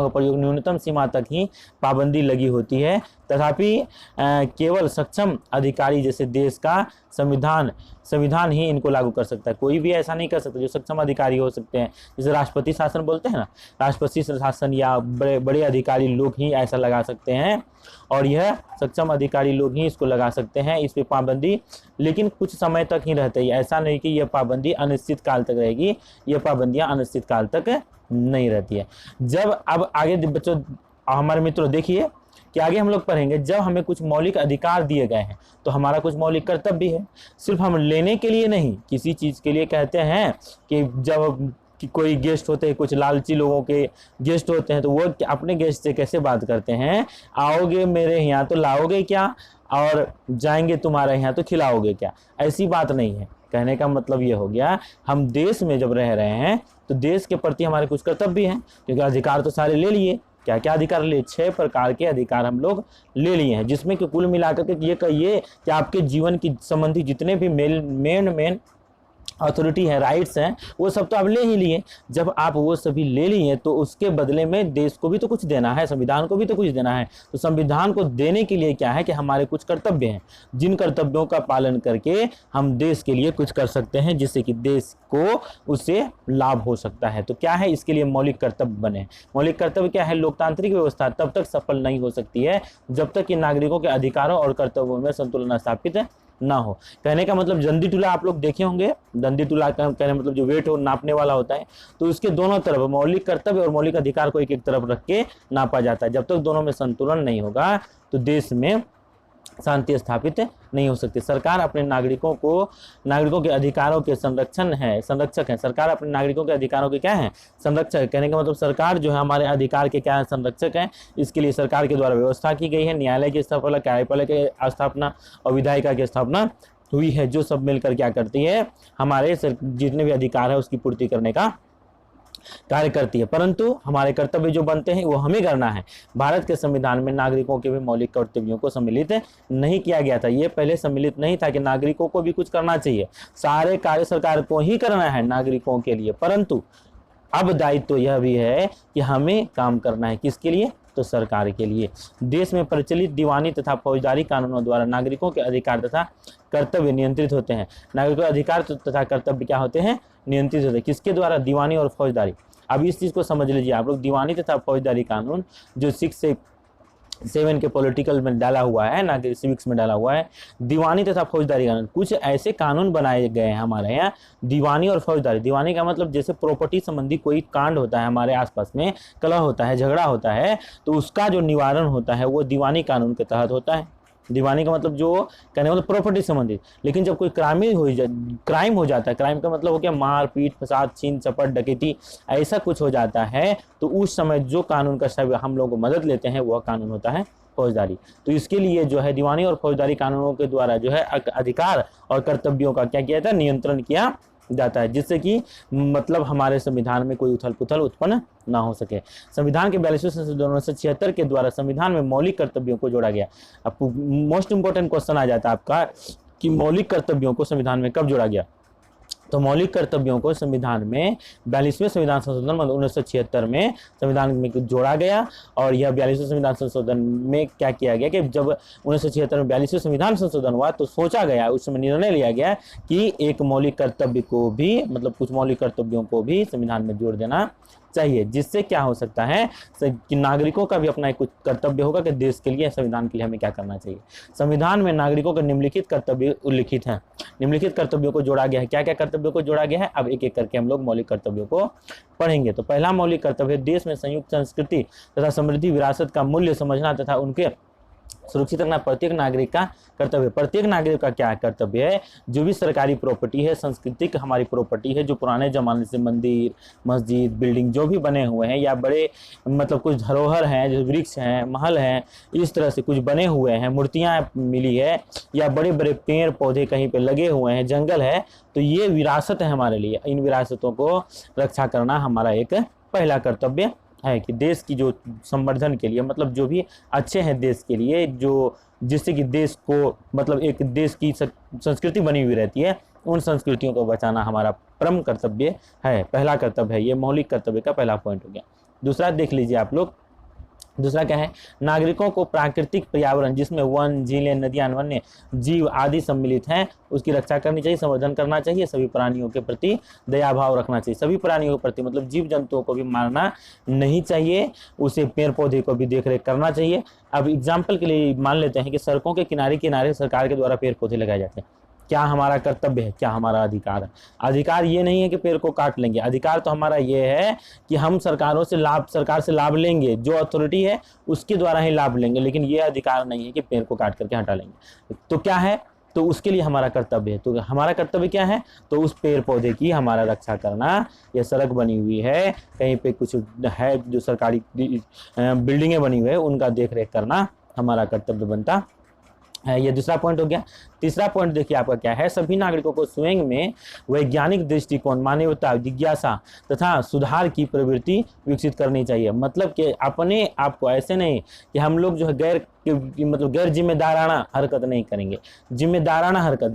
का प्रयोग न्यूनतम सीमा तक ही पाबंदी लगी होती है, तथापि केवल सक्षम अधिकारी जैसे देश का संविधान ही इनको लागू कर सकता है। कोई भी ऐसा नहीं कर सकता। जो सक्षम अधिकारी हो सकते हैं, जैसे राष्ट्रपति शासन बोलते हैं ना, राष्ट्रपति शासन या बड़े अधिकारी लोग ही ऐसा लगा सकते हैं, और यह सक्षम अधिकारी लोग ही इसको लगा सकते हैं, इस पे पाबंदी। लेकिन कुछ समय तक ही रहती है, ऐसा नहीं कि यह पाबंदी अनिश्चित काल तक रहेगी। यह पाबंदियां अनिश्चित काल तक नहीं रहती है। जब अब आगे बच्चों, हमारे मित्रों देखिए कि आगे हम लोग पढ़ेंगे, जब हमें कुछ मौलिक अधिकार दिए गए हैं तो हमारा कुछ मौलिक कर्तव्य भी है। सिर्फ हम लेने के लिए नहीं, किसी चीज़ के लिए कहते हैं कि जब कि कोई गेस्ट होते हैं, कुछ लालची लोगों के गेस्ट होते हैं, तो वो अपने गेस्ट से कैसे बात करते हैं, आओगे मेरे यहाँ तो लाओगे क्या, और जाएंगे तुम्हारे यहाँ तो खिलाओगे क्या। ऐसी बात नहीं है। कहने का मतलब ये हो गया, हम देश में जब रह रहे हैं तो देश के प्रति हमारे कुछ कर्तव्य भी हैं, क्योंकि अधिकार तो सारे ले लिए। क्या क्या अधिकार लिए? 6 प्रकार के अधिकार हम लोग ले लिए हैं, जिसमें कि कुल मिलाकर के ये कहिए कि आपके जीवन की संबंधी जितने भी मेन अथॉरिटी है, राइट्स हैं, वो सब तो आप ले ही लिए। जब आप वो सभी ले लिए तो उसके बदले में देश को भी तो कुछ देना है, संविधान को भी तो कुछ देना है। तो संविधान को देने के लिए क्या है कि हमारे कुछ कर्तव्य हैं, जिन कर्तव्यों का पालन करके हम देश के लिए कुछ कर सकते हैं, जिससे कि देश को उससे लाभ हो सकता है। तो क्या है, इसके लिए मौलिक कर्तव्य बने। मौलिक कर्तव्य क्या है? लोकतांत्रिक व्यवस्था तब तक सफल नहीं हो सकती है जब तक कि नागरिकों के अधिकारों और कर्तव्यों में संतुलन स्थापित ना हो। कहने का मतलब दंडी टूला आप लोग देखे होंगे। दंडी टूला का कहने मतलब जो वेट हो नापने वाला होता है, तो उसके दोनों तरफ मौलिक कर्तव्य और मौलिक अधिकार को एक एक तरफ रख के नापा जाता है। जब तक दोनों में संतुलन नहीं होगा तो देश में शांति स्थापित नहीं हो सकती। सरकार अपने नागरिकों के अधिकारों के संरक्षक है। सरकार अपने नागरिकों के अधिकारों के क्या है? संरक्षक है। कहने का मतलब सरकार जो है हमारे अधिकार के क्या है? संरक्षक है। इसके लिए सरकार के द्वारा व्यवस्था की गई है। न्यायालय की स्थापना, कार्यपालक की स्थापना और विधायिका की स्थापना हुई है, जो सब मिलकर क्या करती है, हमारे जितने भी अधिकार है उसकी पूर्ति करने का कार्य करती है। परंतु हमारे कर्तव्य जो बनते हैं वो हमें करना है। भारत के संविधान में नागरिकों के भी मौलिक कर्तव्यों को सम्मिलित नहीं किया गया था। ये पहले सम्मिलित नहीं था कि नागरिकों को भी कुछ करना चाहिए, सारे कार्य सरकार को ही करना है नागरिकों के लिए। परंतु अब दायित्व तो यह भी है कि हमें काम करना है, किसके लिए? तो सरकार के लिए। देश में प्रचलित दीवानी तथा फौजदारी कानूनों द्वारा नागरिकों के अधिकार तथा कर्तव्य नियंत्रित होते हैं। नागरिकों के अधिकार तथा कर्तव्य क्या होते हैं? नियंत्रित होते हैं। किसके द्वारा? दीवानी और फौजदारी। अब इस चीज़ को समझ लीजिए आप लोग। दीवानी तथा फौजदारी कानून जो 6 से 7 के पॉलिटिकल में डाला हुआ है, ना कि सिविक्स में डाला हुआ है। दीवानी तथा फौजदारी कानून, कुछ ऐसे कानून बनाए गए हैं हमारे यहाँ। दीवानी और फौजदारी, दीवानी का मतलब जैसे प्रॉपर्टी संबंधी कोई कांड होता है, हमारे आसपास में कलह होता है, झगड़ा होता है, तो उसका जो निवारण होता है वो दीवानी कानून के तहत होता है। दीवानी का मतलब जो कहने मतलब प्रॉपर्टी संबंधित। लेकिन जब कोई क्राइम हो जाता है, क्राइम का मतलब हो गया मार पीट, फसाद, छीन झपट, डकैती, ऐसा कुछ हो जाता है, तो उस समय जो कानून का सब हम लोगों को मदद लेते हैं वह कानून होता है फौजदारी। तो इसके लिए जो है दीवानी और फौजदारी कानूनों के द्वारा जो है अधिकार और कर्तव्यों का क्या किया जाता है? नियंत्रण किया जाता है, जिससे कि मतलब हमारे संविधान में कोई उथल पुथल उत्पन्न ना हो सके। संविधान के 42वें संशोधन 1976 के द्वारा संविधान में मौलिक कर्तव्यों को जोड़ा गया। अब मोस्ट इंपोर्टेंट क्वेश्चन आ जाता है आपका कि मौलिक कर्तव्यों को संविधान में कब जोड़ा गया। तो मौलिक कर्तव्यों को संविधान में 42वें संविधान संशोधन 1976 में संविधान में जोड़ा गया। और यह 42वें संविधान संशोधन में क्या किया गया कि जब 1976 में 42वें संविधान संशोधन हुआ तो सोचा गया, उस समय निर्णय लिया गया कि एक मौलिक कर्तव्य को भी, मतलब कुछ मौलिक कर्तव्यों को भी संविधान में जोड़ देना चाहिए, जिससे क्या हो सकता है कि नागरिकों का भी अपना एक कुछ कर्तव्य होगा कि देश के लिए, संविधान के लिए हमें क्या करना चाहिए। संविधान में नागरिकों के निम्नलिखित कर्तव्य उल्लिखित हैं। निम्नलिखित कर्तव्यों को जोड़ा गया है। क्या क्या कर्तव्यों को जोड़ा गया है, अब एक एक करके हम लोग मौलिक कर्तव्यों को पढ़ेंगे। तो पहला मौलिक कर्तव्य, देश में संयुक्त संस्कृति तथा समृद्धि विरासत का मूल्य समझना तथा उनके सुरक्षित रखना प्रत्येक नागरिक का कर्तव्य। प्रत्येक नागरिक का क्या कर्तव्य है, जो भी सरकारी प्रॉपर्टी है, सांस्कृतिक हमारी प्रॉपर्टी है, जो पुराने जमाने से मंदिर, मस्जिद, बिल्डिंग जो भी बने हुए हैं, या बड़े मतलब कुछ धरोहर हैं, जो वृक्ष हैं, महल हैं, इस तरह से कुछ बने हुए हैं, मूर्तियां मिली है, या बड़े बड़े पेड़ पौधे कहीं पे लगे हुए हैं, जंगल है, तो ये विरासत है हमारे लिए। इन विरासतों को रक्षा करना हमारा एक पहला कर्तव्य है कि देश की जो संवर्धन के लिए, मतलब जो भी अच्छे हैं देश के लिए, जो जिससे कि देश को, मतलब एक देश की संस्कृति बनी हुई रहती है, उन संस्कृतियों को बचाना हमारा परम कर्तव्य है, पहला कर्तव्य है। ये मौलिक कर्तव्य का पहला पॉइंट हो गया। दूसरा देख लीजिए आप लोग, दूसरा क्या है, नागरिकों को प्राकृतिक पर्यावरण जिसमें वन, झीलें, नदियां, वन्य जीव आदि सम्मिलित हैं, उसकी रक्षा करनी चाहिए, संवर्धन करना चाहिए। सभी प्राणियों के प्रति दया भाव रखना चाहिए। सभी प्राणियों के प्रति मतलब जीव जंतुओं को भी मारना नहीं चाहिए, उसे पेड़ पौधे को भी देख रेख करना चाहिए। अब एग्जाम्पल के लिए मान लेते हैं कि सड़कों के किनारे किनारे सरकार के द्वारा पेड़ पौधे लगाए जाते हैं। क्या हमारा कर्तव्य है, क्या हमारा अधिकार है? अधिकार ये नहीं है कि पेड़ को काट लेंगे, अधिकार तो हमारा ये है कि हम सरकार से लाभ लेंगे, जो अथॉरिटी है उसके द्वारा ही लाभ लेंगे, लेकिन ये अधिकार नहीं है कि पेड़ को काट करके हटा लेंगे। तो क्या है, तो उसके लिए हमारा कर्तव्य है। तो हमारा कर्तव्य क्या है, तो उस पेड़ पौधे की हमारा रक्षा करना। या सड़क बनी हुई है, कहीं पे कुछ है जो सरकारी बिल्डिंगें बनी हुई है, उनका देख रेख करना हमारा कर्तव्य बनता है। ये दूसरा पॉइंट हो गया। तीसरा पॉइंट देखिए आपका क्या है, सभी नागरिकों को स्वयं में वैज्ञानिक दृष्टिकोण, मानवता, जिज्ञासा तथा सुधार की प्रवृत्ति विकसित करनी चाहिए। मतलब कि अपने आप को ऐसे नहीं कि हम लोग जो है गैर जिम्मेदाराना हरकत नहीं करेंगे। जिम्मेदाराना हरकत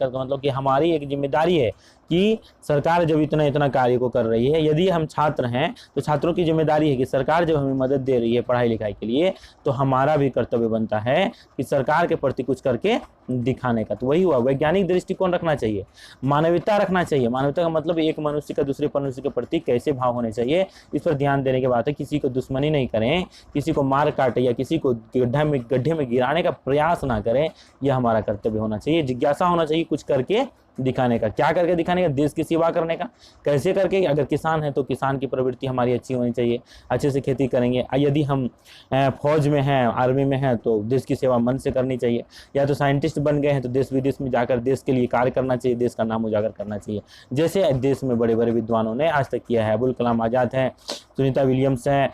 का मतलब कि हमारी एक जिम्मेदारी है कि सरकार जब इतना कार्य को कर रही है, यदि हम छात्र हैं तो छात्रों की जिम्मेदारी है कि सरकार जब हमें मदद दे रही है पढ़ाई लिखाई के लिए, तो हमारा भी कर्तव्य बनता है कि सरकार के प्रति कुछ करके दिखाने का। तो वही हुआ, वैज्ञानिक दृष्टिकोण रखना चाहिए, मानवता रखना चाहिए। मानवता का मतलब एक मनुष्य का दूसरे मनुष्य के प्रति कैसे भाव होने चाहिए, इस पर ध्यान देने की बात है। किसी को दुश्मनी नहीं करें, किसी को मार काटे या किसी को गड्ढे में गिराने का प्रयास ना करें, यह हमारा कर्तव्य होना चाहिए। जिज्ञासा होना चाहिए कुछ करके दिखाने का। क्या करके दिखाने का, देश की सेवा करने का। कैसे करके, अगर किसान है तो किसान की प्रवृत्ति हमारी अच्छी होनी चाहिए, अच्छे से खेती करेंगे। यदि हम फौज में हैं, आर्मी में हैं, तो देश की सेवा मन से करनी चाहिए। या तो साइंटिस्ट बन गए हैं तो देश विदेश में जाकर देश के लिए कार्य करना चाहिए, देश का नाम उजागर करना चाहिए, जैसे देश में बड़े बड़े विद्वानों ने आज तक किया है। अब्दुल कलाम आज़ाद हैं, सुनीता विलियम्स हैं,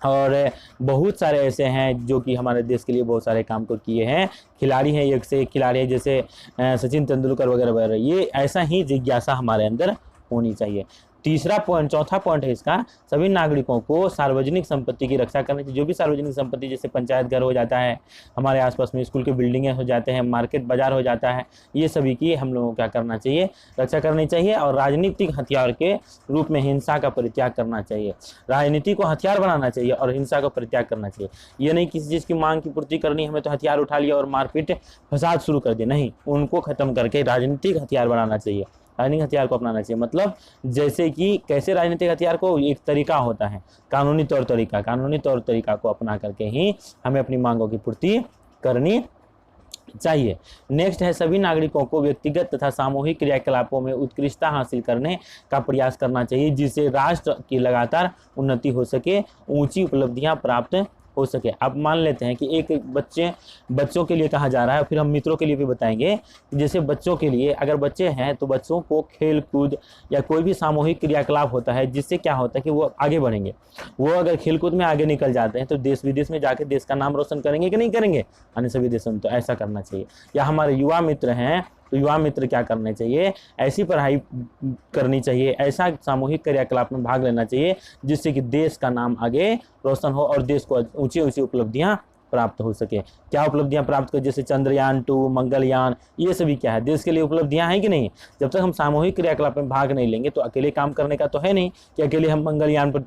और बहुत सारे ऐसे हैं जो कि हमारे देश के लिए बहुत सारे काम को किए हैं। खिलाड़ी हैं, एक से एक खिलाड़ी हैं, जैसे सचिन तेंदुलकर वगैरह वगैरह। ये ऐसा ही जिज्ञासा हमारे अंदर होनी चाहिए। चौथा पॉइंट है इसका, सभी नागरिकों को सार्वजनिक संपत्ति की रक्षा करनी चाहिए। जो भी सार्वजनिक संपत्ति, जैसे पंचायत घर हो जाता है, हमारे आसपास में स्कूल के बिल्डिंगें हो जाते हैं, मार्केट बाजार हो जाता है, ये सभी की हम लोगों को क्या करना चाहिए, रक्षा करनी चाहिए। और राजनीतिक हथियार के रूप में हिंसा का परित्याग करना चाहिए। राजनीति को हथियार बनाना चाहिए और हिंसा का परित्याग करना चाहिए। ये नहीं किसी चीज़ की मांग की पूर्ति करनी, हमें तो हथियार उठा लिया और मारपीट फसाद शुरू कर दिया, नहीं, उनको खत्म करके राजनीतिक हथियार बनाना चाहिए, राजनीतिक हथियार को अपनाना चाहिए। मतलब जैसे कि कैसे राजनीतिक हथियार को, एक तरीका होता है, कानूनी तौर तरीका को अपना करके ही हमें अपनी मांगों की पूर्ति करनी चाहिए। नेक्स्ट है, सभी नागरिकों को व्यक्तिगत तथा सामूहिक क्रियाकलापों में उत्कृष्टता हासिल करने का प्रयास करना चाहिए, जिससे राष्ट्र की लगातार उन्नति हो सके, ऊंची उपलब्धियां प्राप्त हो सके। अब मान लेते हैं कि एक बच्चों के लिए कहा जा रहा है, फिर हम मित्रों के लिए भी बताएंगे। जैसे बच्चों के लिए, अगर बच्चे हैं तो बच्चों को खेल कूद या कोई भी सामूहिक क्रियाकलाप होता है, जिससे क्या होता है कि वो आगे बढ़ेंगे। वो अगर खेल कूद में आगे निकल जाते हैं तो देश विदेश में जाकर देश का नाम रोशन करेंगे कि नहीं करेंगे, अन्य सभी देशों में। तो ऐसा करना चाहिए। या हमारे युवा मित्र हैं तो युवा मित्र क्या करना चाहिए, ऐसी पढ़ाई करनी चाहिए, ऐसा सामूहिक क्रियाकलाप में भाग लेना चाहिए जिससे कि देश का नाम आगे रोशन हो और देश को ऊंची ऊंची उपलब्धियां प्राप्त हो सके। क्या उपलब्धियां प्राप्त कर, जैसे चंद्रयान 2, मंगलयान, ये सभी क्या है, देश के लिए उपलब्धियां हैं कि नहीं। जब तक हम सामूहिक क्रियाकलाप में भाग नहीं लेंगे तो अकेले काम करने का तो है नहीं कि अकेले हम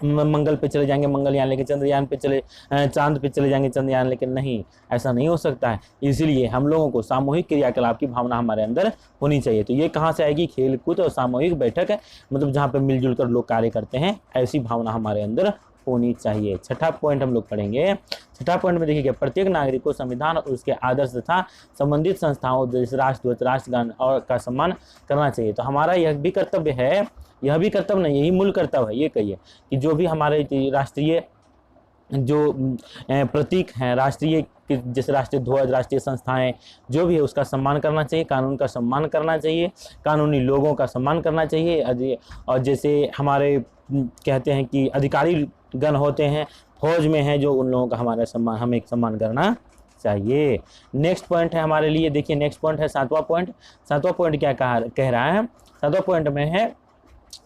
मंगल पे चले जाएंगे मंगलयान लेके, चंद्रयान पे चले चांद पे चले जाएंगे चंद्रयान लेके, नहीं, ऐसा नहीं हो सकता है। इसीलिए हम लोगों को सामूहिक क्रियाकलाप की भावना हमारे अंदर होनी चाहिए। तो ये कहाँ से आएगी, खेल कूद और सामूहिक बैठक है, मतलब जहाँ पे मिलजुल कर लोग कार्य करते हैं, ऐसी भावना हमारे अंदर होनी चाहिए। छठा पॉइंट हम लोग पढ़ेंगे। छठा पॉइंट में देखिए, प्रत्येक नागरिक को संविधान और उसके आदर्श तथा संबंधित संस्थाओं जैसे राष्ट्रध्वज, राष्ट्रगान और का सम्मान करना चाहिए। तो हमारा यह भी कर्तव्य है, यह भी कर्तव्य नहीं, यही मूल कर्तव्य है, ये कहिए कि जो भी हमारे राष्ट्रीय जो प्रतीक हैं, राष्ट्रीय जैसे राष्ट्रीय ध्वज, राष्ट्रीय संस्थाएं जो भी है उसका सम्मान करना चाहिए, कानून का सम्मान करना चाहिए, कानूनी लोगों का सम्मान करना चाहिए। और जैसे हमारे कहते हैं कि अधिकारी गण होते हैं, फौज में हैं, जो उन लोगों का हमारा सम्मान, हमें सम्मान करना चाहिए। नेक्स्ट पॉइंट है हमारे लिए, देखिए नेक्स्ट पॉइंट है सातवां पॉइंट। सातवां पॉइंट क्या कह रहा है, सातवां पॉइंट में है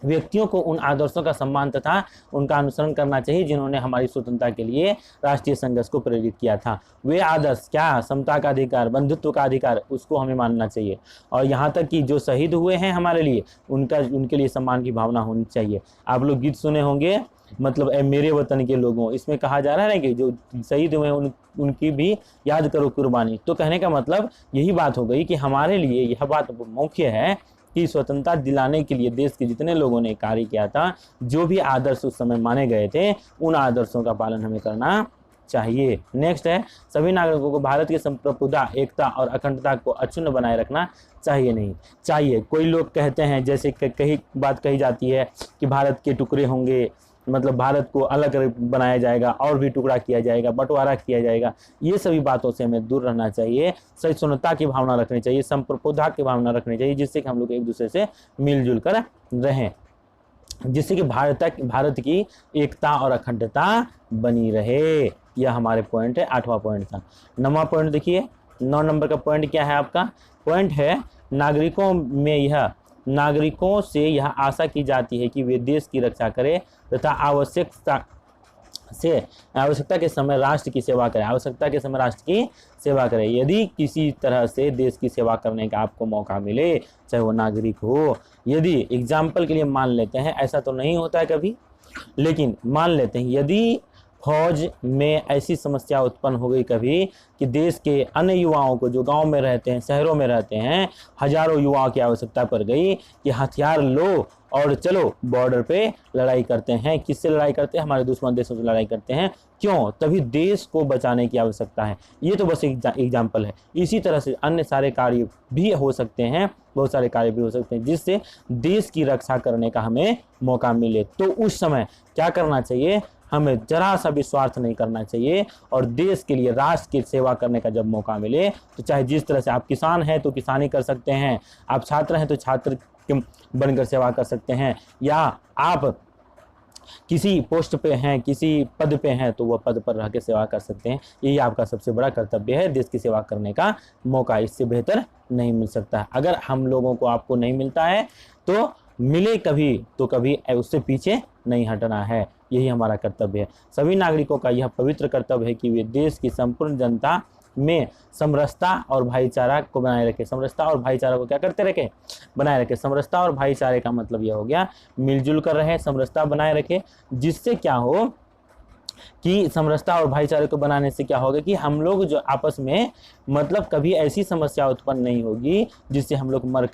व्यक्तियों को उन आदर्शों का सम्मान तथा उनका अनुसरण करना चाहिए जिन्होंने हमारी स्वतंत्रता के लिए राष्ट्रीय संघर्ष को प्रेरित किया था। वे आदर्श क्या, समता का अधिकार, बंधुत्व का अधिकार, उसको हमें मानना चाहिए। और यहाँ तक कि जो शहीद हुए हैं हमारे लिए, उनके लिए सम्मान की भावना होनी चाहिए। आप लोग गीत सुने होंगे, मतलब ए मेरे वतन के लोगों, इसमें कहा जा रहा है कि जो शहीद हुए उनकी भी याद करो कुर्बानी। तो कहने का मतलब यही बात हो गई कि हमारे लिए यह बात मुख्य है कि स्वतंत्रता दिलाने के लिए देश के जितने लोगों ने कार्य किया था, जो भी आदर्श उस समय माने गए थे, उन आदर्शों का पालन हमें करना चाहिए। नेक्स्ट है, सभी नागरिकों को भारत की संप्रभुता, एकता और अखंडता को अक्षुण्ण बनाए रखना चाहिए, नहीं चाहिए। कोई लोग कहते हैं, जैसे कहीं बात कही जाती है कि भारत के टुकड़े होंगे, मतलब भारत को अलग बनाया जाएगा और भी टुकड़ा किया जाएगा, बंटवारा किया जाएगा। ये सभी बातों से हमें दूर रहना चाहिए, सहिष्णुता की भावना रखनी चाहिए, संप्रभुता की भावना रखनी चाहिए, जिससे कि हम लोग एक दूसरे से मिलजुल कर रहें, जिससे कि भारत की एकता और अखंडता बनी रहे। यह हमारे पॉइंट है, आठवां पॉइंट था। 9वां पॉइंट देखिए, 9 नंबर का पॉइंट क्या है आपका, पॉइंट है नागरिकों से यह आशा की जाती है कि वे देश की रक्षा करें तथा आवश्यकता के समय राष्ट्र की सेवा करें, आवश्यकता के समय राष्ट्र की सेवा करें। यदि किसी तरह से देश की सेवा करने का आपको मौका मिले, चाहे वो नागरिक हो, यदि एग्जाम्पल के लिए मान लेते हैं, ऐसा तो नहीं होता है कभी, लेकिन मान लेते हैं यदि फौज में ऐसी समस्या उत्पन्न हो गई कभी कि देश के अन्य युवाओं को, जो गांव में रहते हैं, शहरों में रहते हैं, हजारों युवाओं की आवश्यकता पड़ गई कि हथियार लो और चलो बॉर्डर पे लड़ाई करते हैं। किससे लड़ाई करते हैं, हमारे दुश्मन देशों से लड़ाई करते हैं। क्यों, तभी देश को बचाने की आवश्यकता है। ये तो बस एक एग्जाम्पल है। इसी तरह से अन्य सारे कार्य भी हो सकते हैं, बहुत सारे कार्य भी हो सकते हैं जिससे देश की रक्षा करने का हमें मौका मिले। तो उस समय क्या करना चाहिए, हमें जरा सा भी स्वार्थ नहीं करना चाहिए और देश के लिए, राष्ट्र की सेवा करने का जब मौका मिले, तो चाहे जिस तरह से आप किसान हैं तो किसानी कर सकते हैं, आप छात्र हैं तो छात्र बनकर सेवा कर सकते हैं, या आप किसी पोस्ट पे हैं, किसी पद पे हैं, तो वह पद पर रह के सेवा कर सकते हैं। यही आपका सबसे बड़ा कर्तव्य है, देश की सेवा करने का मौका इससे बेहतर नहीं मिल सकता है। अगर हम लोगों को आपको नहीं मिलता है तो मिले कभी तो कभी उससे पीछे नहीं हटना है, यही हमारा कर्तव्य है। सभी नागरिकों का यह पवित्र कर्तव्य है कि वे देश की संपूर्ण जनता में समरसता और भाईचारा को बनाए रखें। समरसता और भाईचारा को क्या करते रखें, बनाए रखें। समरसता और भाईचारे का मतलब यह हो गया मिलजुल कर रहे, समरसता बनाए रखें, जिससे क्या हो कि समरसता और भाईचारे को बनाने से क्या होगा कि हम लोग जो आपस में, मतलब कभी ऐसी समस्या उत्पन्न नहीं होगी जिससे हम लोग मर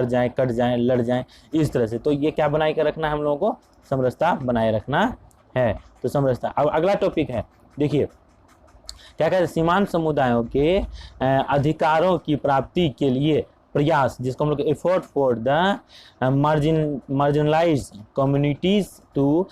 जाएं, कट जाएं, लड़ जाएं, इस तरह से। तो ये क्या बनाए कर रखना है, हम लोगों को समरसता बनाए रखना है। तो समरसता। अब अगला टॉपिक है, देखिए क्या कहते हैं, सीमांत समुदायों के अधिकारों की प्राप्ति के लिए प्रयास, जिसको हम लोग effort for the marginalised communities to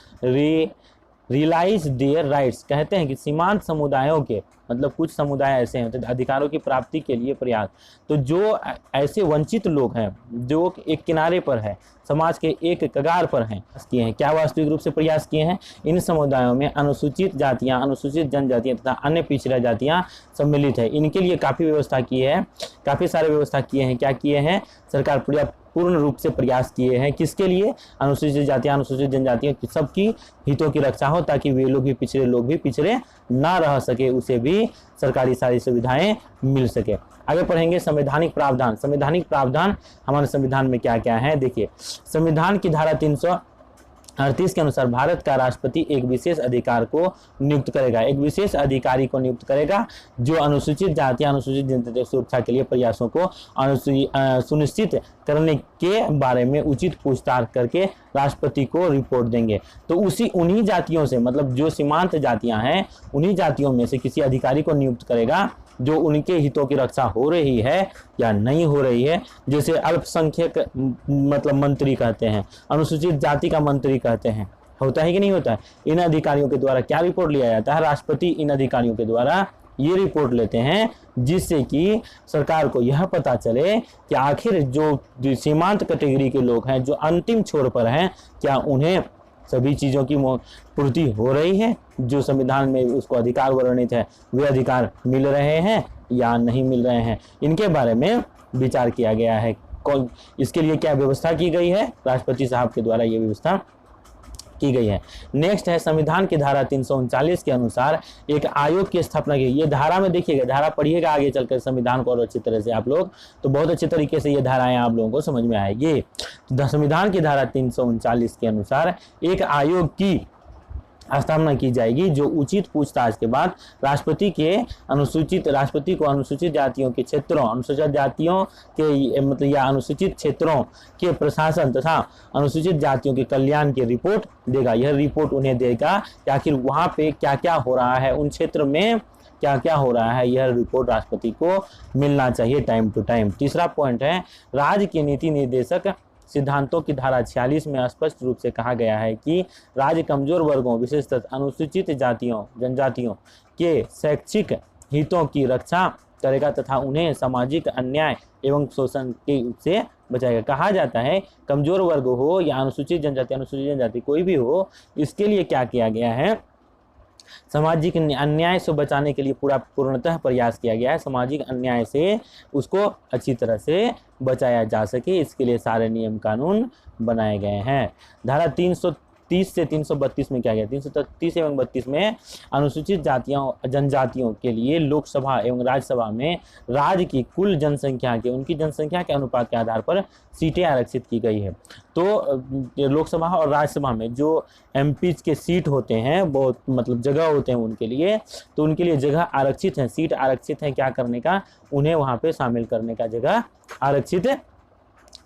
realise their rights, कहते हैं कि सीमांत समुदायों के, मतलब कुछ समुदाय ऐसे हैं तो अधिकारों की प्राप्ति के लिए प्रयास। तो जो ऐसे वंचित लोग हैं जो एक किनारे पर है, समाज के एक कगार पर हैं, किए हैं क्या वास्तविक रूप से प्रयास किए हैं? इन समुदायों में अनुसूचित जातियां, अनुसूचित जनजातियां तथा अन्य पिछड़ा जातियां सम्मिलित है। इनके लिए काफ़ी व्यवस्था की है, काफ़ी सारे व्यवस्था किए हैं। क्या किए हैं? सरकार पूर्ण रूप से प्रयास किए हैं। किसके लिए? अनुसूचित जातियां, अनुसूचित जनजातियों की सबकी हितों की रक्षा हो, ताकि वे लोग भी पिछड़े ना रह सके, उसे भी सरकारी सारी सुविधाएं मिल सके। आगे पढ़ेंगे संवैधानिक प्रावधान। संवैधानिक प्रावधान हमारे संविधान में क्या क्या है? देखिए, संविधान की धारा 338 के अनुसार भारत का राष्ट्रपति एक विशेष अधिकार को नियुक्त करेगा, एक विशेष अधिकारी को नियुक्त करेगा जो अनुसूचित जाति, अनुसूचित जनजाति सुरक्षा के लिए प्रयासों को सुनिश्चित करने के बारे में उचित पूछताछ करके राष्ट्रपति को रिपोर्ट देंगे। तो उन्हीं जातियों से, मतलब जो सीमांत जातियां हैं, उन्हीं जातियों में से किसी अधिकारी को नियुक्त करेगा जो उनके हितों की रक्षा हो रही है या नहीं हो रही है। जैसे अल्पसंख्यक मतलब मंत्री कहते हैं, अनुसूचित जाति का मंत्री कहते हैं, होता है कि नहीं होता है? इन अधिकारियों के द्वारा क्या रिपोर्ट लिया जाता है? राष्ट्रपति इन अधिकारियों के द्वारा ये रिपोर्ट लेते हैं, जिससे कि सरकार को यह पता चले कि आखिर जो सीमांत कैटेगरी के लोग हैं, जो अंतिम छोर पर हैं, क्या उन्हें सभी चीज़ों की पूर्ति हो रही है, जो संविधान में उसको अधिकार वर्णित है, वे अधिकार मिल रहे हैं या नहीं मिल रहे हैं। इनके बारे में विचार किया गया है। इसके लिए क्या व्यवस्था की गई है? राष्ट्रपति साहब के द्वारा ये व्यवस्था की गई है। नेक्स्ट है संविधान की धारा 339 के अनुसार एक आयोग की स्थापना की। ये धारा में देखिएगा, धारा पढ़िएगा आगे चलकर संविधान को और अच्छी तरह से आप लोग, तो बहुत अच्छे तरीके से ये धाराएं आप लोगों को समझ में आएगी। संविधान की धारा 339 के अनुसार एक आयोग की स्थापना की जाएगी जो उचित पूछताछ के बाद राष्ट्रपति को अनुसूचित जातियों के क्षेत्रों, अनुसूचित जातियों के मतलब या अनुसूचित क्षेत्रों के प्रशासन तथा अनुसूचित जातियों के कल्याण की रिपोर्ट देगा। यह रिपोर्ट उन्हें देगा कि आखिर वहाँ पे क्या क्या हो रहा है, उन क्षेत्र में क्या क्या हो रहा है। यह रिपोर्ट राष्ट्रपति को मिलना चाहिए टाइम टू टाइम। तीसरा पॉइंट है राज्य के नीति निर्देशक सिद्धांतों की धारा 46 में स्पष्ट रूप से कहा गया है कि राज्य कमजोर वर्गों, विशेषतः अनुसूचित जातियों, जनजातियों के शैक्षिक हितों की रक्षा करेगा तथा उन्हें सामाजिक अन्याय एवं शोषण से बचाएगा। कहा जाता है कमजोर वर्ग हो या अनुसूचित जनजाति कोई भी हो, इसके लिए क्या किया गया है? सामाजिक अन्याय से बचाने के लिए पूर्णतः प्रयास किया गया है। सामाजिक अन्याय से उसको अच्छी तरह से बचाया जा सके, इसके लिए सारे नियम कानून बनाए गए हैं। धारा 330 से 332 में क्या गया? 330 एवं 32 में अनुसूचित जातियों, जनजातियों के लिए लोकसभा एवं राज्यसभा में राज्य की कुल जनसंख्या के, उनकी जनसंख्या के अनुपात के आधार पर सीटें आरक्षित की गई है। तो लोकसभा और राज्यसभा में जो एमपी के सीट होते हैं, बहुत मतलब जगह होते हैं उनके लिए, तो उनके लिए जगह आरक्षित है, सीट आरक्षित है। क्या करने का? उन्हें वहाँ पे शामिल करने का जगह आरक्षित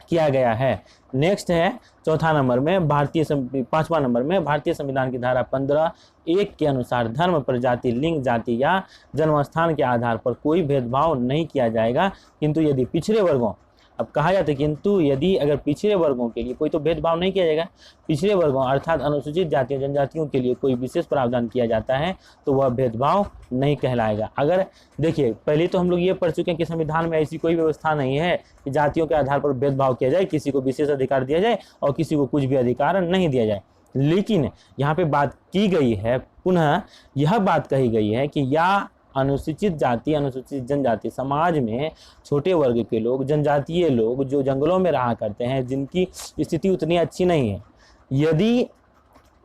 किया गया है। नेक्स्ट है पांचवा नंबर में भारतीय संविधान की धारा 15(1) के अनुसार धर्म, प्रजाति, लिंग, जाति या जन्मस्थान के आधार पर कोई भेदभाव नहीं किया जाएगा, किंतु यदि पिछड़े वर्गों, अब कहा जाता है किंतु यदि अगर पिछड़े वर्गों के लिए कोई तो भेदभाव नहीं किया जाएगा, पिछड़े वर्गों अर्थात अनुसूचित जातियों, जनजातियों के लिए कोई विशेष प्रावधान किया जाता है तो वह भेदभाव नहीं कहलाएगा। अगर देखिए, पहले तो हम लोग ये पढ़ चुके हैं कि संविधान में ऐसी कोई व्यवस्था नहीं है कि जातियों के आधार पर भेदभाव किया जाए, किसी को विशेष अधिकार दिया जाए और किसी को कुछ भी अधिकार नहीं दिया जाए। लेकिन यहाँ पे बात की गई है, पुनः यह बात कही गई है कि या अनुसूचित जाति, अनुसूचित जनजाति समाज में छोटे वर्ग के लोग, जनजातीय लोग जो जंगलों में रहा करते हैं, जिनकी स्थिति उतनी अच्छी नहीं है, यदि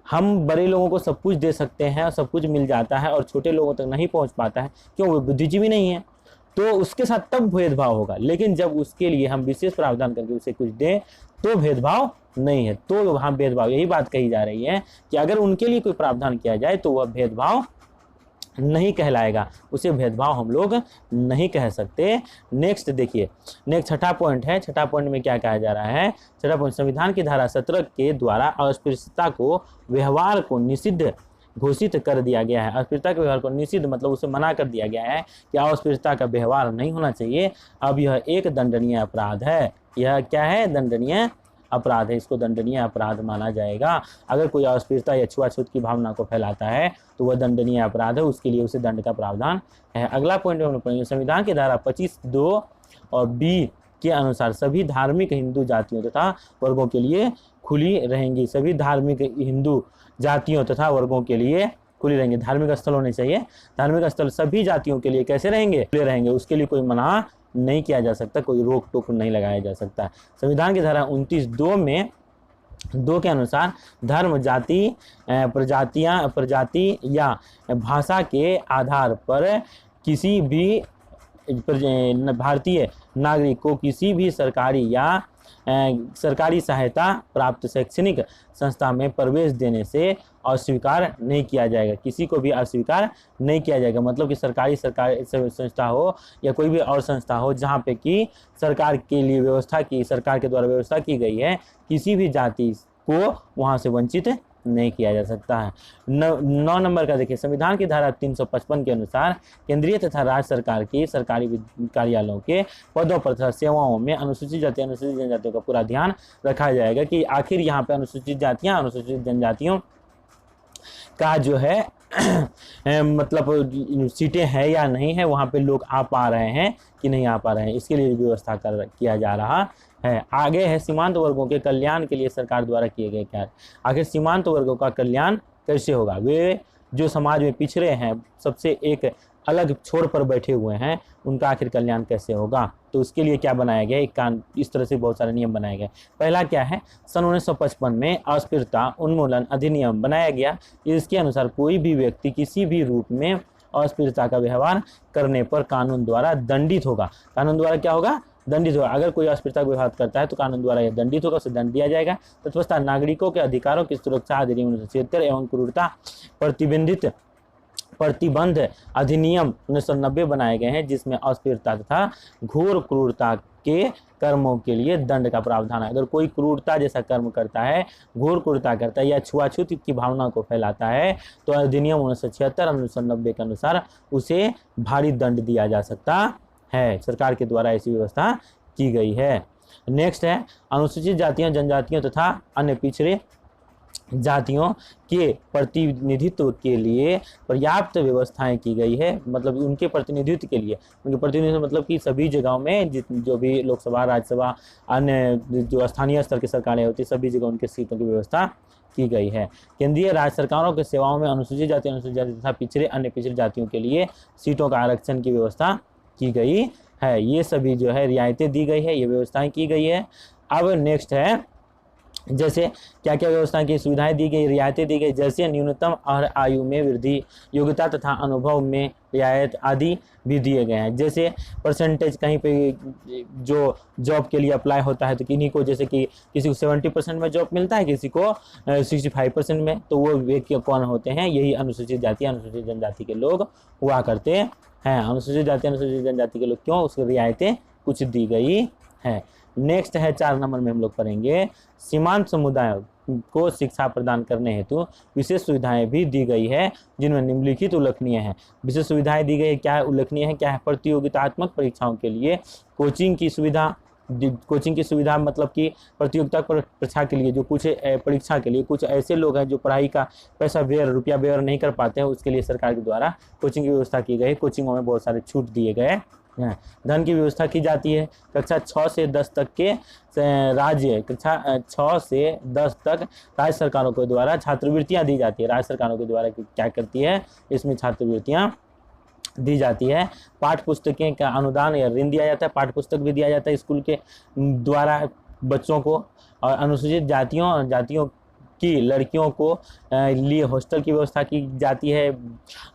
हम बड़े लोगों को सब कुछ दे सकते हैं और सब कुछ मिल जाता है और छोटे लोगों तक नहीं पहुंच पाता है, क्यों? वो बुद्धिजीवी नहीं है, तो उसके साथ तब भेदभाव होगा। लेकिन जब उसके लिए हम विशेष प्रावधान करके उसे कुछ दें तो भेदभाव नहीं है। तो वहाँ भेदभाव, यही बात कही जा रही है कि अगर उनके लिए कोई प्रावधान किया जाए तो वह भेदभाव नहीं कहलाएगा, उसे भेदभाव हम लोग नहीं कह सकते। नेक्स्ट देखिए, नेक्स्ट छठा पॉइंट है। छठा पॉइंट में क्या कहा जा रहा है? छठा पॉइंट, संविधान की धारा 17 के द्वारा अस्पृश्यता को व्यवहार को निषिद्ध घोषित कर दिया गया है। अस्पृश्यता के व्यवहार को निषिद्ध मतलब उसे मना कर दिया गया है कि अस्पृश्यता का व्यवहार नहीं होना चाहिए। अब यह एक दंडनीय अपराध है। यह क्या है? दंडनीय अपराध है, इसको दंडनीय अपराध माना जाएगा। अगर कोई अस्पृश्यता या छुआछूत की भावना को फैलाता है तो वह दंडनीय अपराध है, उसके लिए उसे दंड का प्रावधान है। अगला पॉइंट हम लोग पढ़ेंगे, संविधान की धारा 25(2) और बी के अनुसार सभी धार्मिक हिंदू जातियों तथा वर्गों के लिए खुली रहेंगी। सभी धार्मिक हिंदू जातियों तथा वर्गों के लिए खुली रहेंगे। धार्मिक स्थल होने चाहिए, धार्मिक स्थल सभी जातियों के लिए कैसे रहेंगे, खुले रहेंगे, उसके लिए कोई मना नहीं किया जा सकता, कोई रोक टोक नहीं लगाया जा सकता। संविधान की धारा 29(2) में 2 के अनुसार धर्म, जाति, प्रजाति या भाषा के आधार पर किसी भी भारतीय नागरिक को किसी भी सरकारी सहायता प्राप्त शैक्षणिक संस्था में प्रवेश देने से अस्वीकार नहीं किया जाएगा। किसी को भी अस्वीकार नहीं किया जाएगा, मतलब कि सरकारी संस्था हो या कोई भी और संस्था हो जहाँ पे कि सरकार के लिए सरकार के द्वारा व्यवस्था की गई है, किसी भी जाति को वहाँ से वंचित नहीं किया जा सकता है। 9 नंबर का देखिए, संविधान की धारा 355 के अनुसार केंद्रीय तथा राज्य सरकार की सरकारी कार्यालयों के पदों पर तथा सेवाओं में अनुसूचित जाति अनुसूचित जनजातियों का पूरा ध्यान रखा जाएगा कि आखिर यहाँ पे अनुसूचित जातियाँ अनुसूचित जनजातियों का जो है मतलब सीटें हैं या नहीं है, वहाँ पे लोग आ पा रहे हैं कि नहीं आ पा रहे हैं, इसके लिए व्यवस्था किया जा रहा है। आगे है सीमांत वर्गों के कल्याण के लिए सरकार द्वारा किए गए क्या। आखिर सीमांत वर्गों का कल्याण कैसे होगा, वे जो समाज में पिछड़े हैं, सबसे एक अलग छोर पर बैठे हुए हैं, उनका आखिर कल्याण कैसे होगा, तो उसके लिए क्या बनाया गया, इस तरह से बहुत सारे नियम बनाए गए। पहला क्या है, सन 1955 में अस्पृश्यता उन्मूलन अधिनियम बनाया गया। इसके अनुसार कोई भी व्यक्ति किसी भी रूप में अस्पृश्यता का व्यवहार करने पर कानून द्वारा दंडित होगा। कानून द्वारा क्या होगा, दंडित होगा। अगर कोई अस्पृश्यता का व्यवहार करता है तो कानून द्वारा यह दंडित होगा, उसे दंड दिया जाएगा। तत्पश्चात नागरिकों के अधिकारों की सुरक्षा अधिनियम 1976 एवं क्रूरता प्रतिबंध अधिनियम 1990 बनाए गए हैं, जिसमें अस्पृश्यता तथा घोर क्रूरता के कर्मों के लिए दंड का प्रावधान है। अगर कोई क्रूरता जैसा कर्म करता है, घोर क्रूरता करता है या छुआछूत की भावना को फैलाता है तो अधिनियम 1976 और 1990 के अनुसार उसे भारी दंड दिया जा सकता है। सरकार के द्वारा ऐसी व्यवस्था की गई है। नेक्स्ट है, अनुसूचित जातियों जनजातियों तथा अन्य पिछड़े जातियों के प्रतिनिधित्व के लिए पर्याप्त व्यवस्थाएं की गई है। मतलब उनके प्रतिनिधित्व के लिए, उनके प्रतिनिधित्व मतलब कि सभी जगहों में जो भी लोकसभा, राज्यसभा, अन्य जो स्थानीय स्तर की सरकारें होती, सभी जगह उनके सीटों की व्यवस्था की गई है। केंद्रीय राज्य सरकारों के सेवाओं में अनुसूचित जाति, अनुसूचित जाति तथा अन्य पिछड़े जातियों के लिए सीटों का आरक्षण की व्यवस्था की गई है। ये सभी जो है रियायतें दी गई है, ये व्यवस्थाएं की गई है। अब नेक्स्ट है, जैसे क्या क्या व्यवस्थाएं की सुविधाएं दी गई, रियायतें दी गई, जैसे न्यूनतम आयु में वृद्धि, योग्यता तथा अनुभव में रियायत आदि भी दिए गए हैं। जैसे परसेंटेज, कहीं पे जो जॉब के लिए अप्लाई होता है तो किन्हीं को, जैसे कि किसी को 70% में जॉब मिलता है, किसी को 65% में, तो वो व्यक्ति कौन होते हैं, यही अनुसूचित जाति अनुसूचित जनजाति के लोग हुआ करते हैं। अनुसूचित जाति अनुसूचित जनजाति के लोग क्यों, उसकी रियायतें कुछ दी गई है। नेक्स्ट है 4 नंबर में हम लोग पढ़ेंगे, सीमांत समुदायों को शिक्षा प्रदान करने हेतु विशेष सुविधाएं भी दी गई है, जिनमें निम्नलिखित उल्लेखनीय है। विशेष सुविधाएं दी गई है, क्या है उल्लेखनीय है, क्या है, प्रतियोगितात्मक परीक्षाओं के लिए कोचिंग की सुविधा। कोचिंग की सुविधा मतलब कि प्रतियोगिता परीक्षा के लिए जो कुछ परीक्षा के लिए कुछ ऐसे लोग हैं जो पढ़ाई का पैसा रुपया व्यय नहीं कर पाते हैं, उसके लिए सरकार के द्वारा कोचिंग की व्यवस्था की गई। कोचिंगों में बहुत सारे छूट दिए गए। धन की व्यवस्था की जाती है। कक्षा 6 से 10 तक के कक्षा 6 से 10 तक राज्य सरकारों के द्वारा छात्रवृत्तियां दी जाती है। राज्य सरकारों के द्वारा क्या करती है, इसमें छात्रवृत्तियां दी जाती है। पाठ्य पुस्तकें का अनुदान या ऋण दिया जाता है, पाठ्य पुस्तक भी दिया जाता है स्कूल के द्वारा बच्चों को। और अनुसूचित जातियों की लड़कियों को लिए हॉस्टल की व्यवस्था की जाती है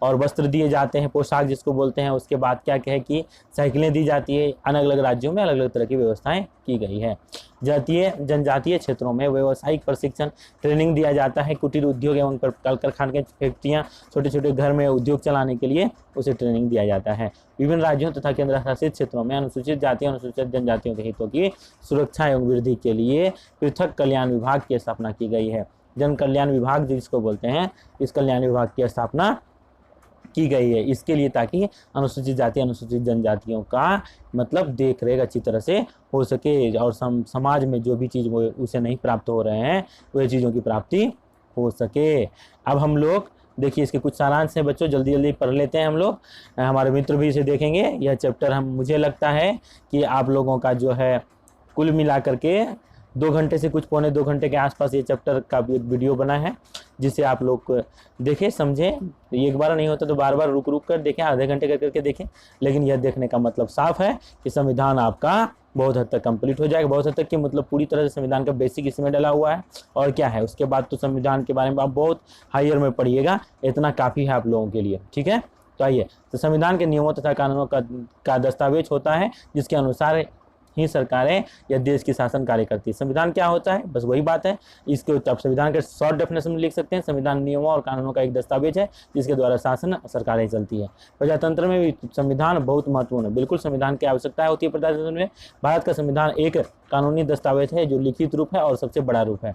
और वस्त्र दिए जाते हैं, पोशाक जिसको बोलते हैं। उसके बाद क्या कहे कि साइकिलें दी जाती है। अलग अलग राज्यों में अलग अलग तरह की व्यवस्थाएं की गई है। जनजातीय क्षेत्रों में व्यावसायिक प्रशिक्षण ट्रेनिंग दिया जाता है। कुटीर उद्योग एवं कल कारखाने, फैक्ट्रियाँ, छोटे छोटे घर में उद्योग चलाने के लिए उसे ट्रेनिंग दिया जाता है। विभिन्न राज्यों तथा केंद्र शासित क्षेत्रों में अनुसूचित जाति अनुसूचित जनजातियों के हितों की सुरक्षा एवं वृद्धि के लिए पृथक कल्याण विभाग की स्थापना की गई है। जन कल्याण विभाग जिसको बोलते हैं, इस कल्याण विभाग की स्थापना की गई है इसके लिए, ताकि अनुसूचित जाति अनुसूचित जनजातियों का मतलब देख रेख अच्छी तरह से हो सके और समाज में जो भी चीज़ वो उसे नहीं प्राप्त हो रहे हैं वह चीज़ों की प्राप्ति हो सके। अब हम लोग देखिए इसके कुछ सारांश हैं बच्चों, जल्दी जल्दी पढ़ लेते हैं हम लोग, हमारे मित्र भी इसे देखेंगे। यह चैप्टर मुझे लगता है कि आप लोगों का जो है कुल मिला करके 2 घंटे से कुछ पौने 2 घंटे के आसपास ये चैप्टर का भी एक वीडियो बना है, जिसे आप लोग देखें समझें। एक बार नहीं होता तो बार बार रुक रुक कर देखें, आधे घंटे कर करके देखें, लेकिन यह देखने का मतलब साफ है कि संविधान आपका बहुत हद तक कंप्लीट हो जाएगा। बहुत हद तक कि मतलब पूरी तरह से संविधान का बेसिक इसमें डला हुआ है, और क्या है उसके बाद तो संविधान के बारे में आप बहुत हायर में पढ़िएगा, इतना काफ़ी है आप लोगों के लिए। ठीक है, तो आइए, तो संविधान के नियमों तथा कानूनों का दस्तावेज होता है जिसके अनुसार ही सरकारें या देश की शासन कार्य करती है। संविधान क्या होता है, बस वही बात है। इसके आप संविधान के शॉर्ट डेफिनेशन में लिख सकते हैं, संविधान नियमों और कानूनों का एक दस्तावेज है जिसके द्वारा शासन सरकारें चलती है। प्रजातंत्र में भी संविधान बहुत महत्वपूर्ण है, बिल्कुल संविधान की आवश्यकता होती है प्रजातंत्र में। भारत का संविधान एक कानूनी दस्तावेज है जो लिखित रूप है और सबसे बड़ा रूप है।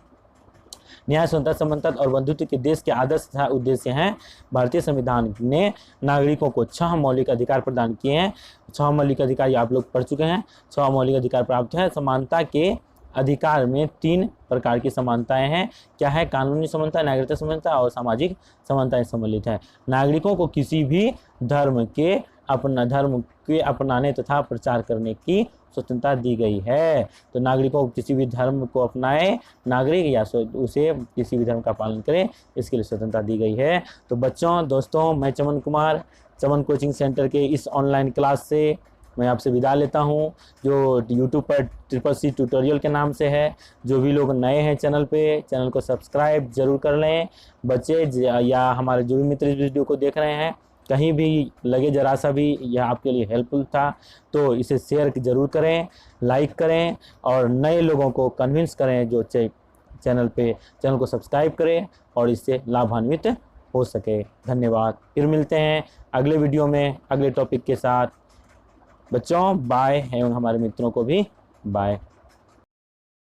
न्याय, स्वतंत्रता, समानता और बंधुत्व के देश के आदर्श तथा उद्देश्य हैं। भारतीय संविधान ने नागरिकों को 6 मौलिक अधिकार प्रदान किए हैं। 6 मौलिक अधिकार आप लोग पढ़ चुके हैं। 6 मौलिक अधिकार प्राप्त हैं। समानता के अधिकार में 3 प्रकार की समानताएं हैं। क्या है? कानूनी समानता, नागरिकता समानता और सामाजिक समानताएं सम्मिलित है। नागरिकों को किसी भी धर्म के अपनाने तथा प्रचार करने की स्वतंत्रता दी गई है। तो नागरिकों को किसी भी धर्म को अपनाए, नागरिक या उसे किसी भी धर्म का पालन करे, इसके लिए स्वतंत्रता दी गई है। तो बच्चों, दोस्तों, मैं चमन कुमार, चमन कोचिंग सेंटर के इस ऑनलाइन क्लास से मैं आपसे विदा लेता हूं, जो YouTube पर CCC ट्यूटोरियल के नाम से है। जो भी लोग नए हैं चैनल पे, चैनल को सब्सक्राइब जरूर कर लें। बच्चे या हमारे जो भी मित्र इस वीडियो को देख रहे हैं, कहीं भी लगे जरा सा भी यह आपके लिए हेल्पफुल था तो इसे शेयर जरूर करें, लाइक करें और नए लोगों को कन्विंस करें जो चैनल को सब्सक्राइब करें और इससे लाभान्वित हो सके। धन्यवाद। फिर मिलते हैं अगले वीडियो में अगले टॉपिक के साथ। बच्चों बाय, एवं हमारे मित्रों को भी बाय।